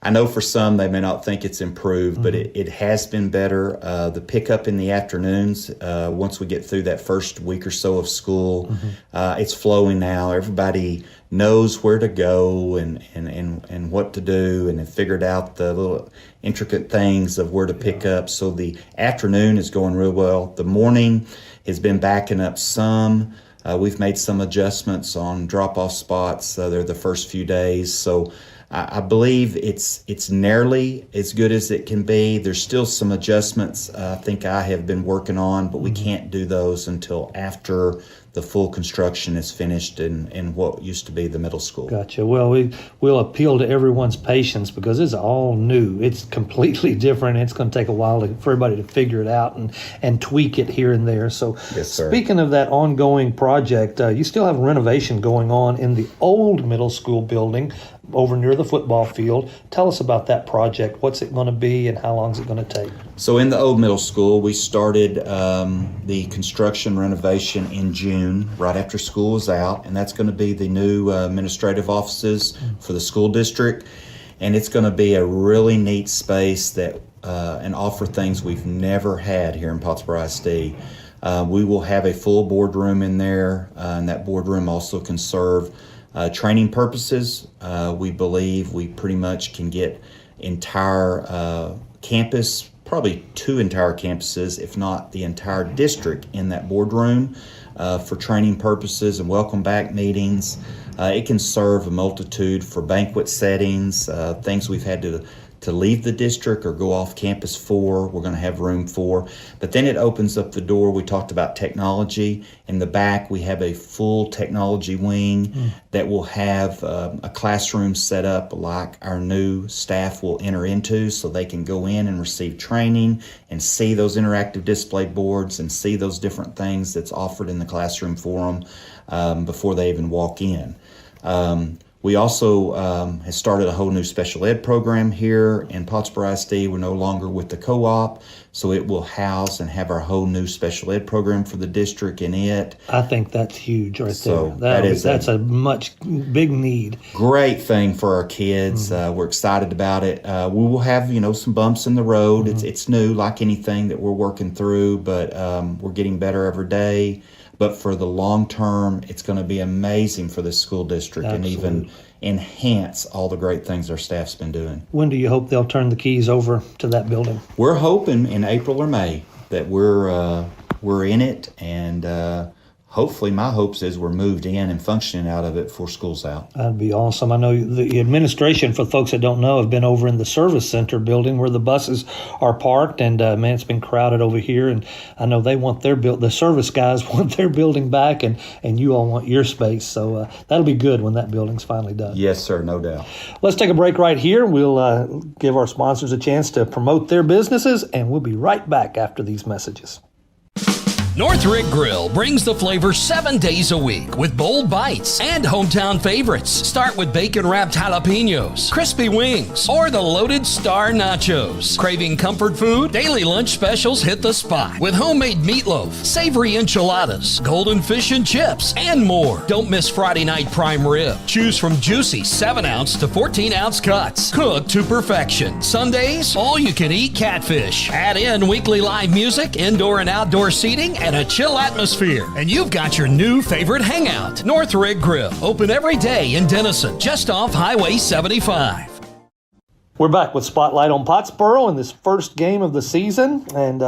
I know for some they may not think it's improved, but it has been better. The pickup in the afternoons, once we get through that first week or so of school, it's flowing now. Everybody knows where to go and what to do, and have figured out the little intricate things of where to pick up. So the afternoon is going real well. The morning has been backing up some. We've made some adjustments on drop-off spots. They're the first few days. So I believe it's nearly as good as it can be. There's still some adjustments I think I have been working on, but we can't do those until after the full construction is finished in what used to be the middle school. Gotcha. Well, we'll appeal to everyone's patience, because it's all new. It's completely different. It's going to take a while for everybody to figure it out and tweak it here and there. So yes, sir. Speaking of that ongoing project, you still have renovation going on in the old middle school building over near the football field. Tell us about that project. What's it going to be and how long is it going to take? So in the old middle school, we started the construction renovation in June, right after school is out, and that's going to be the new administrative offices for the school district. And it's going to be a really neat space that and offer things we've never had here in Pottsboro ISD. We will have a full boardroom in there, and that boardroom also can serve training purposes. We believe we pretty much can get entire campus, probably 2 entire campuses, if not the entire district, in that boardroom for training purposes and welcome back meetings. It can serve a multitude for banquet settings, things we've had to leave the district or go off campus for, we're going to have room for. But then it opens up the door. We talked about technology. In the back, we have a full technology wing that will have a classroom set up like our new staff will enter into, so they can go in and receive training and see those interactive display boards and see those different things that's offered in the classroom for them before they even walk in. We also have started a whole new special ed program here in Pottsboro ISD. We're no longer with the co-op, so it will house and have our whole new special ed program for the district in it. I think that's huge right So there. That's a much big need. Great thing for our kids. We're excited about it. We will have, some bumps in the road. It's new, like anything that we're working through, but we're getting better every day. But for the long term, it's going to be amazing for the school district. Absolutely. And even enhance all the great things our staff's been doing. When do you hope they'll turn the keys over to that building? We're hoping in April or May that we're in it, and hopefully my hopes is we're moved in and functioning out of it before school's out. That'd be awesome. I know the administration, for folks that don't know, have been over in the service center building where the buses are parked, and man, it's been crowded over here, and I know they want the service guys want their building back, and you all want your space, so that'll be good when that building's finally done. Yes, sir, no doubt. Let's take a break right here. We'll give our sponsors a chance to promote their businesses, and we'll be right back after these messages. Northrick Grill brings the flavor 7 days a week with bold bites and hometown favorites. Start with bacon-wrapped jalapenos, crispy wings, or the loaded star nachos. Craving comfort food? Daily lunch specials hit the spot with homemade meatloaf, savory enchiladas, golden fish and chips, and more. Don't miss Friday night prime rib. Choose from juicy 7-ounce to 14-ounce cuts, cooked to perfection. Sundays, all-you-can-eat catfish. Add in weekly live music, indoor and outdoor seating, and a chill atmosphere. And you've got your new favorite hangout. Northrick Grill, open every day in Denison, just off Highway 75. We're back with Spotlight on Pottsboro in this first game of the season, and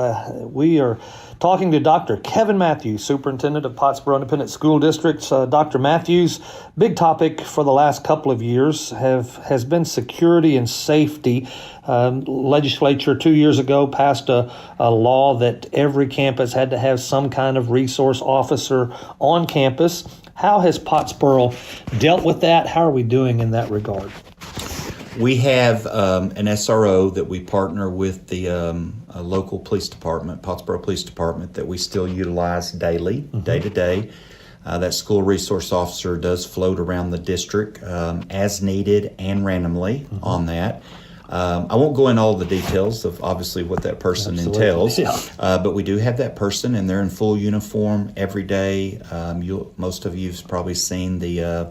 we are talking to Dr. Kevin Matthews, Superintendent of Pottsboro Independent School Districts. Dr. Matthews, big topic for the last couple of years has been security and safety. Legislature 2 years ago passed a law that every campus had to have some kind of resource officer on campus. How has Pottsboro dealt with that? How are we doing in that regard? We have an SRO that we partner with the local police department, Pottsboro Police Department, that we still utilize daily, day to day. That school resource officer does float around the district as needed and randomly on that. I won't go into all the details of obviously what that person entails, but we do have that person, and they're in full uniform every day. Most of you've probably seen the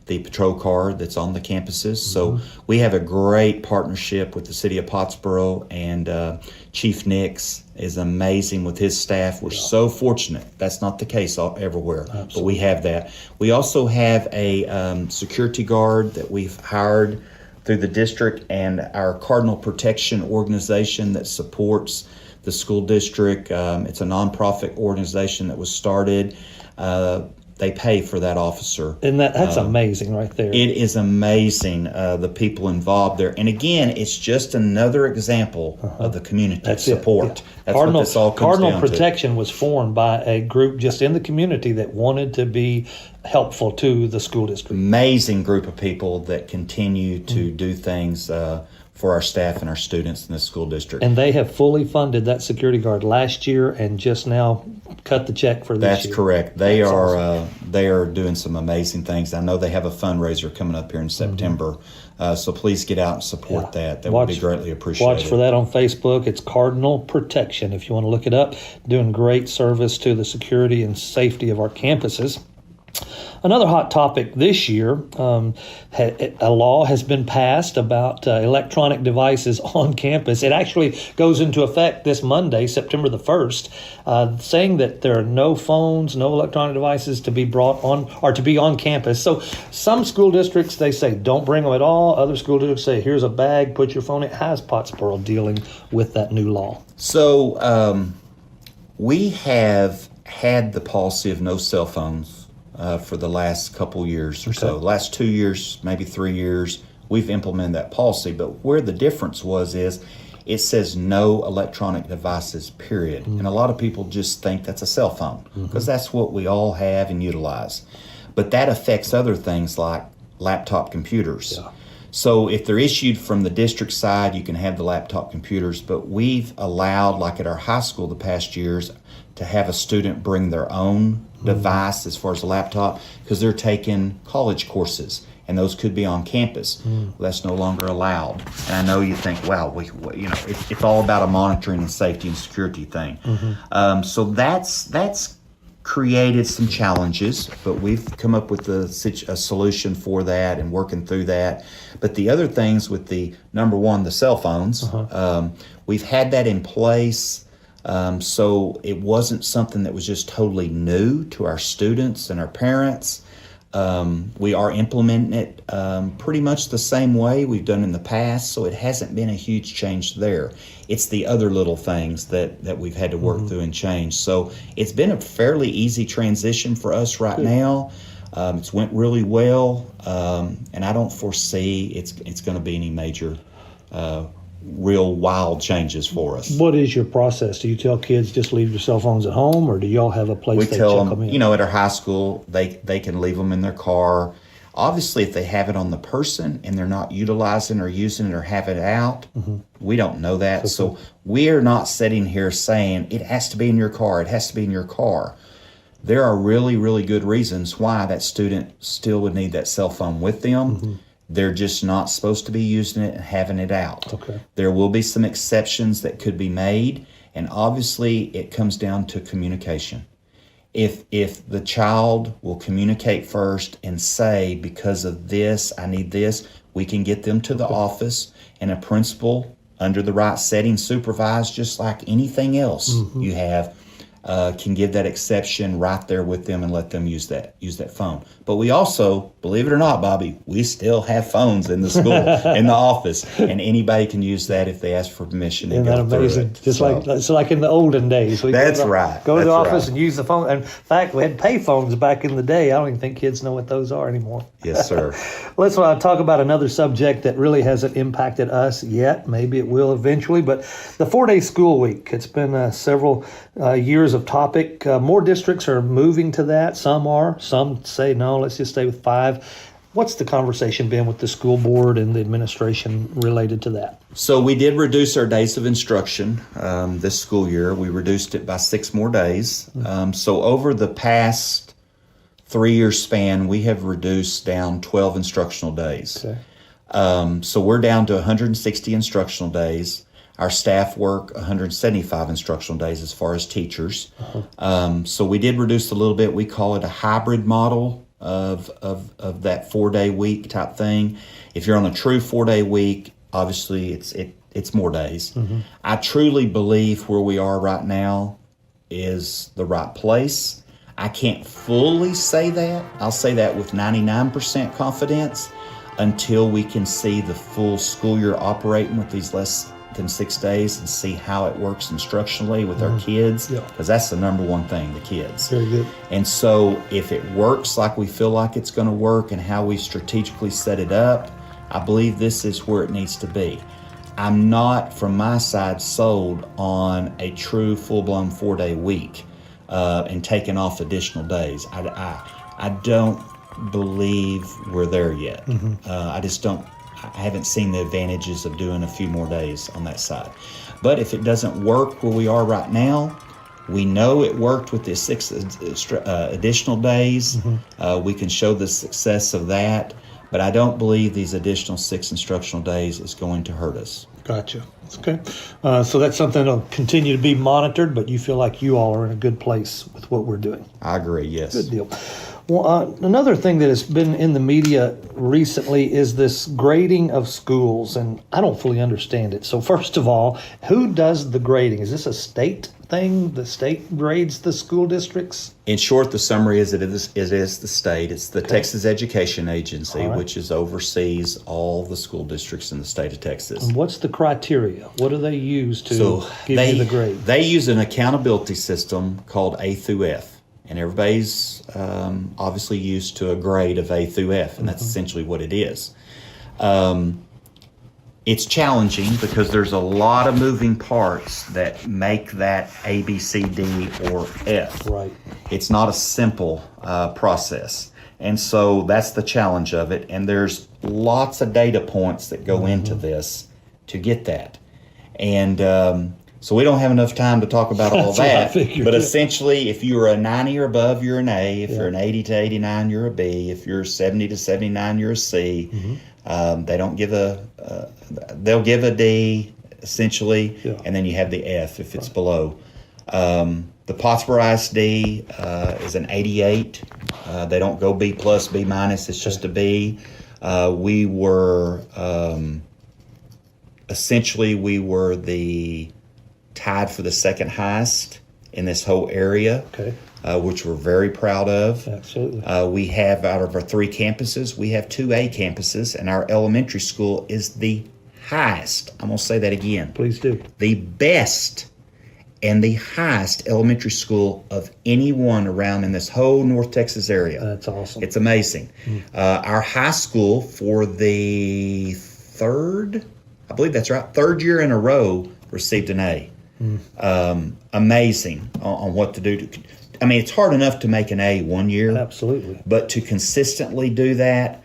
patrol car that's on the campuses. So we have a great partnership with the city of Pottsboro, and Chief Nix is amazing with his staff. We're so fortunate. That's not the case everywhere, but we have that. We also have a security guard that we've hired through the district and our Cardinal Protection organization that supports the school district. It's a nonprofit organization that was started. They pay for that officer. And that's amazing right there. It is amazing, the people involved there. And again, it's just another example of the community support. That's what this all comes Cardinal down to. Protection was formed by a group just in the community that wanted to be helpful to the school district. Amazing group of people that continue to do things for our staff and our students in the school district. And they have fully funded that security guard last year and just now cut the check for this year. That's correct. They are doing some amazing things. I know they have a fundraiser coming up here in September, so please get out and support that. That would be greatly appreciated. Watch for that on Facebook. It's Cardinal Protection, if you want to look it up. Doing great service to the security and safety of our campuses. Another hot topic this year, a law has been passed about electronic devices on campus. It actually goes into effect this Monday, September the 1st, saying that there are no phones, no electronic devices to be brought on or to be on campus. So some school districts, they say don't bring them at all. Other school districts say here's a bag, put your phone in. How's Pottsboro dealing with that new law? So we have had the policy of no cell phones for the last couple years or so. Last 2 years, maybe 3 years, we've implemented that policy. But where the difference is it says no electronic devices, period. And a lot of people just think that's a cell phone because that's what we all have and utilize. But that affects other things like laptop computers. So if they're issued from the district side, you can have the laptop computers, but we've allowed, like at our high school the past years, to have a student bring their own device as far as a laptop because they're taking college courses and those could be on campus. Well, that's no longer allowed. And I know you think, wow, it's all about a monitoring and safety and security thing. So that's created some challenges, but we've come up with a solution for that and working through that. But the other things with the number one, the cell phones, we've had that in place. So it wasn't something that was just totally new to our students and our parents. We are implementing it pretty much the same way we've done in the past, so it hasn't been a huge change there. It's the other little things that we've had to work through and change. So it's been a fairly easy transition for us right now. It's went really well, and I don't foresee it's going to be any major real wild changes for us. What is your process? Do you tell kids just leave your cell phones at home, or do y'all have a place they tell check them in? You know, at our high school, they can leave them in their car. Obviously, if they have it on the person and they're not utilizing or using it or have it out, we don't know that. So we're not sitting here saying it has to be in your car. It has to be in your car. There are really, really good reasons why that student still would need that cell phone with them. They're just not supposed to be using it and having it out. There will be some exceptions that could be made, and obviously it comes down to communication. If the child will communicate first and say, because of this, I need this, we can get them to the office, and a principal, under the right setting, supervised just like anything else you have, can give that exception right there with them and let them use that phone. But we also, believe it or not, Bobby, we still have phones in the school, in the office, and anybody can use that if they ask for permission. Isn't that amazing? Just like in the olden days. That's right. Go to the office and use the phone. And in fact, we had pay phones back in the day. I don't even think kids know what those are anymore. Yes, sir. Let's talk about another subject that really hasn't impacted us yet. Maybe it will eventually, but the 4-day school week. It's been several years of topic. More districts are moving to that. Some are. Some say, no, let's just stay with 5. What's the conversation been with the school board and the administration related to that? So we did reduce our days of instruction this school year. We reduced it by 6 more days. So over the past 3-year span, we have reduced down 12 instructional days. So we're down to 160 instructional days. Our staff work 175 instructional days as far as teachers. So we did reduce a little bit. We call it a hybrid model of that 4-day week type thing. If you're on a true 4-day week, obviously it's more days. I truly believe where we are right now is the right place. I can't fully say that. I'll say that with 99% confidence until we can see the full school year operating with these less than 6 days and see how it works instructionally with our kids, because that's the number one thing, the kids. Very good. And so if it works like we feel like it's going to work and how we strategically set it up, I believe this is where it needs to be. I'm not, from my side, sold on a true full-blown 4-day week and taking off additional days. I don't believe we're there yet. I just don't. I haven't seen the advantages of doing a few more days on that side. But if it doesn't work where we are right now, we know it worked with the 6 additional days. We can show the success of that, but I don't believe these additional 6 instructional days is going to hurt us. Gotcha. Okay. So that's something that'll continue to be monitored, but you feel like you all are in a good place with what we're doing. I agree, yes. Good deal. Well, another thing that has been in the media recently is this grading of schools, and I don't fully understand it. So first of all, who does the grading? Is this a state thing? The state grades the school districts? In short, the summary is that it is the state. It's the Texas Education Agency, which oversees all the school districts in the state of Texas. And what's the criteria? What do they use to give you the grade? They use an accountability system called A through F. And everybody's obviously used to a grade of A through F, and that's essentially what it is. It's challenging because there's a lot of moving parts that make that A, B, C, D, or F. Right. It's not a simple process. And so that's the challenge of it. And there's lots of data points that go into this to get that. And so we don't have enough time to talk about all that. But essentially, if you're a 90 or above, you're an A. If you're an 80 to 89, you're a B. If you're 70 to 79, you're a C. They don't give they'll give a D, essentially, and then you have the F if it's below. The Pottsboro ISD is an 88. They don't go B plus, B minus. It's just a B. We were the tied for the second highest in this whole area, which we're very proud of. Absolutely. We have, out of our 3 campuses, we have 2 A campuses, and our elementary school is the highest. I'm going to say that again. Please do. The best and the highest elementary school of anyone around in this whole North Texas area. That's awesome. It's amazing. Our high school, for the third year in a row, received an A. Amazing on what to do. I mean, it's hard enough to make an A one year. Absolutely. But to consistently do that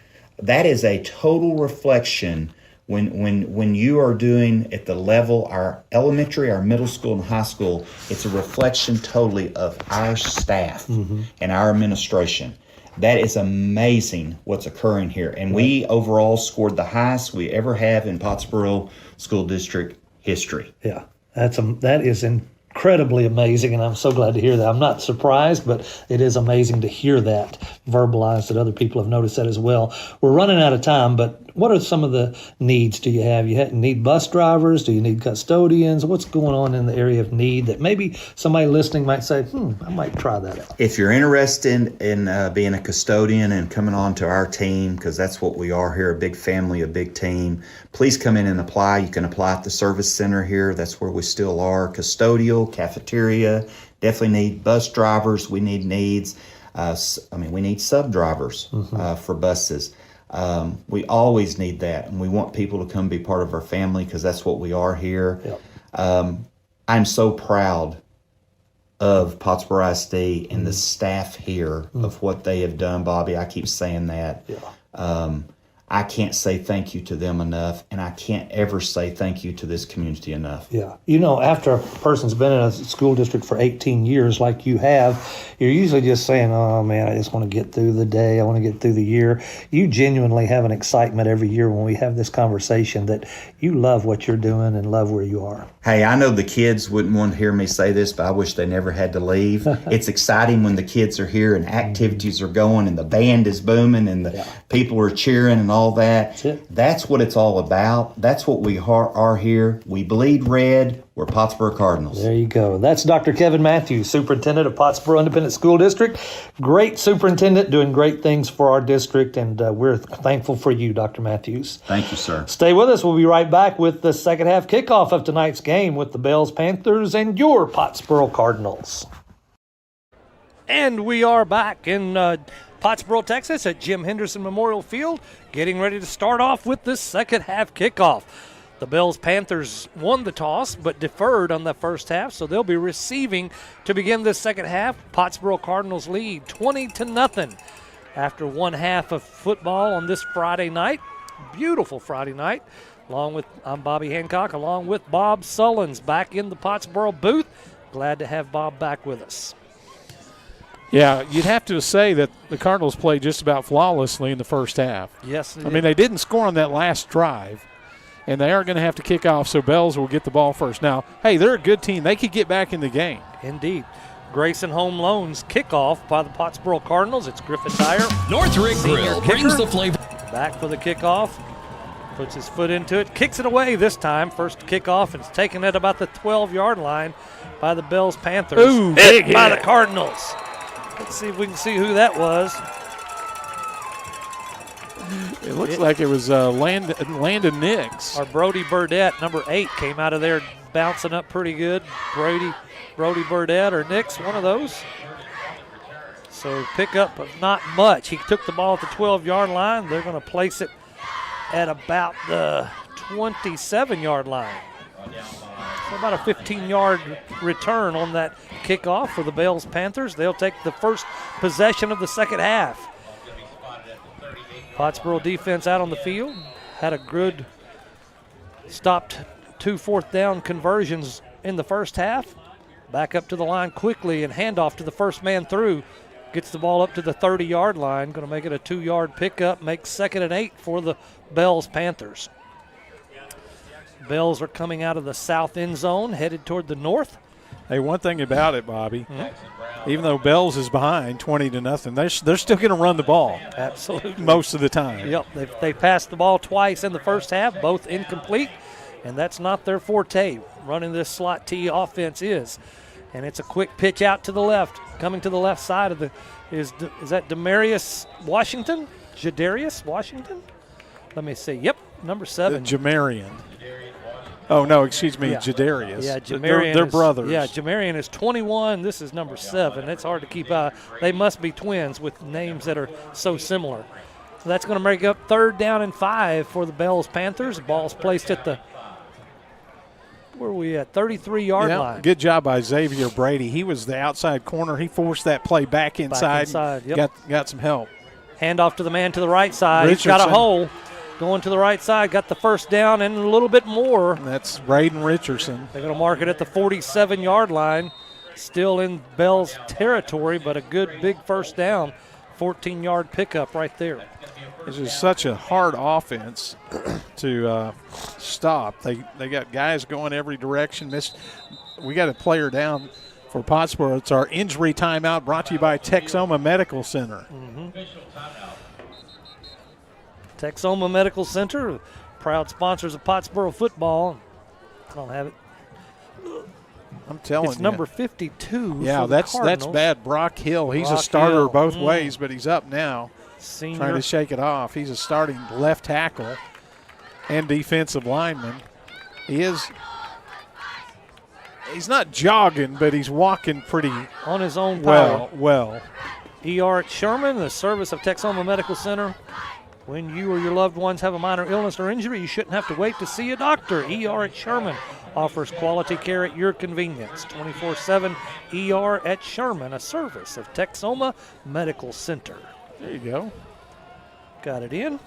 is a total reflection when you are doing at the level, our elementary, our middle school, and high school, it's a reflection totally of our staff and our administration. That is amazing what's occurring here. And we overall scored the highest we ever have in Pottsboro School District history. Yeah. That is incredibly amazing, and I'm so glad to hear that. I'm not surprised, but it is amazing to hear that verbalized, that other people have noticed that as well. We're running out of time, but what are some of the needs do you have? You need bus drivers? Do you need custodians? What's going on in the area of need that maybe somebody listening might say, I might try that out? If you're interested in being a custodian and coming on to our team, because that's what we are here, a big family, a big team, please come in and apply. You can apply at the service center here. That's where we still are. Custodial, cafeteria, definitely need bus drivers. We need needs. We need sub drivers for buses. We always need that, and we want people to come be part of our family because that's what we are here. I'm so proud of Pottsboro ISD and the staff here of what they have done, Bobby. I keep saying that. I can't say thank you to them enough, and I can't ever say thank you to this community enough. Yeah. After a person's been in a school district for 18 years like you have, you're usually just saying, oh, man, I just want to get through the day. I want to get through the year. You genuinely have an excitement every year when we have this conversation that you love what you're doing and love where you are. Hey, I know the kids wouldn't want to hear me say this, but I wish they never had to leave. It's exciting when the kids are here and activities are going and the band is booming and the people are cheering and all that. That's what it's all about. That's what we are here. We bleed red. We're Pottsboro Cardinals. There you go. That's Dr. Kevin Matthews, Superintendent of Pottsboro Independent School District. Great superintendent, doing great things for our district, and we're thankful for you, Dr. Matthews. Thank you, sir. Stay with us. We'll be right back with the second half kickoff of tonight's game with the Bells Panthers and your Pottsboro Cardinals. And we are back in Pottsboro, Texas at Jim Henderson Memorial Field, getting ready to start off with the second half kickoff. The Bells Panthers won the toss but deferred on the first half, so they'll be receiving to begin this second half. Pottsboro Cardinals lead 20-0 after one half of football on this Friday night. beautiful Friday night. I'm Bobby Hancock, along with Bob Sullins back in the Pottsboro booth. Glad to have Bob back with us. Yeah, you'd have to say that the Cardinals played just about flawlessly in the first half. Yes, I mean, they didn't score on that last drive, and they aren't going to have to kick off, so Bells will get the ball first. Now, hey, they're a good team. They could get back in the game. Indeed. Grayson Home Loans kickoff by the Pottsboro Cardinals. It's Griffin Dyer. Northrick Grill brings the flavor. Back for the kickoff. Puts his foot into it. Kicks it away this time. First kickoff, and it's taken at about the 12-yard line by the Bells Panthers. Ooh, big hit by hit. the Cardinals. Let's see if we can see who that was. It looks like it was Landon Nix. Or Brody Burdett, number 8, came out of there bouncing up pretty good. Brody Burdett or Nix, one of those. So pick up, but not much. He took the ball at the 12-yard line. They're going to place it at about the 27-yard line. So about a 15-yard return on that kickoff for the Bells Panthers. They'll take the first possession of the second half. Pottsboro defense out on the field. Had a good stopped 2 fourth-down conversions in the first half. Back up to the line quickly and handoff to the first man through. Gets the ball up to the 30-yard line. Going to make it a 2-yard pickup. Makes 2nd and 8 for the Bells Panthers. Bells are coming out of the south end zone, headed toward the north. Hey, one thing about it, Bobby, even though Bells is behind 20-0, they're still going to run the ball. Absolutely. Most of the time. Yep, they passed the ball twice in the first half, both incomplete, and that's not their forte. Running this slot T offense is. And it's a quick pitch out to the left. Coming to the left side of is that Demarius Washington? Jadarius Washington? Let me see. Yep, number 7. Jamarian. Oh, no, excuse me, Yeah. Jadarius. Yeah, Jamarian. They're brothers. Yeah, Jamarian is 21. This is number 7. It's hard to keep eye. They must be twins with names that are so similar. So that's going to make up 3rd down and 5 for the Bells Panthers. The ball's placed at the, where are we at, 33-yard line. Good job by Xavier Brady. He was the outside corner. He forced that play back inside. Yep. Got some help. Handoff to the man to the right side. He's got a hole. Going to the right side, got the first down and a little bit more. That's Raiden Richardson. They're going to mark it at the 47-yard line. Still in Bell's territory, but a good big first down. 14-yard pickup right there. This is such a hard offense to stop. They got guys going every direction. We got a player down for Pottsboro. It's our injury timeout brought to you by Texoma Medical Center. Texoma Medical Center, proud sponsors of Pottsboro football. I don't have it. I'm telling you. It's number 52. Yeah, for the that's Cardinals. bad. Brock Hill. He's a Brock starter Hill. both ways, but he's up now. Senior. Trying to shake it off. He's a starting left tackle and defensive lineman. He's not jogging, but he's walking pretty on his own power. Well. ER at Sherman, the service of Texoma Medical Center. When you or your loved ones have a minor illness or injury, you shouldn't have to wait to see a doctor. ER at Sherman offers quality care at your convenience. 24/7 ER at Sherman, a service of Texoma Medical Center. There you go. Got it in.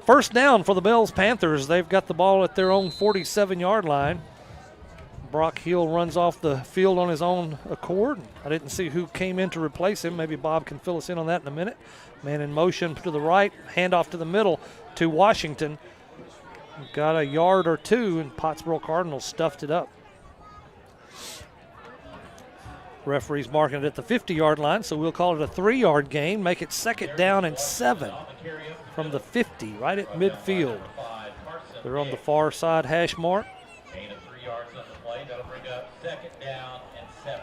First down for the Bells Panthers. They've got the ball at their own 47-yard line. Brock Hill runs off the field on his own accord. I didn't see who came in to replace him. Maybe Bob can fill us in on that in a minute. Man in motion to the right, handoff to the middle to Washington. Got a yard or two, and Pottsboro Cardinals stuffed it up. Referee's marking it at the 50-yard line, so we'll call it a 3-yard gain, make it 2nd down and 7 from the 50, right at midfield. They're on the far side hash mark. Gain of 3 yards on the play. That'll bring up 2nd down and 7.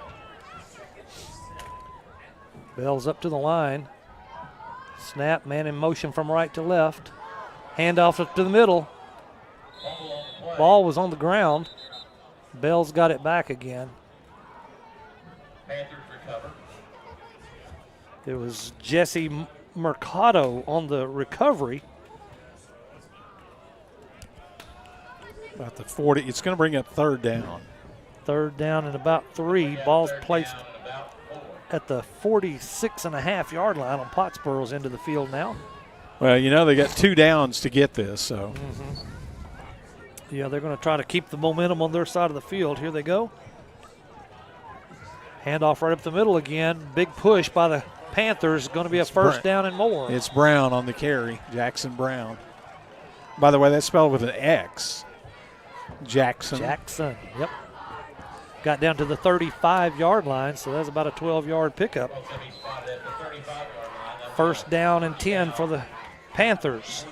Bell's up to the line. Snap, man in motion from right to left. Handoff up to the middle. Ball was on the ground. Bell's got it back again. Panthers recover. It was Jesse Mercado on the recovery. About the 40. It's going to bring up 3rd down. 3rd down and about 3. Ball's placed at the 46.5-yard line on Pottsboro's end of the field now. Well, you know, they got 2 downs to get this, so. Yeah, they're going to try to keep the momentum on their side of the field. Here they go. Handoff right up the middle again. Big push by the Panthers. Going to be a first down and more. It's Brown on the carry, Jackson Brown. By the way, that's spelled with an X. Jackson. Jackson, yep. Got down to the 35-yard line, so that's about a 12-yard pickup. First down and 10 for the Panthers.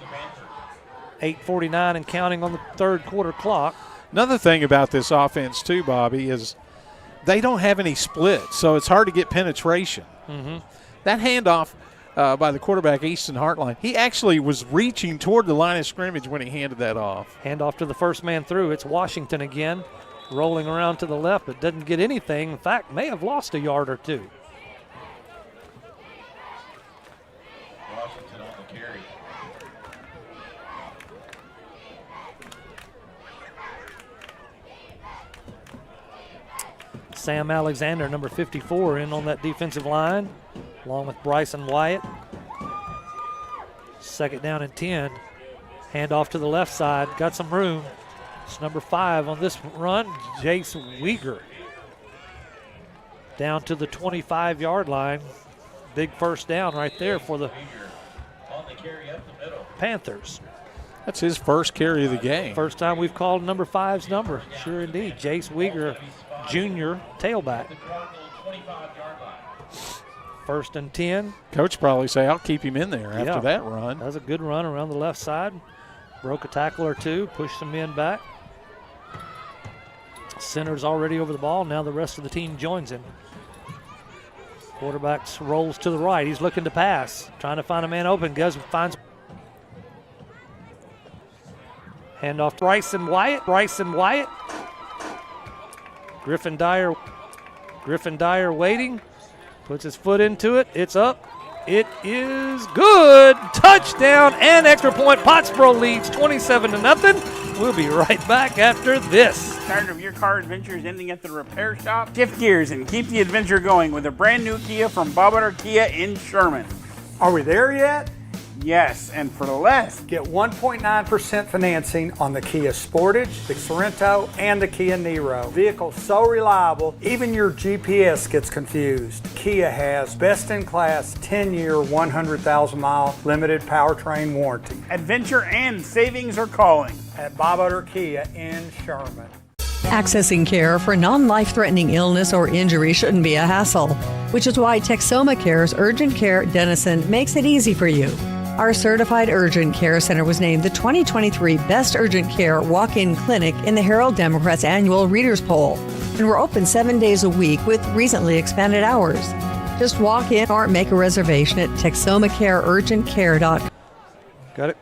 8:49 and counting on the third quarter clock. Another thing about this offense too, Bobby, is they don't have any splits, so it's hard to get penetration. That handoff by the quarterback, Easton Hartline, he actually was reaching toward the line of scrimmage when he handed that off. Handoff to the first man through. It's Washington again, rolling around to the left, but doesn't get anything. In fact, may have lost a yard or two. Washington on the carry. Sam Alexander, number 54, in on that defensive line, along with Bryson Wyatt. Second down and 10. Handoff to the left side. Got some room. It's number 5 on this run, Jace Weeger. Down to the 25-yard line. Big first down right there for the Panthers. That's his first carry of the game. First time we've called number 5's number. Sure indeed. Jace Weeger, junior tailback. First and 10. Coach probably say, I'll keep him in there after that run. That was a good run around the left side. Broke a tackle or two, pushed some men back. Center's already over the ball. Now the rest of the team joins him. Quarterback rolls to the right. He's looking to pass, trying to find a man open. Finds. Handoff to Bryson Wyatt. Griffin Dyer waiting. Puts his foot into it. It's up. It is good. Touchdown and extra point. Pottsboro leads 27-0. We'll be right back after this. Tired of your car adventures ending at the repair shop? Shift gears and keep the adventure going with a brand new Kia from Bob Utter Kia in Sherman. Are we there yet? Yes, and for less. Get 1.9% financing on the Kia Sportage, the Sorrento, and the Kia Niro. Vehicles so reliable, even your GPS gets confused. Kia has best-in-class 10-year, 100,000-mile limited powertrain warranty. Adventure and savings are calling. At Bob Utter Kia in Sherman. Accessing care for non-life-threatening illness or injury shouldn't be a hassle, which is why Texoma Care's Urgent Care Denison makes it easy for you. Our certified urgent care center was named the 2023 Best Urgent Care Walk-In Clinic in the Herald Democrat's annual Readers Poll. And we're open 7 days a week with recently expanded hours. Just walk in or make a reservation at TexomaCareUrgentCare.com. Got it.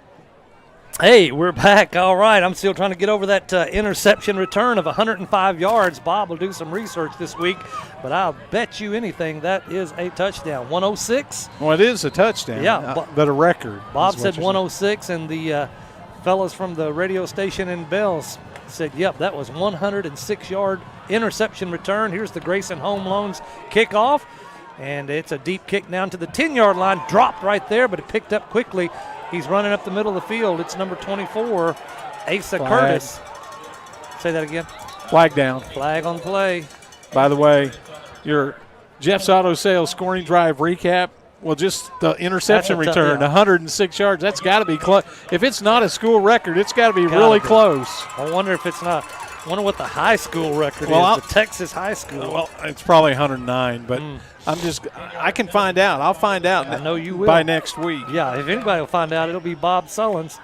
Hey, we're back. All right, I'm still trying to get over that interception return of 105 yards. Bob will do some research this week, but I'll bet you anything that is a touchdown. 106? Well, it is a touchdown, but a record. Bob said 106, and the fellas from the radio station in Bells said, yep, that was 106-yard interception return. Here's the Grayson Home Loans kickoff, and it's a deep kick down to the 10-yard line. Dropped right there, but it picked up quickly. He's running up the middle of the field. It's number 24, Asa Curtis. Say that again. Flag down. Flag on play. By the way, your Jeff's Auto Sales scoring drive recap, well, just the interception return, 106 yards. That's got to be close. If it's not a school record, it's got to be really close. I wonder if it's not. I wonder what the high school record is, the Texas high school. Well, it's probably 109, but I can find out. I'll find out. I know you will. By next week. Yeah, if anybody will find out, it'll be Bob Sullins.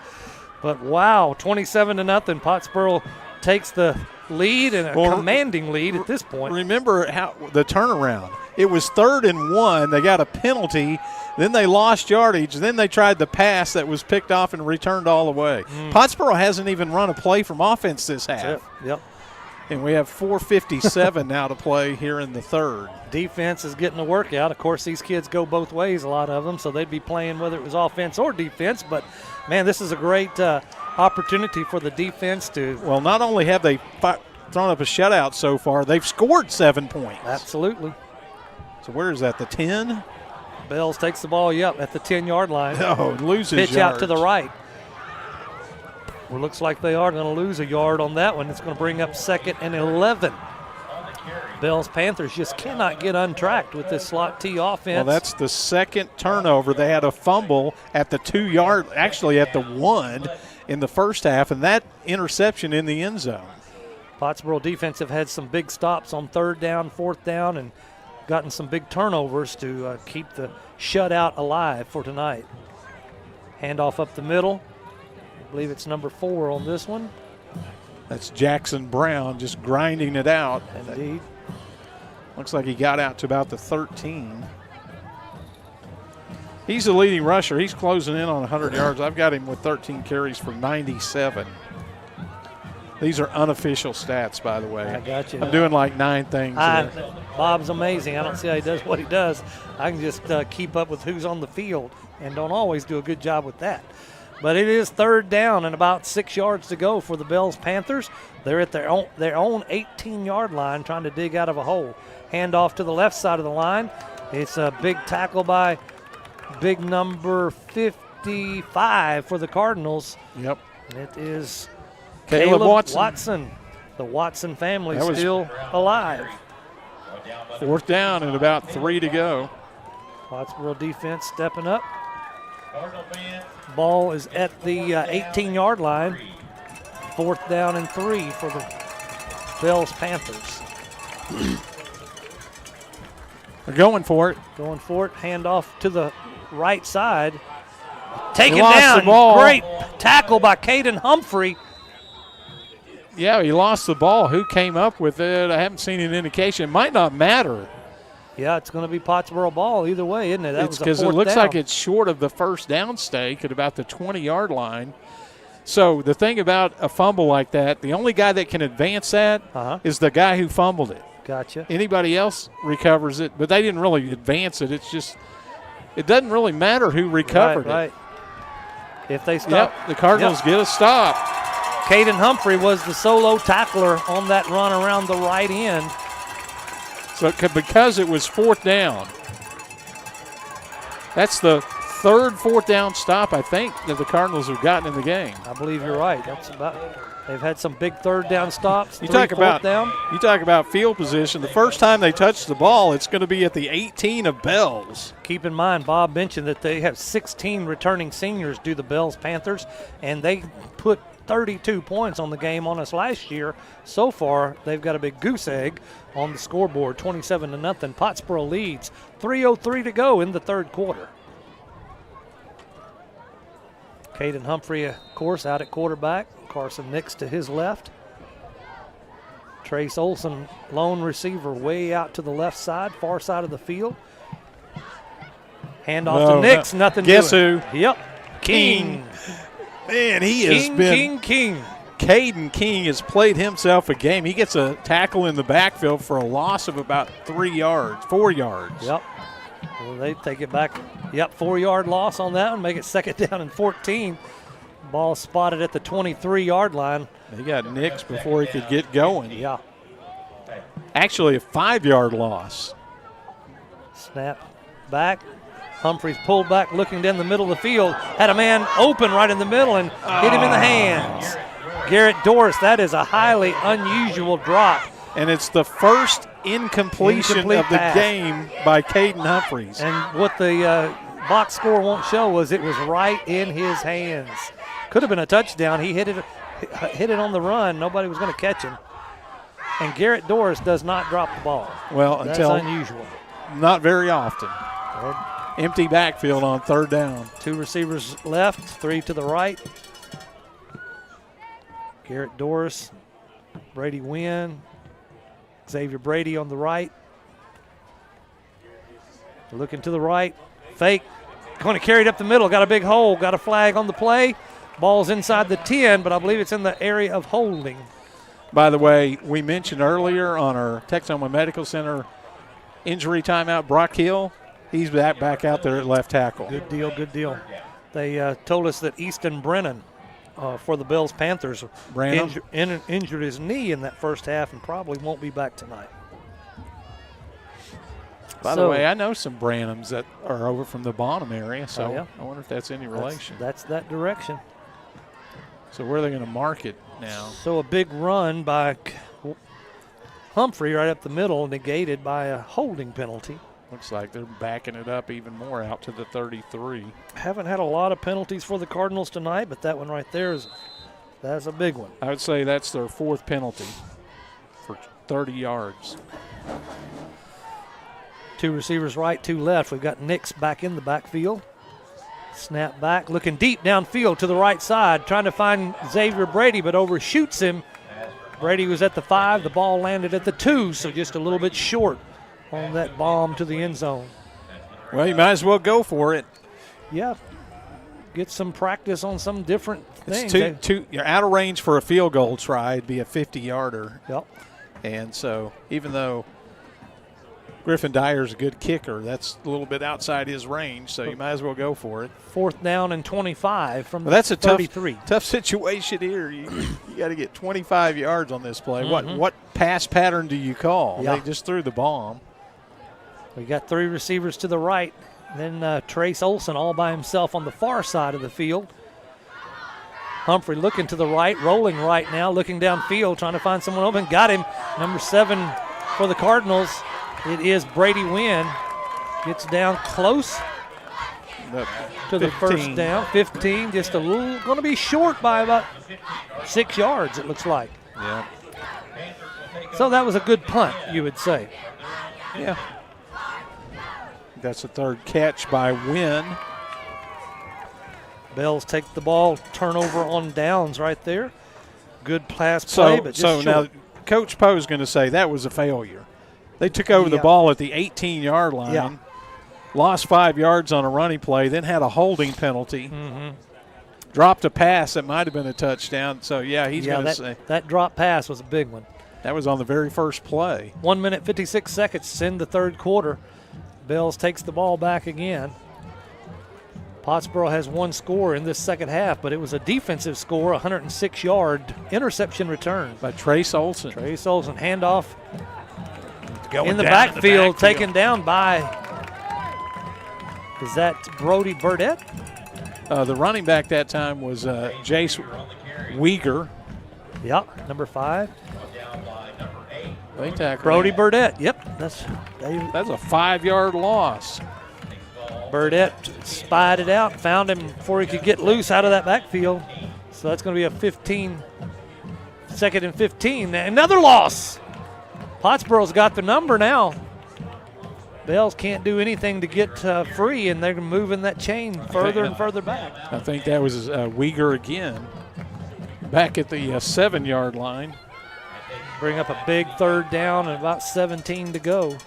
But wow, 27-0. Pottsboro takes the lead and a commanding lead at this point. Remember how the turnaround. It was 3rd and 1. They got a penalty. Then they lost yardage. Then they tried the pass that was picked off and returned all the way. Pottsboro hasn't even run a play from offense this half. Yep. And we have 4:57 now to play here in the third. Defense is getting a workout. Of course, these kids go both ways, a lot of them, so they'd be playing whether it was offense or defense. But, man, this is a great opportunity for the defense to. Well, not only have they thrown up a shutout so far, they've scored 7 points. Absolutely. So where is that, the 10? Bells takes the ball, at the 10-yard line. Oh, loses Pitch yards. out to the right. Well, looks like they are going to lose a yard on that one. It's going to bring up 2nd and 11. Bells Panthers just cannot get untracked with this slot T offense. Well, that's the second turnover. They had a fumble at the 2-yard, actually at the 1 in the first half, and that interception in the end zone. Pottsboro defense have had some big stops on 3rd down, 4th down, and gotten some big turnovers to keep the shutout alive for tonight. Handoff up the middle. I believe it's number 4 on this one. That's Jackson Brown just grinding it out. Indeed. Looks like he got out to about the 13. He's the leading rusher. He's closing in on 100 yards. I've got him with 13 carries for 97. These are unofficial stats, by the way. I got you. I'm doing like 9 things. Bob's amazing. I don't see how he does what he does. I can just keep up with who's on the field and don't always do a good job with that. But it is 3rd down and about 6 yards to go for the Bells Panthers. They're at their own 18-yard line trying to dig out of a hole. Handoff to the left side of the line. It's a big tackle by big number 55 for the Cardinals. Yep. And it is Caleb Watson. The Watson family still alive. 4th down and about 3 to go. Pottsboro defense stepping up. Ball is at the 18-yard line. 4th down and 3 for the Bells Panthers. They're going for it. Going for it. Handoff to the right side. Taken lost down. the ball. Great tackle by Caden Humphrey. Yeah, he lost the ball. Who came up with it? I haven't seen an indication. It might not matter. Yeah, it's going to be Pottsboro ball either way, isn't it? It's because it looks like it's short of the first down stake at about the 20-yard line. So the thing about a fumble like that, the only guy that can advance that is the guy who fumbled it. Gotcha. Anybody else recovers it, but they didn't really advance it. It's just, it doesn't really matter who recovered it. If they stop. Yep, the Cardinals get a stop. Caden Humphrey was the solo tackler on that run around the right end. So because it was 4th down. That's the 3rd 4th down stop, I think, that the Cardinals have gotten in the game. I believe you're right. They've had some big 3rd down stops. You talk about field position. The first time they touch the ball, it's going to be at the 18 of Bells. Keep in mind, Bob mentioned that they have 16 returning seniors do the Bells Panthers, and they put 32 points on the game on us last year. So far, they've got a big goose egg on the scoreboard, 27-0. Pottsboro leads, 3:03 to go in the 3rd quarter. Caden Humphrey, of course, out at quarterback. Carson Nix to his left. Trace Olson, lone receiver, way out to the left side, far side of the field. Handoff to Nix, nothing doing. Guess who? Yep, King. Man, he has been. King. Caden King has played himself a game. He gets a tackle in the backfield for a loss of about 4 yards. Yep. Well, they take it back. Yep, 4-yard loss on that one, make it 2nd down and 14. Ball spotted at the 23-yard line. He got Nix before he could get going. Yeah. Actually, a 5-yard loss. Snap back. Humphreys pulled back, looking down the middle of the field. Had a man open right in the middle and hit him in the hands. Garrett Doris, that is a highly unusual drop. And it's the first incompletion of the game by Caden Humphreys. And what the box score won't show was it was right in his hands. Could have been a touchdown. He hit it on the run. Nobody was going to catch him. And Garrett Doris does not drop the ball. Well, that's until unusual. Not very often. Empty backfield on 3rd down. 2 receivers left, 3 to the right. Garrett Doris, Brady Wynn, Xavier Brady on the right. Looking to the right, fake, going to carry it up the middle, got a big hole, got a flag on the play. Ball's inside the 10, but I believe it's in the area of holding. By the way, we mentioned earlier on our Texoma Medical Center injury timeout, Brock Hill, he's back out there at left tackle. Good deal. They told us that Easton Brennan for the Bells Panthers injured his knee in that first half and probably won't be back tonight. By the way, I know some Branhams that are over from the Bonham area, so I wonder if that's any relation. That's that direction. So where are they going to mark it now? So a big run by Humphrey right up the middle, negated by a holding penalty. Looks like they're backing it up even more out to the 33. Haven't had a lot of penalties for the Cardinals tonight, but that one right there that's a big one. I would say that's their 4th penalty for 30 yards. 2 receivers right, 2 left. We've got Nix back in the backfield. Snap back, looking deep downfield to the right side, trying to find Xavier Brady, but overshoots him. Brady was at the 5. The ball landed at the 2, so just a little bit short on that bomb to the end zone. Well, you might as well go for it. Yeah. Get some practice on some different things. It's you're out of range for a field goal try. It'd be a 50-yarder. Yep. And so even though Griffin Dyer's a good kicker, that's a little bit outside his range, so you might as well go for it. 4th down and 25 from that's a 33. Tough situation here. You got to get 25 yards on this play. What pass pattern do you call? Yeah. They just threw the bomb. We got 3 receivers to the right. Then Trace Olson all by himself on the far side of the field. Humphrey looking to the right, rolling right now, looking downfield, trying to find someone open. Got him. Number 7 for the Cardinals. It is Brady Wynn. Gets down close to the first down. 15, just a little, going to be short by about 6 yards, it looks like. Yeah. So that was a good punt, you would say. Yeah. That's the 3rd catch by Wynn. Bells take the ball, turnover on downs right there. Good pass play, but just short. Now Coach Poe is going to say that was a failure. They took over the ball at the 18-yard line, lost 5 yards on a running play, then had a holding penalty, dropped a pass that might have been a touchdown. So, he's going to say. That drop pass was a big one. That was on the very first play. 1 minute, 56 seconds in the 3rd quarter. Bells takes the ball back again. Pottsboro has 1 score in this second half, but it was a defensive score, 106-yard interception return. By Trace Olson. Trace Olson, handoff in the backfield, taken down by, is that Brody Burdett? The running back that time was Jace Weeger. Yep, number 5. They tackled Brody Burdett, yep. That's a 5-yard loss. Burdett spied it out, found him before he could get loose out of that backfield. So that's going to be a 2nd and 15. Another loss. Pottsboro's got the number now. Bells can't do anything to get free, and they're moving that chain further and further back. I think that was Weeger again, back at the 7-yard line. Bring up a big 3rd down and about 17 to go.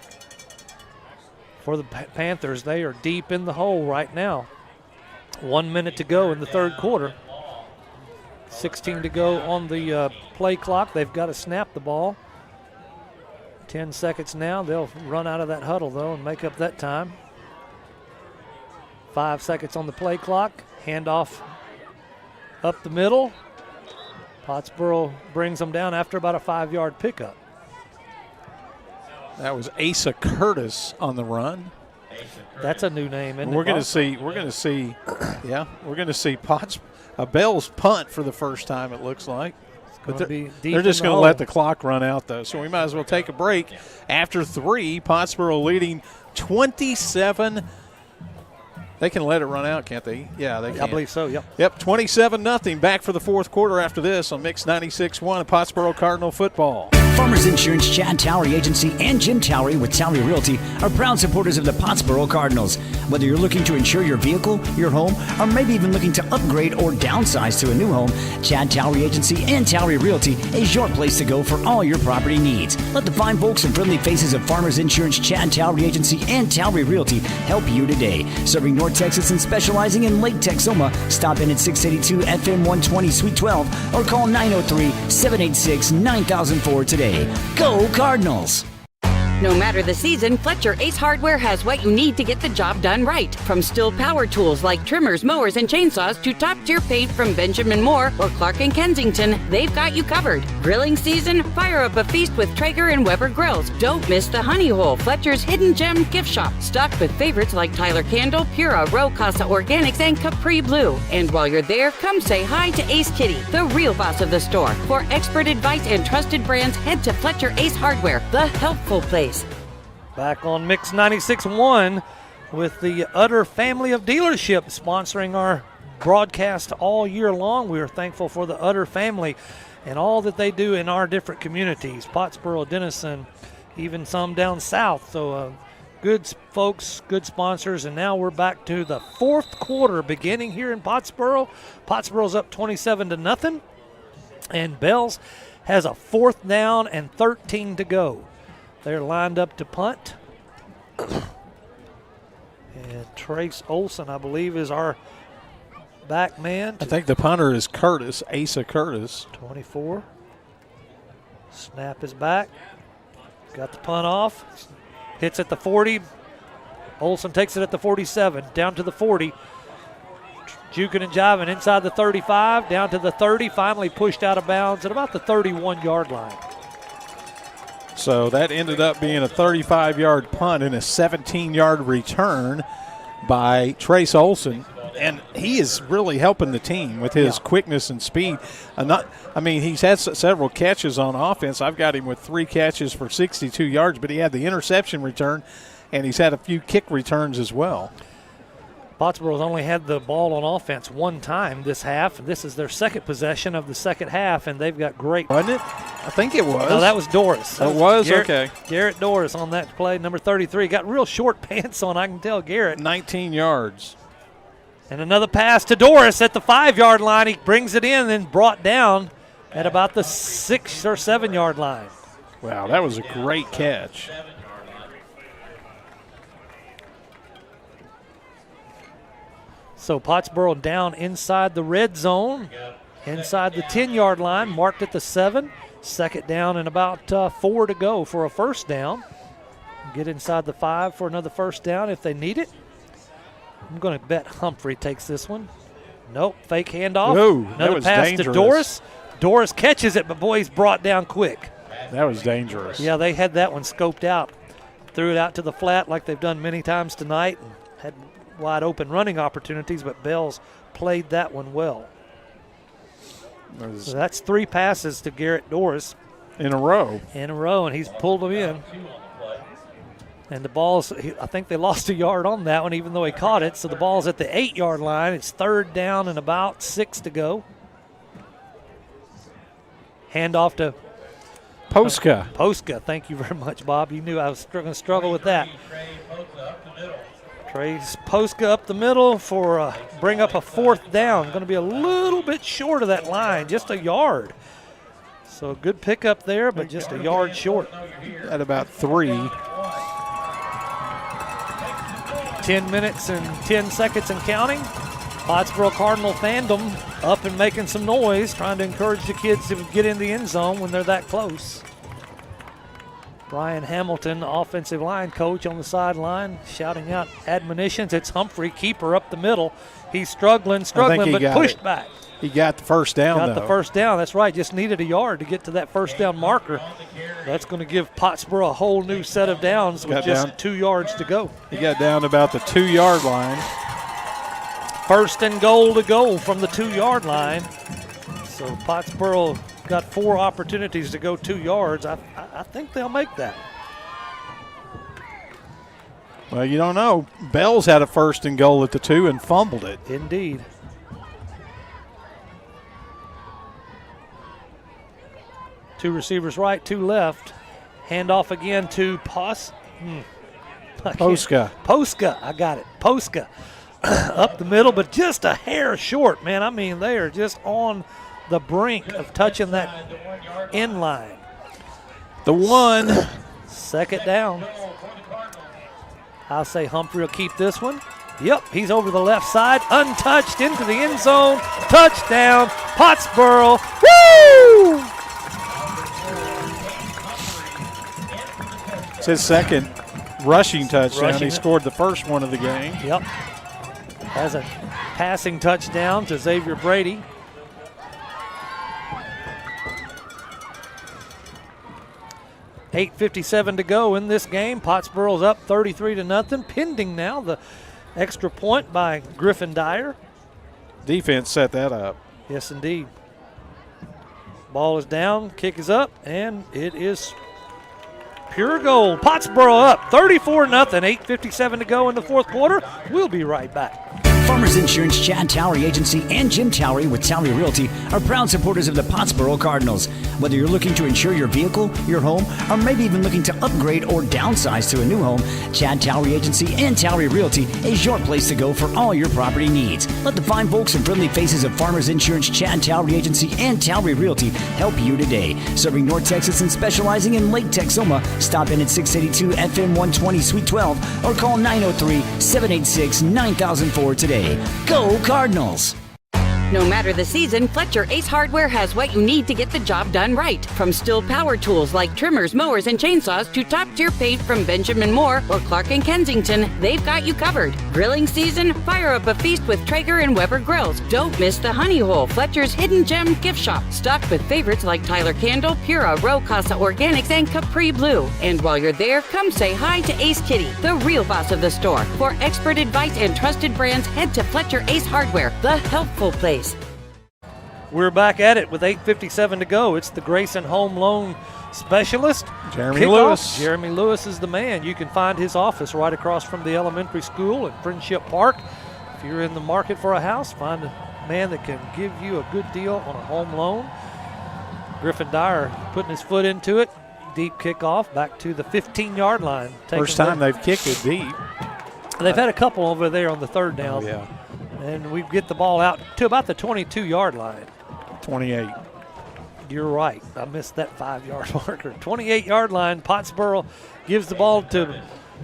For the Panthers, they are deep in the hole right now. 1 minute to go in the 3rd quarter. 16 to go on the play clock. They've got to snap the ball. 10 seconds now. They'll run out of that huddle, though, and make up that time. 5 seconds on the play clock. Handoff up the middle. Pottsboro brings them down after about a 5-yard pickup. That was Asa Curtis on the run. That's a new name, isn't it? We're going to see Bell's punt for the first time, it looks like. But they're just going to let the clock run out, though. So we might as well take a break. After 3, Pottsboro leading 27. They can let it run out, can't they? Yeah, they can. I believe so, yep. Yep, 27-0. Back for the 4th quarter after this on Mix 96.1 Pottsboro Cardinal football. Farmers Insurance, Chad Towery Agency, and Jim Towery with Towery Realty are proud supporters of the Pottsboro Cardinals. Whether you're looking to insure your vehicle, your home, or maybe even looking to upgrade or downsize to a new home, Chad Towery Agency and Towery Realty is your place to go for all your property needs. Let the fine folks and friendly faces of Farmers Insurance, Chad Towery Agency, and Towery Realty help you today. Serving North Texas and specializing in Lake Texoma, stop in at 682 FM 120 Suite 12 or call 903-786-9004 today. Go Cardinals! No matter the season, Fletcher Ace Hardware has what you need to get the job done right. From Stihl power tools like trimmers, mowers, and chainsaws to top-tier paint from Benjamin Moore or Clark & Kensington, they've got you covered. Grilling season? Fire up a feast with Traeger and Weber grills. Don't miss the Honey Hole, Fletcher's hidden gem gift shop, stocked with favorites like Tyler Candle, Pura, Row Casa Organics, and Capri Blue. And while you're there, come say hi to Ace Kitty, the real boss of the store. For expert advice and trusted brands, head to Fletcher Ace Hardware, the helpful place. Back on Mix 96.1 with the Utter family of dealerships sponsoring our broadcast all year long. We are thankful for the Utter family and all that they do in our different communities, Pottsboro, Denison, even some down south. So good folks, good sponsors, and now we're back to the fourth quarter beginning here in Pottsboro. Pottsboro's up 27-0, and Bells has a 4th down and 13 to go. They're lined up to punt. And Trace Olson, I believe, is our back man. I think the punter is Curtis, Asa Curtis. 24. Snap is back. Got the punt off. Hits at the 40. Olson takes it at the 47. Down to the 40. Juking and jiving inside the 35. Down to the 30. Finally pushed out of bounds at about the 31-yard line. So that ended up being a 35-yard punt and a 17-yard return by Trace Olson. And he is really helping the team with his quickness and speed. He's had several catches on offense. I've got him with 3 catches for 62 yards, but he had the interception return, and he's had a few kick returns as well. Pottsboro's only had the ball on offense one time this half. This is their second possession of the second half, and they've got great. Wasn't it? I think it was. No, that was Doris. It was? Garrett, okay. Garrett Doris on that play, number 33. Got real short pants on, I can tell Garrett. 19 yards. And another pass to Doris at the 5-yard line. He brings it in, then brought down at about the 6 or 7-yard line. Wow, that was a great catch. So Pottsboro down inside the red zone, inside the 10-yard line, marked at the 7. Second down and about 4 to go for a first down. Get inside the 5 for another first down if they need it. I'm going to bet Humphrey takes this one. Nope, fake handoff. Whoa, another pass dangerous. to Doris. Doris catches it, but boy, he's brought down quick. That was dangerous. Yeah, they had that one scoped out. Threw it out to the flat like they've done many times tonight and had wide open running opportunities, but Bells played that one well. So that's 3 passes to Garrett Doris. In a row, and he's pulled them in. And the ball's, I think they lost a yard on that one, even though he caught it. So the ball's at the 8-yard line. It's 3rd down and about 6 to go. Handoff to Postka. Postka, thank you very much, Bob. You knew I was going to struggle with that. Trace Postka up the middle for bring up a 4th down. Going to be a little bit short of that line, just a yard. So a good pickup there, but just a yard short. At about 3. 10 minutes and 10 seconds and counting. Pottsboro Cardinal fandom up and making some noise, trying to encourage the kids to get in the end zone when they're that close. Brian Hamilton, offensive line coach on the sideline, shouting out admonitions. It's Humphrey, keeper up the middle. He's struggling, but pushed back. He got the first down, Got the first down, that's right. Just needed a yard to get to that first down marker. That's going to give Pottsboro a whole new set of downs with just 2 yards to go. He got down about the 2-yard line. 1st and goal to go from the 2-yard line. So Pottsboro got 4 opportunities to go 2 yards. I think they'll make that. Well, you don't know. Bells had a 1st and goal at the 2 and fumbled it. Indeed. Two receivers right, 2 left. Handoff again to Postka. I got it. Postka up the middle, but just a hair short, man. I mean, they are just on the brink of touching that end line. The 1. 2nd down. I'll say Humphrey will keep this one. Yep, he's over the left side, untouched into the end zone. Touchdown, Pottsboro. Woo! It's his second rushing touchdown. He scored the first one of the game. Yep. Has a passing touchdown to Xavier Brady. $8:57 to go in this game. Pottsboro's up 33-0. Pending now the extra point by Griffin Dyer. Defense set that up. Yes, indeed. Ball is down, kick is up, and it is pure gold. Pottsboro up 34-0. 8:57 to go in the fourth quarter. We'll be right back. Farmers Insurance, Chad Towery Agency, and Jim Towery with Towery Realty are proud supporters of the Pottsboro Cardinals. Whether you're looking to insure your vehicle, your home, or maybe even looking to upgrade or downsize to a new home, Chad Towery Agency and Towery Realty is your place to go for all your property needs. Let the fine folks and friendly faces of Farmers Insurance, Chad Towery Agency, and Towery Realty help you today. Serving North Texas and specializing in Lake Texoma, stop in at 682 FM 120 Suite 12 or call 903-786-9004 today. Go Cardinals! No matter the season, Fletcher Ace Hardware has what you need to get the job done right. From Stihl power tools like trimmers, mowers, and chainsaws to top-tier paint from Benjamin Moore or Clark & Kensington, they've got you covered. Grilling season? Fire up a feast with Traeger and Weber grills. Don't miss the Honey Hole, Fletcher's hidden gem gift shop, stocked with favorites like Tyler Candle, Pura, Row Casa Organics, and Capri Blue. And while you're there, come say hi to Ace Kitty, the real boss of the store. For expert advice and trusted brands, head to Fletcher Ace Hardware, the helpful place. We're back at it with 8:57 to go. It's the Grayson Home Loan Specialist, Jeremy Lewis. Jeremy Lewis is the man. You can find his office right across from the elementary school at Friendship Park. If you're in the market for a house, find a man that can give you a good deal on a home loan. Griffin Dyer putting his foot into it. Deep kickoff back to the 15-yard line. First time they've kicked it deep. They've had a couple over there on the third down. Oh, yeah. And we get the ball out to about the 22-yard line. 28. You're right. I missed that 5-yard marker. 28-yard line. Pottsboro gives the ball to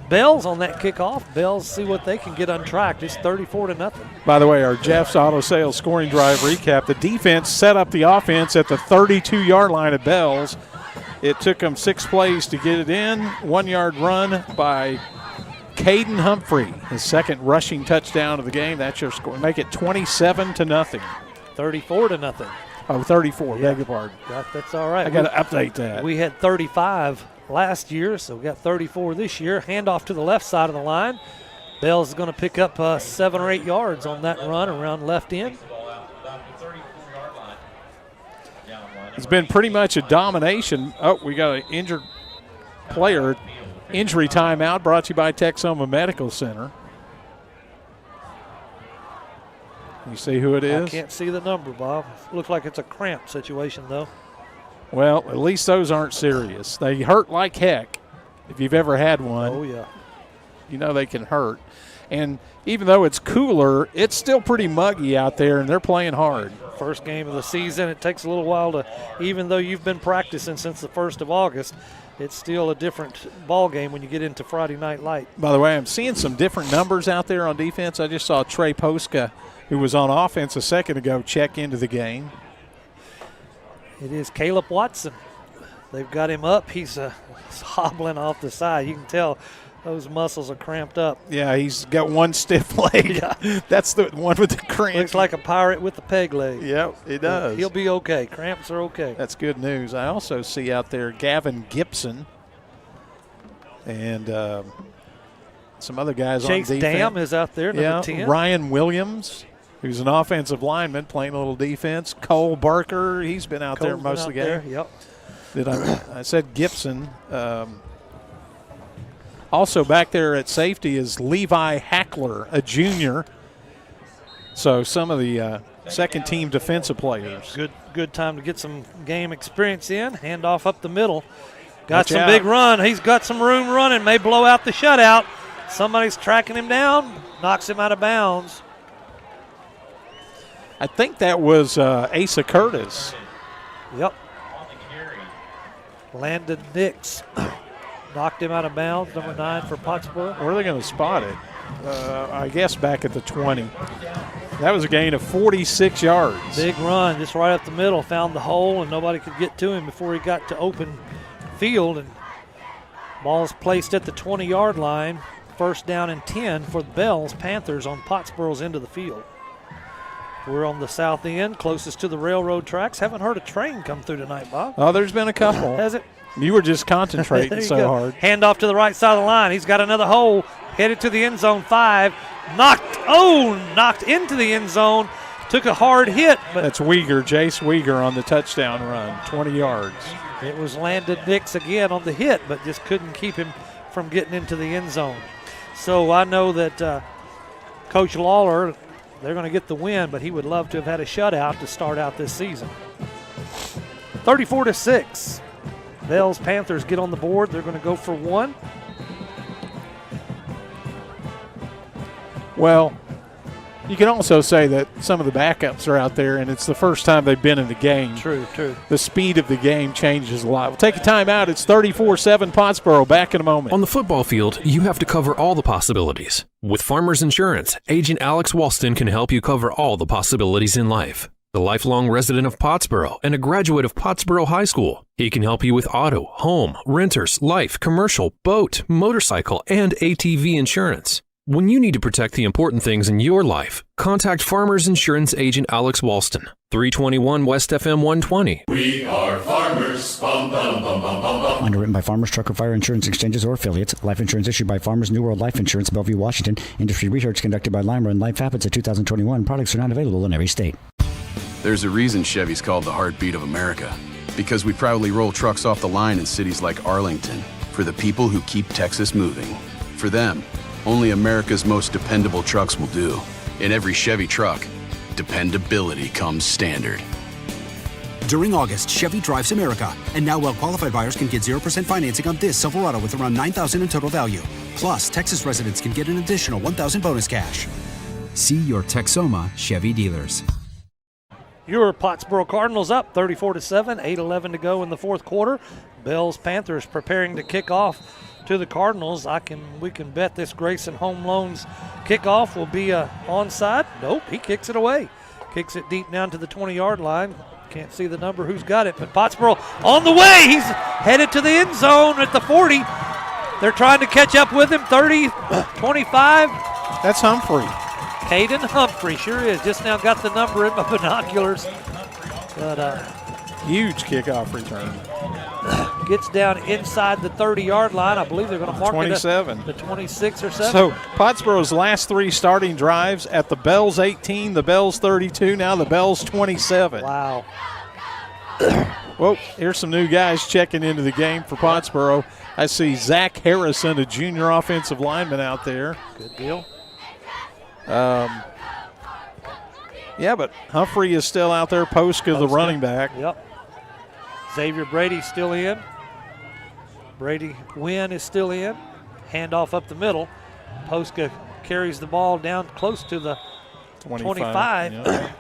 Bells on that kickoff. Bells see what they can get untracked. It's 34-0. By the way, our Jeff's Auto Sales scoring drive recap. The defense set up the offense at the 32-yard line of Bells. It took them 6 plays to get it in. 1-yard run by Caden Humphrey, his second rushing touchdown of the game. That's your score. Make it 27-0. 34-0. Oh, 34. Yeah. Beg your pardon. That's all right. I got to update that. We had 35 last year, so we got 34 this year. Handoff to the left side of the line. Bells is going to pick up 7 or 8 yards on that run around left end. It's been pretty much a domination. Oh, we got an injured player. Injury timeout brought to you by Texoma Medical Center. You see who it is? I can't see the number, Bob. Looks like it's a cramp situation, though. Well, at least those aren't serious. They hurt like heck. If you've ever had one, oh yeah, you know they can hurt. And even though it's cooler, it's still pretty muggy out there, and they're playing hard. First game of the season. It takes a little while to, even though you've been practicing since the 1st of August, it's still a different ball game when you get into Friday Night Light. By the way, I'm seeing some different numbers out there on defense. I just saw Trey Poska, who was on offense a second ago, check into the game. It is Caleb Watson. They've got him up. He's hobbling off the side. You can tell those muscles are cramped up. Yeah, he's got one stiff leg. Yeah. That's the one with the cramp. Looks like a pirate with a peg leg. Yep, it does. He'll be okay. Cramps are okay. That's good news. I also see out there Gavin Gibson and some other guys Chase on defense. Dam is out there, number 10. Ryan Williams, who's an offensive lineman playing a little defense. Cole Barker, he's been out there most of the game. Yep. I said Gibson. Also back there at safety is Levi Hackler, a junior. So some of the second-team defensive players. Good time to get some game experience in. Handoff up the middle. Got some big run. He's got some room running. May blow out the shutout. Somebody's tracking him down. Knocks him out of bounds. I think that was Asa Curtis. Yep. Landon Nix. Knocked him out of bounds, number 9 for Pottsboro. Where are they going to spot it? I guess back at the 20. That was a gain of 46 yards. Big run, just right up the middle. Found the hole, and nobody could get to him before he got to open field. And Ball's placed at the 20-yard line. First down and 10 for the Bells Panthers on Pottsboro's end of the field. We're on the south end, closest to the railroad tracks. Haven't heard a train come through tonight, Bob. Oh, there's been a couple. Has it? You were just concentrating so hard. Hand off to the right side of the line. He's got another hole. Headed to the end zone 5. Knocked into the end zone. Took a hard hit. But that's Jace Uyghur on the touchdown run, 20 yards. It was Landon Nix again on the hit, but just couldn't keep him from getting into the end zone. So I know that Coach Lawler, they're going to get the win, but he would love to have had a shutout to start out this season. 34-6. Bells Panthers get on the board. They're going to go for 1. Well, you can also say that some of the backups are out there, and it's the first time they've been in the game. True. The speed of the game changes a lot. We'll take a timeout. It's 34-7 Pottsboro. Back in a moment. On the football field, you have to cover all the possibilities. With Farmers Insurance, Agent Alex Walston can help you cover all the possibilities in life. The lifelong resident of Pottsboro and a graduate of Pottsboro High School, he can help you with auto, home, renters, life, commercial, boat, motorcycle, and ATV insurance. When you need to protect the important things in your life, contact Farmers Insurance Agent Alex Walston, 321 West FM 120. We are farmers. Bum, bum, bum, bum, bum, bum. Underwritten by Farmers Truck or Fire Insurance Exchanges or affiliates. Life insurance issued by Farmers New World Life Insurance, Bellevue, Washington. Industry research conducted by Lima and Life Habits of 2021. Products are not available in every state. There's a reason Chevy's called the heartbeat of America. Because we proudly roll trucks off the line in cities like Arlington. For the people who keep Texas moving. For them, only America's most dependable trucks will do. In every Chevy truck, dependability comes standard. During August, Chevy drives America. And now well-qualified buyers can get 0% financing on this Silverado with around $9,000 in total value. Plus, Texas residents can get an additional $1,000 bonus cash. See your Texoma Chevy dealers. Your Pottsboro Cardinals up 34-7, 8:11 to go in the fourth quarter. Bells Panthers preparing to kick off to the Cardinals. We can bet this Grayson Home Loans kickoff will be onside. Nope, he kicks it away. Kicks it deep down to the 20-yard line. Can't see the number who's got it, but Pottsboro on the way. He's headed to the end zone at the 40. They're trying to catch up with him. 30, 25. That's Humphrey. Caden Humphrey sure is. Just now got the number in my binoculars. But huge kickoff return. Gets down inside the 30-yard line. I believe they're going to mark 27. it the 26 or 7. So Pottsboro's last 3 starting drives at the Bells 18, the Bells 32, now the Bells 27. Wow. Well, here's some new guys checking into the game for Pottsboro. I see Zach Harrison, a junior offensive lineman out there. Good deal. Yeah, but Humphrey is still out there. Postka, the running back. Yep. Xavier Brady's still in. Brady Wynn is still in. Handoff up the middle. Postka carries the ball down close to the 25. Yep.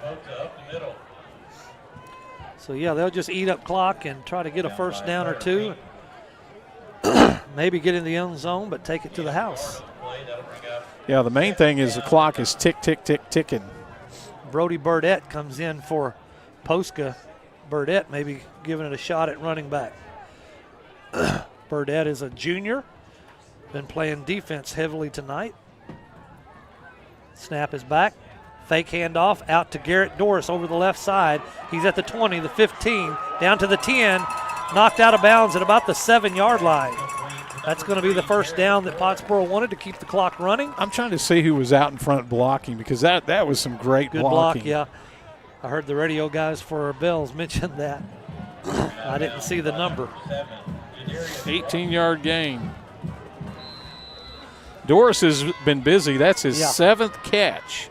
So, yeah, they'll just eat up clock and try to get a first down or two. Maybe get in the end zone, but take it to the house. Yeah, the main thing is the clock is tick, tick, tick, ticking. Brody Burdette comes in for Postka. Burdette maybe giving it a shot at running back. Burdette is a junior. Been playing defense heavily tonight. Snap is back. Fake handoff out to Garrett Doris over the left side. He's at the 20, the 15, down to the 10. Knocked out of bounds at about the 7-yard line. That's going to be the first down that Pottsboro wanted to keep the clock running. I'm trying to see who was out in front blocking because that was some great Good blocking. Block, yeah. I heard the radio guys for Bells mention that. I didn't see the number. 18-yard gain. Doris has been busy. That's his 7th catch.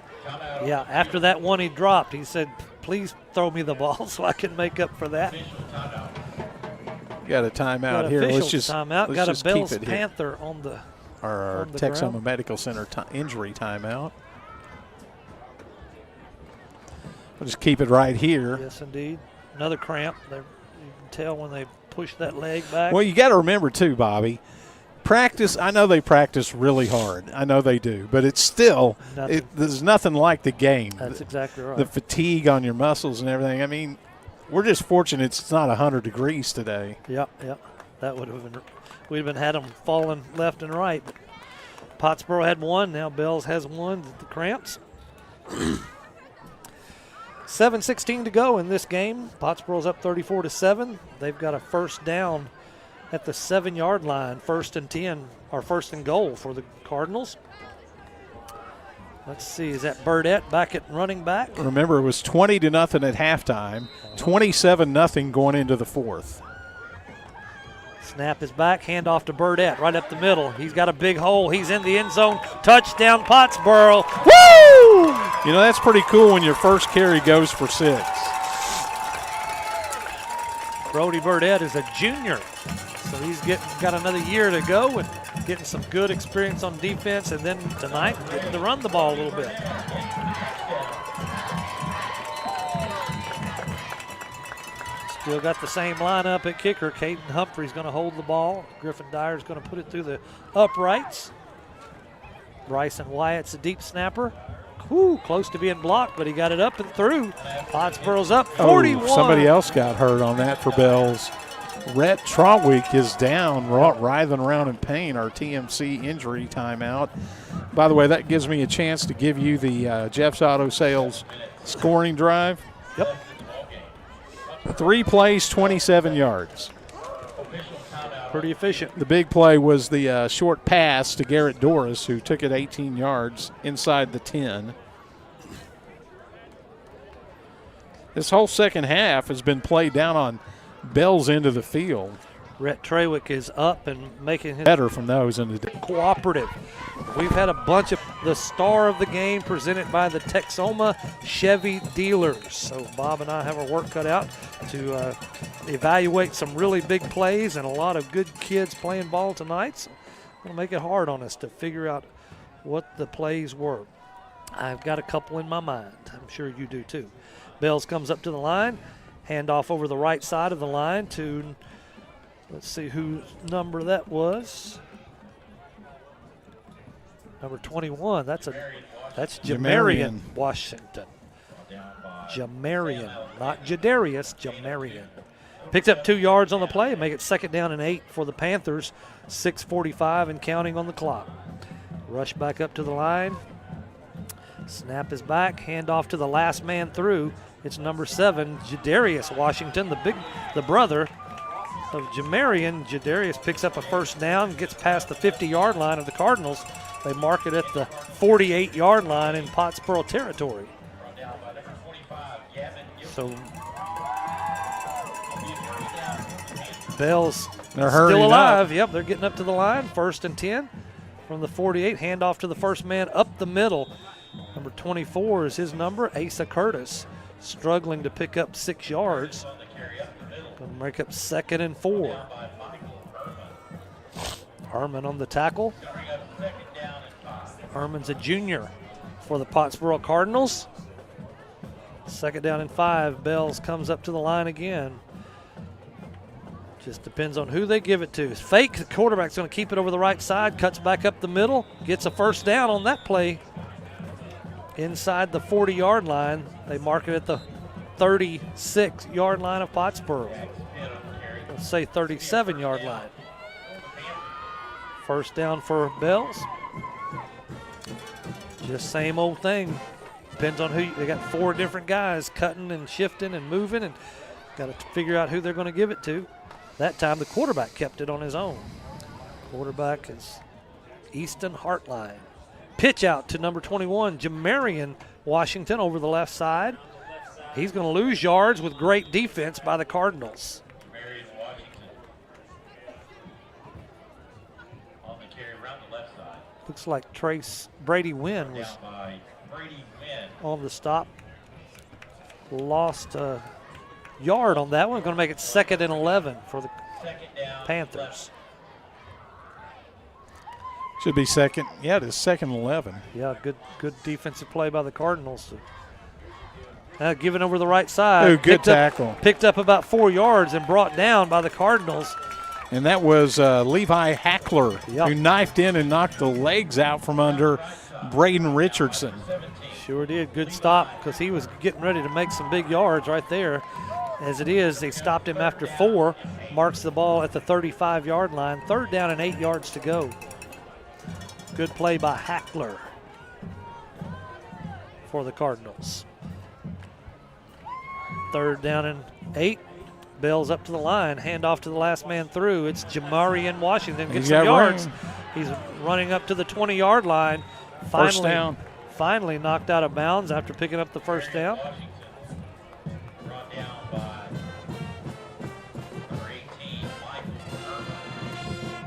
Yeah, after that one he dropped, he said, please throw me the ball so I can make up for that. Got a timeout here. Let's just timeout. Got a Bells Panther on the our Texoma Medical Center injury timeout. We'll just keep it right here. Yes, indeed. Another cramp. You can tell when they push that leg back. Well, you got to remember too, Bobby. Practice. I know they practice really hard. I know they do, but it's still there's nothing like the game. That's exactly right. The fatigue on your muscles and everything. I mean, we're just fortunate it's not 100 degrees today. Yep. That would have been, we'd have been had them falling left and right. But Pottsboro had one. Now Bells has one. The Cramps. 7:16 to go in this game. Pottsboro's up 34-7. They've got a first down at the 7-yard line. 1st and 10, or 1st and goal for the Cardinals. Let's see, is that Burdette back at running back? Remember, it was 20-0 at halftime, 27-0 going into the 4th. Snap is back, hand off to Burdette, right up the middle. He's got a big hole. He's in the end zone. Touchdown, Pottsboro. Woo! You know, that's pretty cool when your first carry goes for 6. Brody Burdette is a junior, so he's got another year to go and getting some good experience on defense, and then tonight getting to run the ball a little bit. Still got the same lineup at kicker. Caden Humphrey's going to hold the ball. Griffin Dyer's going to put it through the uprights. Bryson Wyatt's a deep snapper. Close to being blocked, but he got it up and through. Pottsboro's up 41. Oh, somebody else got hurt on that for Bells. Rhett Trawick is down, writhing around in pain, our TMC injury timeout. By the way, that gives me a chance to give you the Jeff's Auto Sales scoring drive. Yep. 3 plays, 27 yards. Pretty efficient. The big play was the short pass to Garrett Doris, who took it 18 yards inside the 10. This whole second half has been played down on Bell's end of the field. Rhett Trawick is up and making his better from those in the cooperative. We've had a bunch of the star of the game presented by the Texoma Chevy dealers. So Bob and I have our work cut out to evaluate some really big plays and a lot of good kids playing ball tonight. So it'll make it hard on us to figure out what the plays were. I've got a couple in my mind. I'm sure you do too. Bells comes up to the line, handoff over the right side of the line to, let's see whose number that was. Number 21. That's Jamarian Washington. Jamarian, not Jadarius, Jamarian. Picks up 2 yards on the play and make it 2nd down and 8 for the Panthers. 6:45 and counting on the clock. Rush back up to the line. Snap is back. Hand off to the last man through. It's number 7, Jadarius Washington, the brother of Jamarian. Jadarius picks up a first down, gets past the 50-yard line of the Cardinals. They mark it at the 48-yard line in Pottsboro territory. So Bells still alive. Up. Yep, they're getting up to the line. 1st and 10 from the 48. Hand off to the first man up the middle. Number 24 is his number, Asa Curtis, struggling to pick up 6 yards. Going to make up 2nd and 4. Herman on the tackle. Herman's a junior for the Pottsboro Cardinals. 2nd down and 5. Bells comes up to the line again. Just depends on who they give it to. Fake, the quarterback's going to keep it over the right side, cuts back up the middle, gets a first down on that play. Inside the 40-yard line, they mark it at the 36-yard line of Pottsboro. Let's say 37-yard line. First down for Bells. Just same old thing. Depends on who. They got 4 different guys cutting and shifting and moving, and got to figure out who they're going to give it to. That time the quarterback kept it on his own. Quarterback is Easton Hartline. Pitch out to number 21, Jamarian Washington over the left side. He's going to lose yards with great defense by the Cardinals. Looks like Brady Wynn was on the stop. Lost a yard on that one. Going to make it 2nd and 11 for the Panthers. Should be 2nd. Yeah, it is 2nd and 11. Yeah, good defensive play by the Cardinals. Given over the right side. Ooh, good tackle. Picked up about 4 yards and brought down by the Cardinals. And that was Levi Hackler, who knifed in and knocked the legs out from under Braden Richardson. Sure did. Good stop because he was getting ready to make some big yards right there. As it is, they stopped him after 4, marks the ball at the 35-yard line. 3rd down and 8 yards to go. Good play by Hackler for the Cardinals. 3rd down and 8. Bell's up to the line, handoff to the last man through. It's Jamarian Washington, gets some yards. He's running up to the 20-yard line. First down. Finally knocked out of bounds after picking up the first down.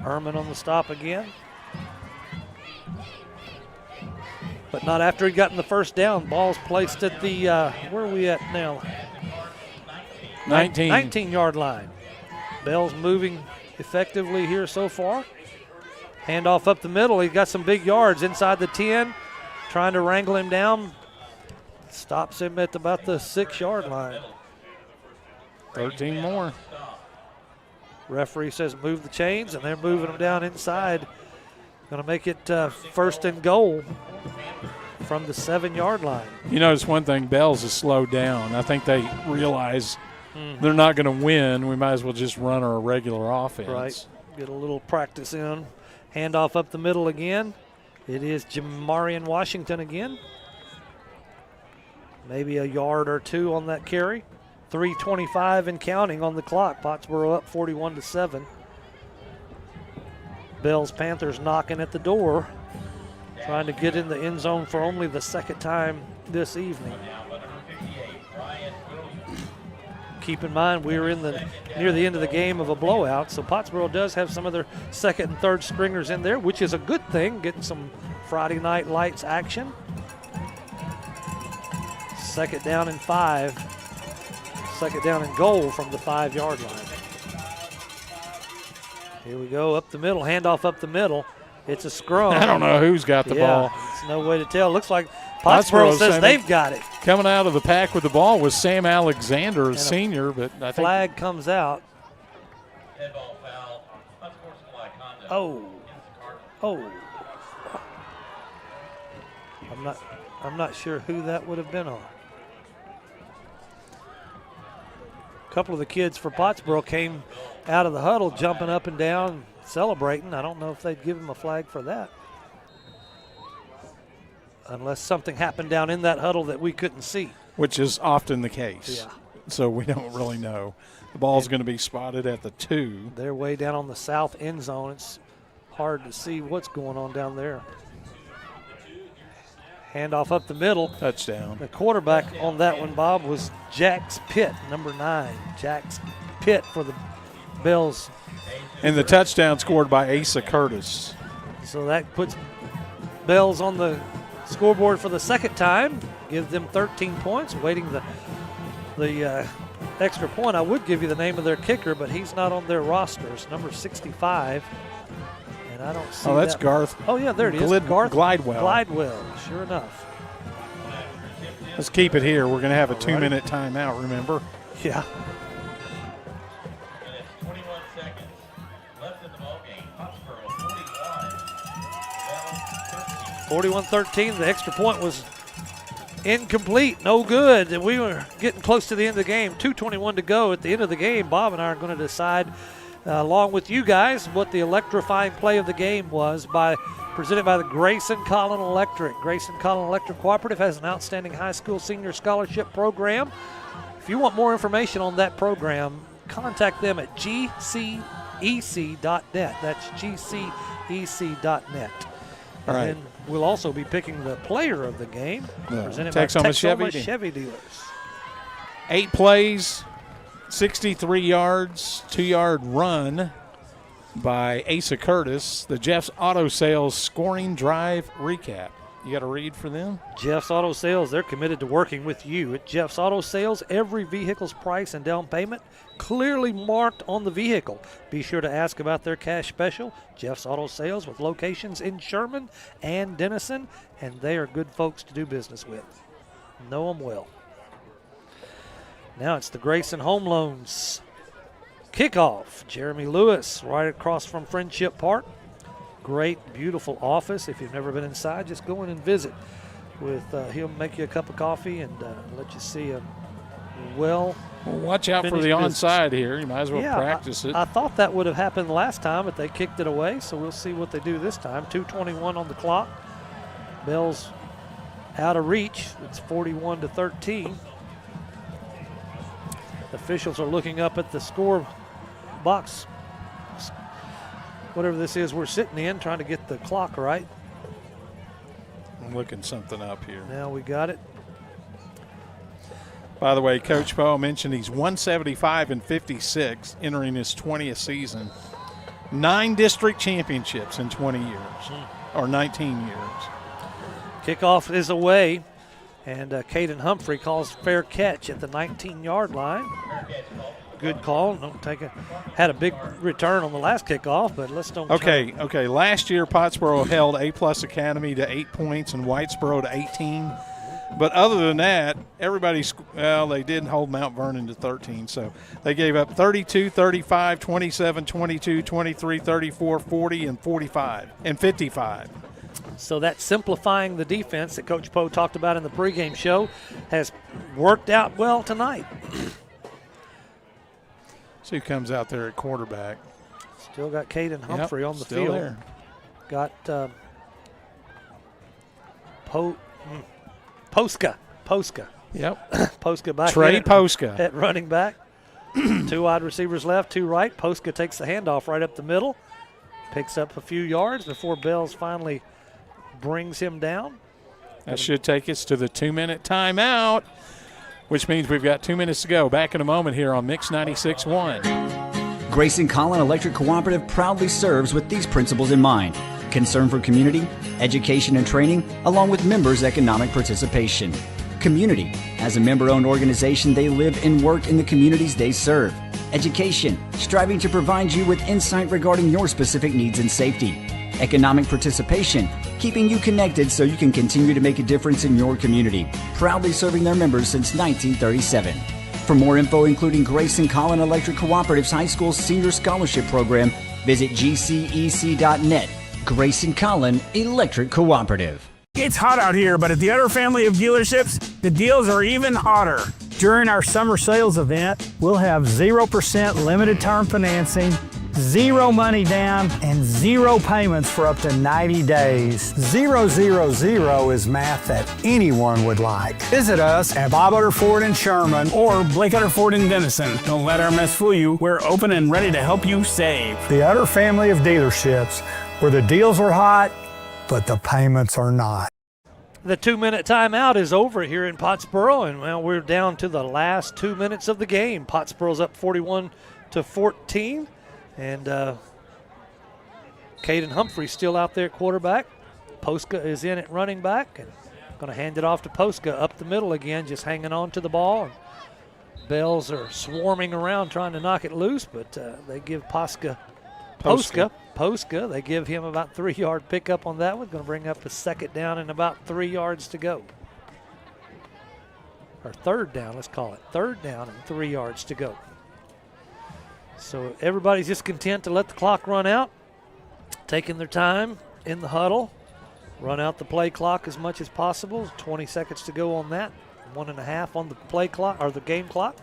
Herman on the stop again. But not after he gotten the first down. Ball's placed at the, where are we at now? 19-yard line. Bell's moving effectively here so far. Handoff up the middle. He got some big yards inside the 10. Trying to wrangle him down. Stops him at about the 6-yard line. 13 more. Referee says move the chains, and they're moving them down inside. Going to make it 1st and goal from the 7-yard line. You notice one thing, Bell's is slowed down. I think they realize they're not going to win. We might as well just run our regular offense. Right. Get a little practice in. Handoff up the middle again. It is Jamarian Washington again. Maybe a yard or 2 on that carry. 3:25 and counting on the clock. Pottsboro up 41-7. Bell's Panthers knocking at the door, trying to get in the end zone for only the 2nd time this evening. Keep in mind we're near the end of the game of a blowout, so Pottsboro does have some of their 2nd and 3rd stringers in there, which is a good thing, getting some Friday night lights action. 2nd down and 5. 2nd down and goal from the 5-yard line. Here we go, up the middle, handoff up the middle. It's a scrum. I don't know who's got the ball. There's no way to tell. Looks like Pottsboro says they've got it. Coming out of the pack with the ball was Sam Alexander, a senior, but I think flag comes out. Oh. I'm not sure who that would have been on. A couple of the kids for Pottsboro came out of the huddle jumping up and down, celebrating. I don't know if they'd give him a flag for that. Unless something happened down in that huddle that we couldn't see. Which is often the case. Yeah. So we don't really know. The ball's going to be spotted at the 2. They're way down on the south end zone. It's hard to see what's going on down there. Handoff up the middle. Touchdown. The quarterback on that one, Bob, was Jax Pitt, number 9. Jax Pitt for the Bills. And the touchdown scored by Asa Curtis. So that puts Bills on the scoreboard for the 2nd time. Give them 13 points, waiting the extra point. I would give you the name of their kicker, but he's not on their roster. It's number 65. And I don't see that's Garth. Oh, yeah, there it is. Glidewell. Glidewell, sure enough. Let's keep it here. We're going to have a 2-minute timeout, remember? Yeah. 41-13. The extra point was incomplete, no good. And we were getting close to the end of the game. 2:21 to go at the end of the game. Bob and I are going to decide, along with you guys, what the electrifying play of the game was, presented by the Grayson Collin Electric. Grayson Collin Electric Cooperative has an outstanding high school senior scholarship program. If you want more information on that program, contact them at gcec.net. That's gcec.net. All right. And we'll also be picking the player of the game, presented by Texoma Chevy Dealers. 8 plays, 63 yards, 2-yard run by Asa Curtis. The Jeff's Auto Sales scoring drive recap. You got a read for them? Jeff's Auto Sales, they're committed to working with you. At Jeff's Auto Sales, every vehicle's price and down payment clearly marked on the vehicle. Be sure to ask about their cash special. Jeff's Auto Sales, with locations in Sherman and Denison, and they are good folks to do business with. Know them well. Now it's the Grayson Home Loans kickoff. Jeremy Lewis right across from Friendship Park. Great, beautiful office. If you've never been inside, just go in and visit. He'll make you a cup of coffee and let you see a well. Well, watch out for the onside here. You might as well practice it. I thought that would have happened last time, but they kicked it away, so we'll see what they do this time. 2:21 on the clock. Bell's out of reach. It's 41-13. Officials are looking up at the score box, whatever this is we're sitting in, trying to get the clock right. I'm looking something up here. Now we got it. By the way, Coach Poe mentioned he's 175-56, entering his 20th season. 9 district championships in 20 years, or 19 years. Kickoff is away, and Caden Humphrey calls fair catch at the 19-yard line. Good call. Had a big return on the last kickoff, but let's don't. Okay. Last year, Pottsboro held A-plus Academy to 8 points and Whitesboro to 18. But other than that, they did hold Mount Vernon to 13. So they gave up 32, 35, 27, 22, 23, 34, 40, and 45, and 55. So that simplifying the defense that Coach Poe talked about in the pregame show has worked out well tonight. See who comes out there at quarterback. Still got Caden Humphrey on the field. There. Got Postga. Yep. Postga back. Trey Postga at running back. 2 wide receivers left, 2 right. Postga takes the handoff right up the middle. Picks up a few yards before Bells finally brings him down. That should take us to the 2-minute timeout, which means we've got 2 minutes to go. Back in a moment here on Mix 96.1. Grayson Collin Electric Cooperative proudly serves with these principles in mind: concern for community, education and training, along with members' economic participation. Community. As a member-owned organization, they live and work in the communities they serve. Education. Striving to provide you with insight regarding your specific needs and safety. Economic participation. Keeping you connected so you can continue to make a difference in your community. Proudly serving their members since 1937. For more info, including Grayson Collin Electric Cooperative's High School Senior Scholarship Program, visit gcec.net. Grayson Collin Electric Cooperative. It's hot out here, but at the Utter family of dealerships, the deals are even hotter. During our summer sales event, we'll have 0% limited term financing, 0 money down, and 0 payments for up to 90 days. 000 is math that anyone would like. Visit us at Bob Utter Ford in Sherman or Blake Utter Ford in Denison. Don't let our mess fool you. We're open and ready to help you save. The Utter family of dealerships, where the deals are hot, but the payments are not. The 2-minute timeout is over here in Pottsboro, and well, we're down to the last 2 minutes of the game. Pottsboro's up 41-14, and Caden Humphrey still out there at quarterback. Postga is in at running back, and going to hand it off to Postga up the middle again, just hanging on to the ball. Bells are swarming around trying to knock it loose, but they give Postga, they give him about 3-yard pickup on that one. Going to bring up a second down and about 3 yards to go. Or third down, let's call it. Third down and 3 yards to go. So everybody's just content to let the clock run out, taking their time in the huddle, run out the play clock as much as possible. 20 seconds to go on that. 1.5 on the play clock, or the game clock.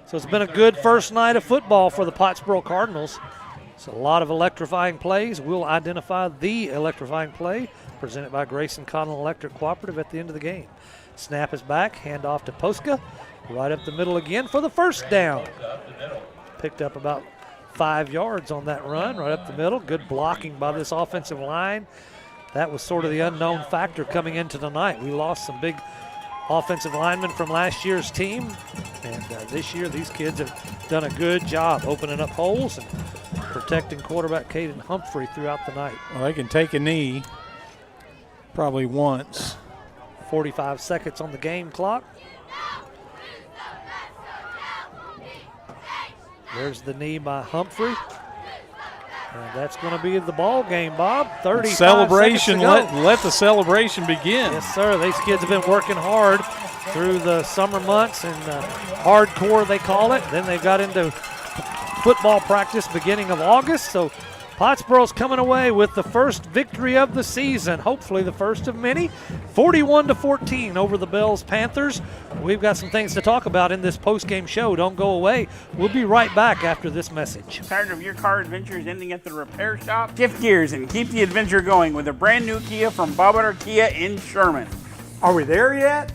So it's been a good first night of football for the Pottsboro Cardinals. It's a lot of electrifying plays. We'll identify the electrifying play presented by Grayson Collin Electric Cooperative at the end of the game. Snap is back, hand off to Postga, right up the middle again for the first down. Picked up about 5 yards on that run, right up the middle. Good blocking by this offensive line. That was sort of the unknown factor coming into tonight. We lost some big offensive linemen from last year's team, and this year these kids have done a good job opening up holes and protecting quarterback Caden Humphrey throughout the night. Well, they can take a knee probably once. 45 seconds on the game clock. There's the knee by Humphrey. And that's going to be the ball game, Bob. 35 celebration. seconds to go. Let the celebration begin. Yes, sir. These kids have been working hard through the summer months and hardcore, they call it. Then they got into football practice beginning of August. So Pottsboro's coming away with the first victory of the season, hopefully the first of many, 41-14 over the Bells Panthers. We've got some things to talk about in this postgame show. Don't go away. We'll be right back after this message. Tired of your car adventures ending at the repair shop? Shift gears and keep the adventure going with a brand new Kia from Bob Butter Kia in Sherman. Are we there yet?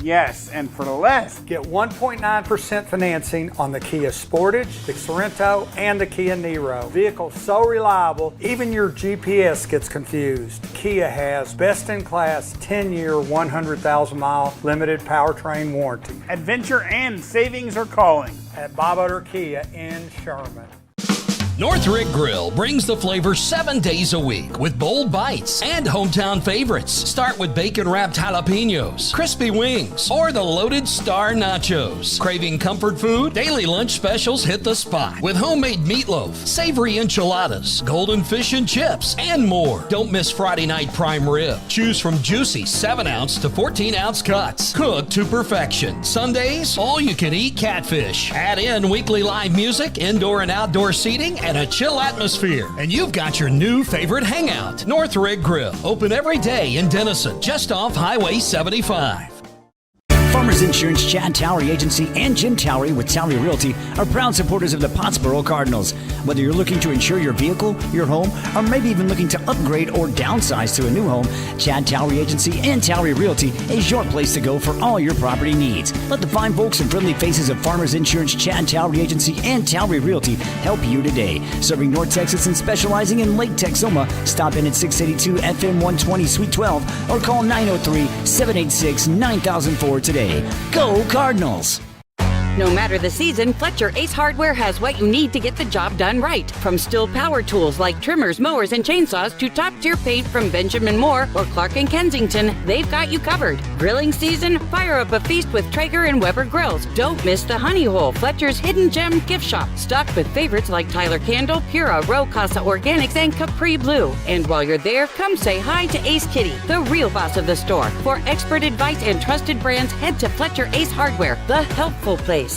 Yes, and for less. Get 1.9% financing on the Kia Sportage, the Sorento, and the Kia Niro. Vehicles so reliable, even your GPS gets confused. Kia has best-in-class 10-year, 100,000-mile limited powertrain warranty. Adventure and savings are calling. At Bob Butter Kia in Sherman. Northrick Grill brings the flavor 7 days a week with bold bites and hometown favorites. Start with bacon-wrapped jalapenos, crispy wings, or the loaded star nachos. Craving comfort food? Daily lunch specials hit the spot with homemade meatloaf, savory enchiladas, golden fish and chips, and more. Don't miss Friday night prime rib. Choose from juicy 7-ounce to 14-ounce cuts, cooked to perfection. Sundays, all-you-can-eat catfish. Add in weekly live music, indoor and outdoor seating, and a chill atmosphere. And you've got your new favorite hangout, Northrick Grill. Open every day in Denison, just off Highway 75. Farmers Insurance, Chad Towery Agency, and Jim Towery with Towery Realty are proud supporters of the Pottsboro Cardinals. Whether you're looking to insure your vehicle, your home, or maybe even looking to upgrade or downsize to a new home, Chad Towery Agency and Towery Realty is your place to go for all your property needs. Let the fine folks and friendly faces of Farmers Insurance, Chad Towery Agency, and Towery Realty help you today. Serving North Texas and specializing in Lake Texoma, stop in at 682 FM 120 Suite 12 or call 903-786-9004 today. Go Cardinals! No matter the season, Fletcher Ace Hardware has what you need to get the job done right. From Stihl power tools like trimmers, mowers, and chainsaws to top-tier paint from Benjamin Moore or Clark & Kensington, they've got you covered. Grilling season? Fire up a feast with Traeger and Weber grills. Don't miss the Honey Hole, Fletcher's hidden gem gift shop, stocked with favorites like Tyler Candle, Pura, Row Casa Organics, and Capri Blue. And while you're there, come say hi to Ace Kitty, the real boss of the store. For expert advice and trusted brands, head to Fletcher Ace Hardware, the helpful place.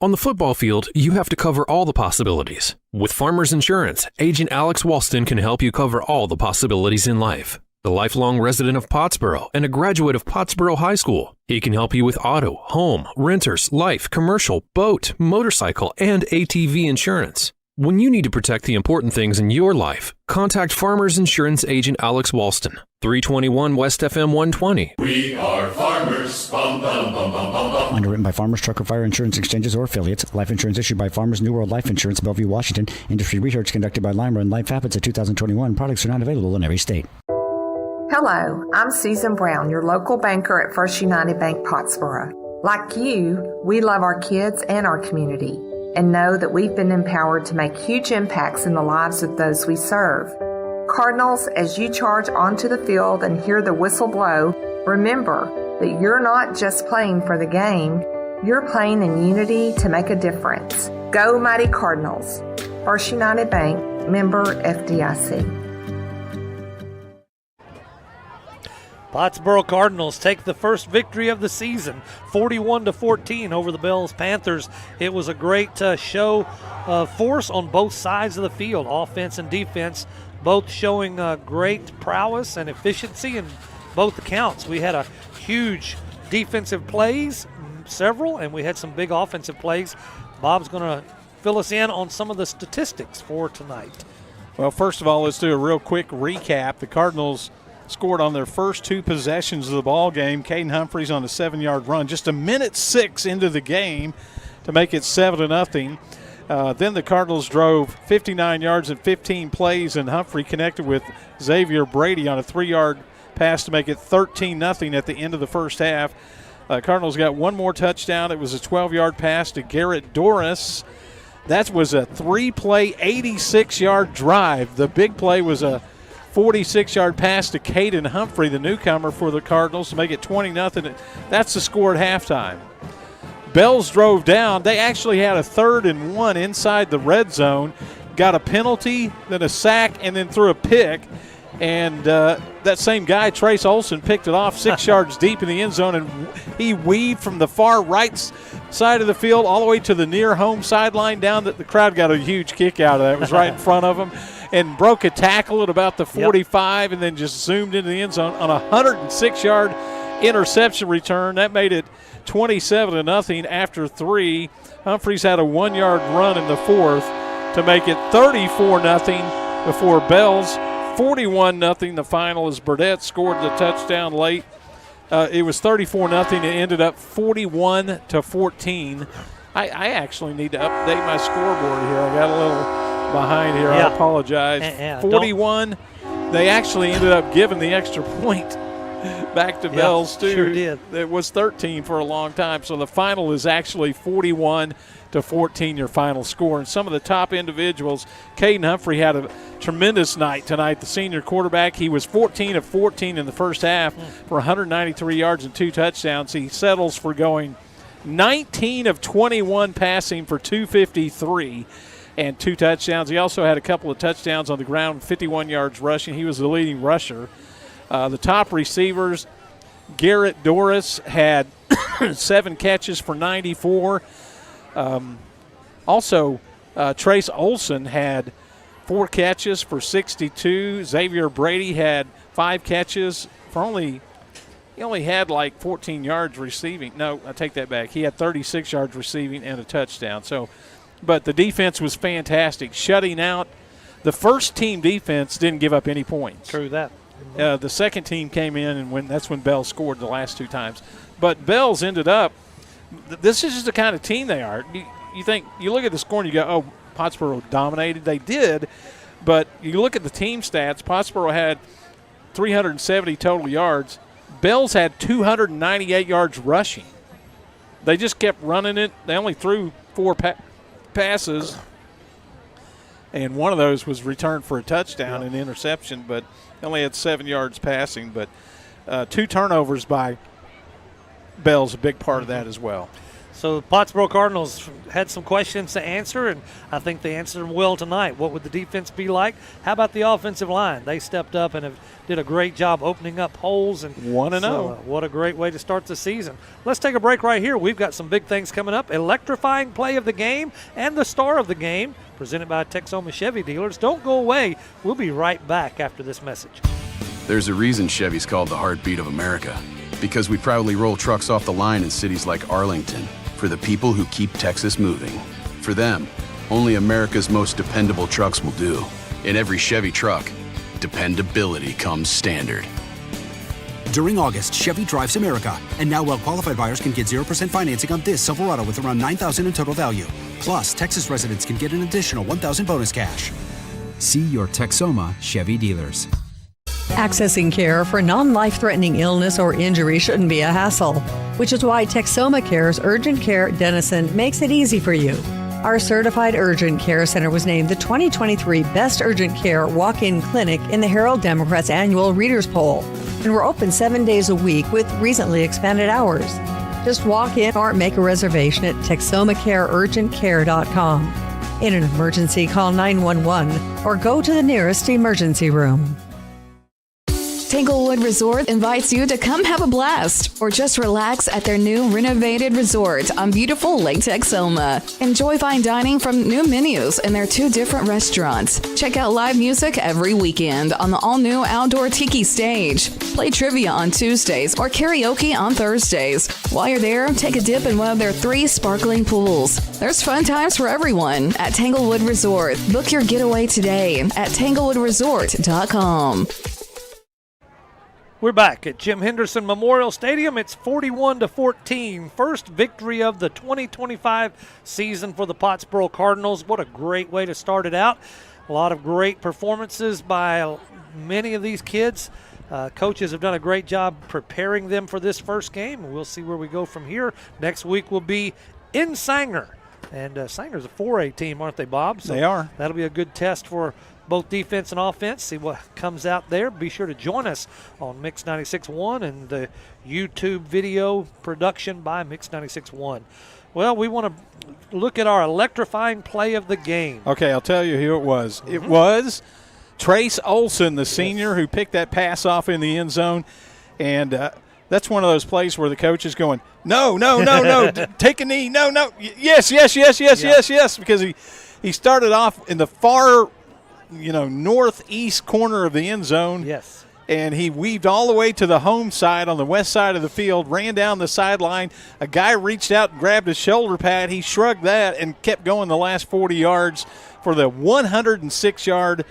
On the football field, you have to cover all the possibilities. With Farmers Insurance, Agent Alex Walston can help you cover all the possibilities in life. The lifelong resident of Pottsboro and a graduate of Pottsboro High School, he can help you with auto, home, renters, life, commercial, boat, motorcycle, and ATV insurance. When you need to protect the important things in your life, contact Farmers Insurance Agent Alex Walston, 321 West FM 120. We are farmers. Bum, bum, bum, bum, bum, bum. Underwritten by Farmers Trucker Fire Insurance Exchanges or affiliates. Life insurance issued by Farmers New World Life Insurance, Bellevue, Washington. Industry research conducted by Lima and Life Habits of 2021. Products are not available in every state. Hello, I'm Susan Brown, your local banker at First United Bank Pottsboro. Like you, we love our kids and our community, and know that we've been empowered to make huge impacts in the lives of those we serve. Cardinals, as you charge onto the field and hear the whistle blow, remember that you're not just playing for the game, you're playing in unity to make a difference. Go Mighty Cardinals. First United Bank, member FDIC. Pottsboro Cardinals take the first victory of the season, 41-14 over the Bells Panthers. It was a great show of force on both sides of the field, offense and defense, both showing great prowess and efficiency in both accounts. We had a huge defensive plays, several, and we had some big offensive plays. Bob's going to fill us in on some of the statistics for tonight. Well, first of all, let's do a real quick recap. The Cardinals scored on their first two possessions of the ball game. Caden Humphreys on a 7-yard run, just 1:06 into the game to make it 7-0. Then the Cardinals drove 59 yards and 15 plays, and Humphrey connected with Xavier Brady on a 3-yard pass to make it 13-0 at the end of the first half. Cardinals got one more touchdown. It was a 12-yard pass to Garrett Doris. That was a 3-play, 86-yard drive. The big play was a 46-yard pass to Caden Humphrey, the newcomer for the Cardinals, to make it 20-0. That's the score at halftime. Bells drove down. They actually had a 3rd and 1 inside the red zone, got a penalty, then a sack, and then threw a pick. And that same guy, Trace Olson, picked it off 6 yards deep in the end zone, and he weaved from the far right side of the field all the way to the near home sideline down. The crowd got a huge kick out of that. It was right in front of them. and broke a tackle at about the 45 and then just zoomed into the end zone on a 106-yard interception return. That made it 27-0 after 3. Humphreys had a 1-yard run in the fourth to make it 34-0 before Bell's 41-0. The final as Burdett scored the touchdown late. It was 34-0. It ended up 41-14. I actually need to update my scoreboard here. I got a little behind here. I apologize. 41. They actually ended up giving the extra point back to Bells, too. Sure did. It was 13 for a long time. So the final is actually 41-14, your final score. And some of the top individuals, Caden Humphrey had a tremendous night tonight. The senior quarterback, he was 14 of 14 in the first half for 193 yards and 2 touchdowns. He settles for going 19 of 21 passing for 253 and 2 touchdowns. He also had a couple of touchdowns on the ground, 51 yards rushing. He was the leading rusher. The top receivers, Garrett Doris had 7 catches for 94. Also, Trace Olson had 4 catches for 62. Xavier Brady had 5 catches for he only had like 14 yards receiving. No, I take that back. He had 36 yards receiving and a touchdown. But the defense was fantastic, shutting out. The first team defense didn't give up any points. True that. The second team came in, and that's when Bell scored the last 2 times. But Bell's ended up, this is just the kind of team they are. You look at the score and you go, oh, Pottsboro dominated. They did, but you look at the team stats, Pottsboro had 370 total yards. Bells had 298 yards rushing. They just kept running it. They only threw 4 passes, and one of those was returned for a touchdown and interception, but they only had 7 yards passing. But 2 turnovers by Bell's a big part of that as well. So the Pottsboro Cardinals had some questions to answer, and I think they answered them well tonight. What would the defense be like? How about the offensive line? They stepped up and did a great job opening up holes. And 1-0. So, what a great way to start the season. Let's take a break right here. We've got some big things coming up. Electrifying play of the game and the star of the game, presented by Texoma Chevy dealers. Don't go away. We'll be right back after this message. There's a reason Chevy's called the heartbeat of America, because we proudly roll trucks off the line in cities like Arlington for the people who keep Texas moving. For them, only America's most dependable trucks will do. In every Chevy truck, dependability comes standard. During August, Chevy drives America. And now well-qualified buyers can get 0% financing on this Silverado with around $9,000 in total value. Plus, Texas residents can get an additional $1,000 bonus cash. See your Texoma Chevy dealers. Accessing care for non-life-threatening illness or injury shouldn't be a hassle, which is why Texoma Care's Urgent Care Denison makes it easy for you. Our certified urgent care center was named the 2023 Best Urgent Care Walk-In Clinic in the Herald Democrat's annual Readers Poll, and we're open 7 days a week with recently expanded hours. Just walk in or make a reservation at TexomaCareUrgentCare.com. In an emergency, call 911 or go to the nearest emergency room. Tanglewood Resort invites you to come have a blast or just relax at their new renovated resort on beautiful Lake Texoma. Enjoy fine dining from new menus in their 2 different restaurants. Check out live music every weekend on the all-new outdoor tiki stage. Play trivia on Tuesdays or karaoke on Thursdays. While you're there, take a dip in one of their 3 sparkling pools. There's fun times for everyone at Tanglewood Resort. Book your getaway today at tanglewoodresort.com. We're back at Jim Henderson Memorial Stadium. It's 41-14. First victory of the 2025 season for the Pottsboro Cardinals. What a great way to start it out. A lot of great performances by many of these kids. Coaches have done a great job preparing them for this first game. We'll see where we go from here. Next week will be in Sanger. And Sanger's a 4A team, aren't they, Bob? So they are. That'll be a good test for both defense and offense. See what comes out there. Be sure to join us on Mix 96.1 and the YouTube video production by Mix 96.1. Well, we want to look at our electrifying play of the game. Okay, I'll tell you who it was. It was Trace Olson, the senior, who picked that pass off in the end zone. And that's one of those plays where the coach is going, no, take a knee, no, yes, because he started off in the far northeast corner of the end zone. Yes. And he weaved all the way to the home side on the west side of the field, ran down the sideline. A guy reached out and grabbed his shoulder pad. He shrugged that and kept going the last 40 yards for the 106-yard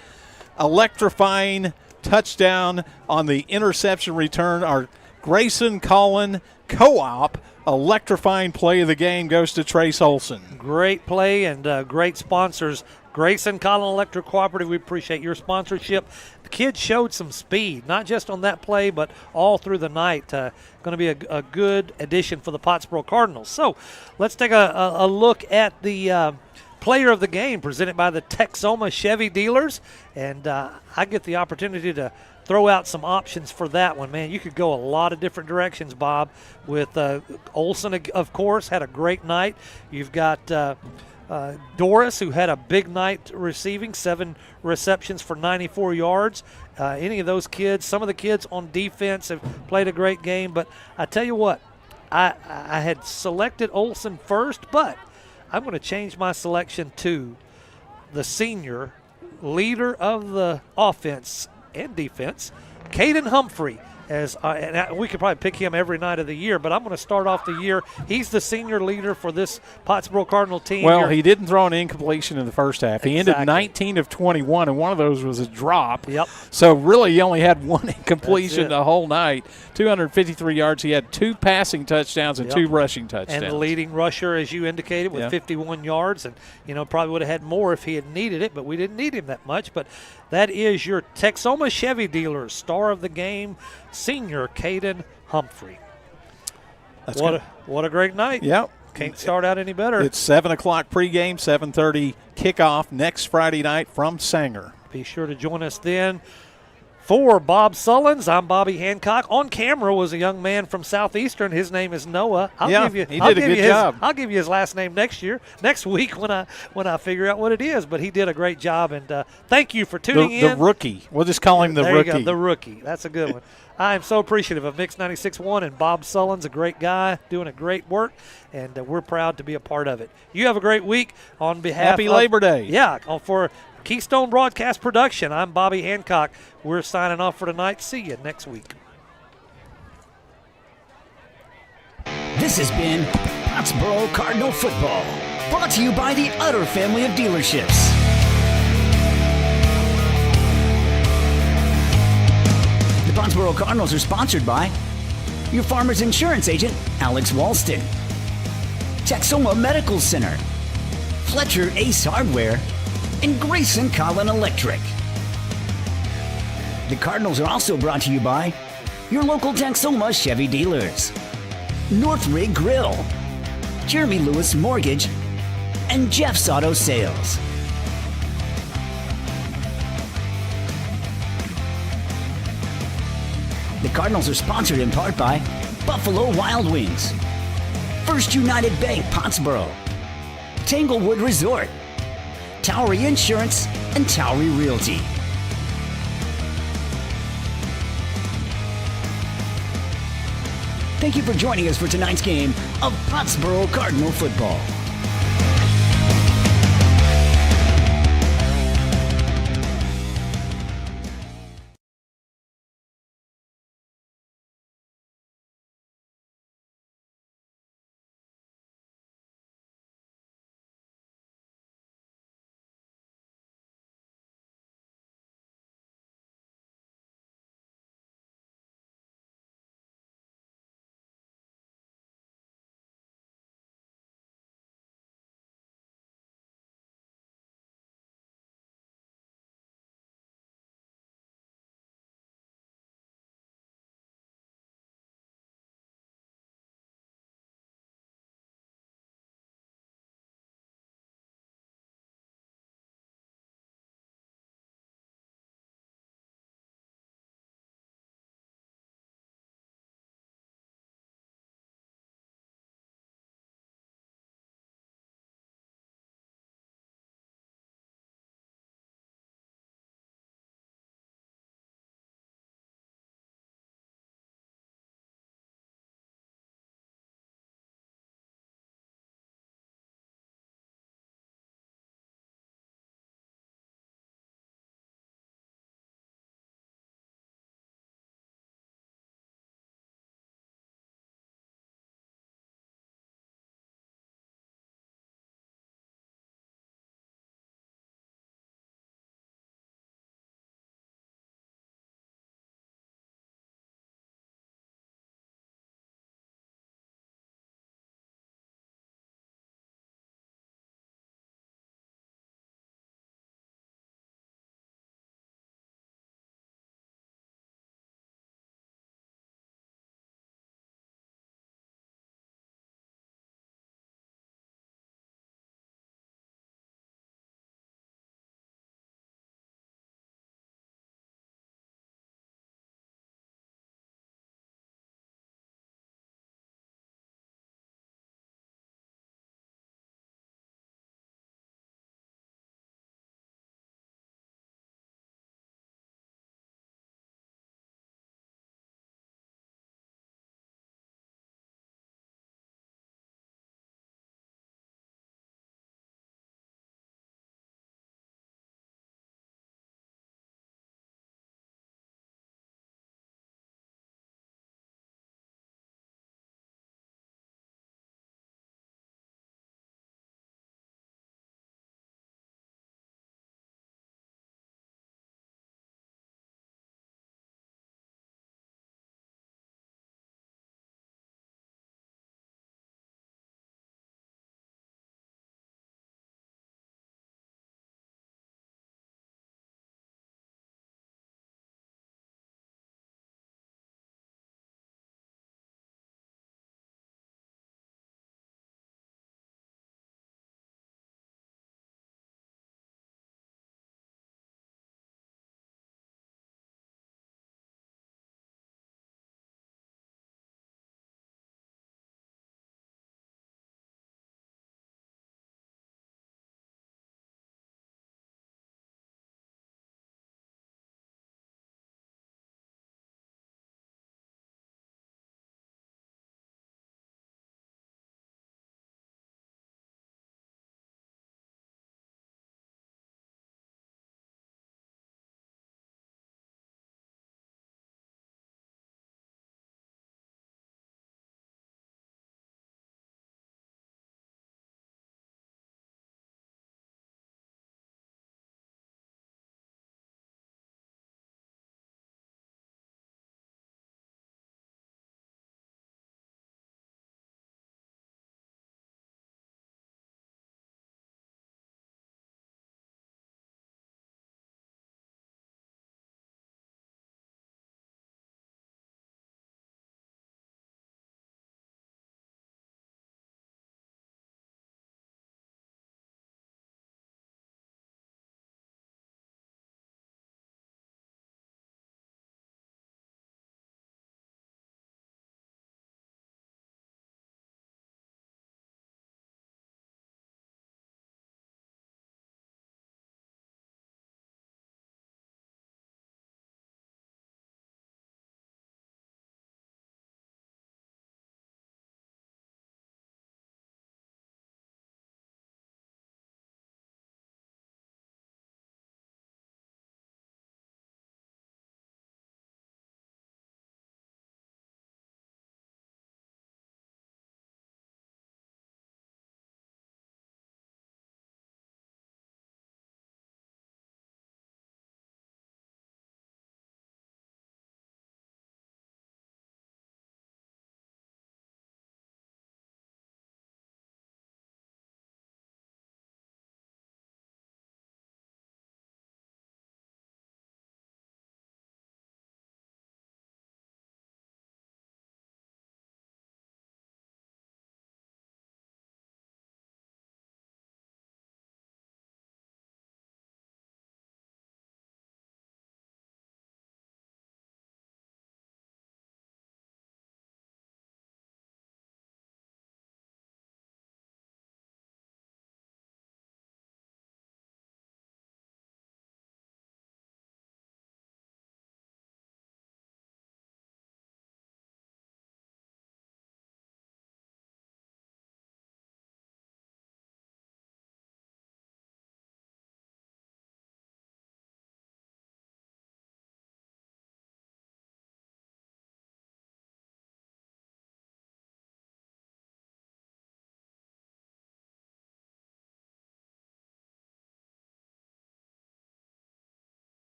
electrifying touchdown on the interception return. Our Grayson Collin co-op electrifying play of the game goes to Trace Olson. Great play and great sponsors. Grayson Collin Electric Cooperative, we appreciate your sponsorship. The kids showed some speed, not just on that play, but all through the night. Going to be a good addition for the Pottsboro Cardinals. So let's take a look at the player of the game presented by the Texoma Chevy dealers. And I get the opportunity to throw out some options for that one. Man, you could go a lot of different directions, Bob, with Olson, of course, had a great night. You've got Doris, who had a big night receiving, 7 receptions for 94 yards. Any of those kids, some of the kids on defense have played a great game. But I tell you what, I had selected Olson first, but I'm going to change my selection to the senior leader of the offense and defense, Caden Humphrey. And we could probably pick him every night of the year, but I'm going to start off the year. He's the senior leader for this Pottsboro Cardinal team. Well, he didn't throw an incompletion in the first half. He ended 19 of 21, and one of those was a drop. Yep. So really he only had one incompletion the whole night. 253 yards. He had 2 passing touchdowns and 2 rushing touchdowns. And the leading rusher, as you indicated, with 51 yards. And, probably would have had more if he had needed it, but we didn't need him that much. But that is your Texoma Chevy dealers, star of the game, senior Caden Humphrey. What a great night. Yep. Can't start out any better. It's 7 o'clock pregame, 7:30 kickoff next Friday night from Sanger. Be sure to join us then. For Bob Sullins, I'm Bobby Hancock. On camera was a young man from Southeastern. His name is Noah. He did a good job. I'll give you his last name next week when I figure out what it is. But he did a great job, and thank you for tuning in. The rookie. We'll just call him the there rookie. You go, the rookie. That's a good one. I am so appreciative of Mix 96.1 and Bob Sullins, a great guy, doing a great work, and we're proud to be a part of it. You have a great week. On behalf Happy Labor Day. Yeah, for Keystone Broadcast Production, I'm Bobby Hancock. We're signing off for tonight. See you next week. This has been Pottsboro Cardinal Football, brought to you by the Utter family of dealerships. The Pottsboro Cardinals are sponsored by your Farmers Insurance agent, Alex Walston, Texoma Medical Center, Fletcher Ace Hardware, and Grayson Collin Electric. The Cardinals are also brought to you by your local Texoma Chevy dealers, North Rig Grill, Jeremy Lewis Mortgage, and Jeff's Auto Sales. The Cardinals are sponsored in part by Buffalo Wild Wings, First United Bank Pottsboro, Tanglewood Resort, Towery Insurance, and Towery Realty. Thank you for joining us for tonight's game of Pottsboro Cardinal Football.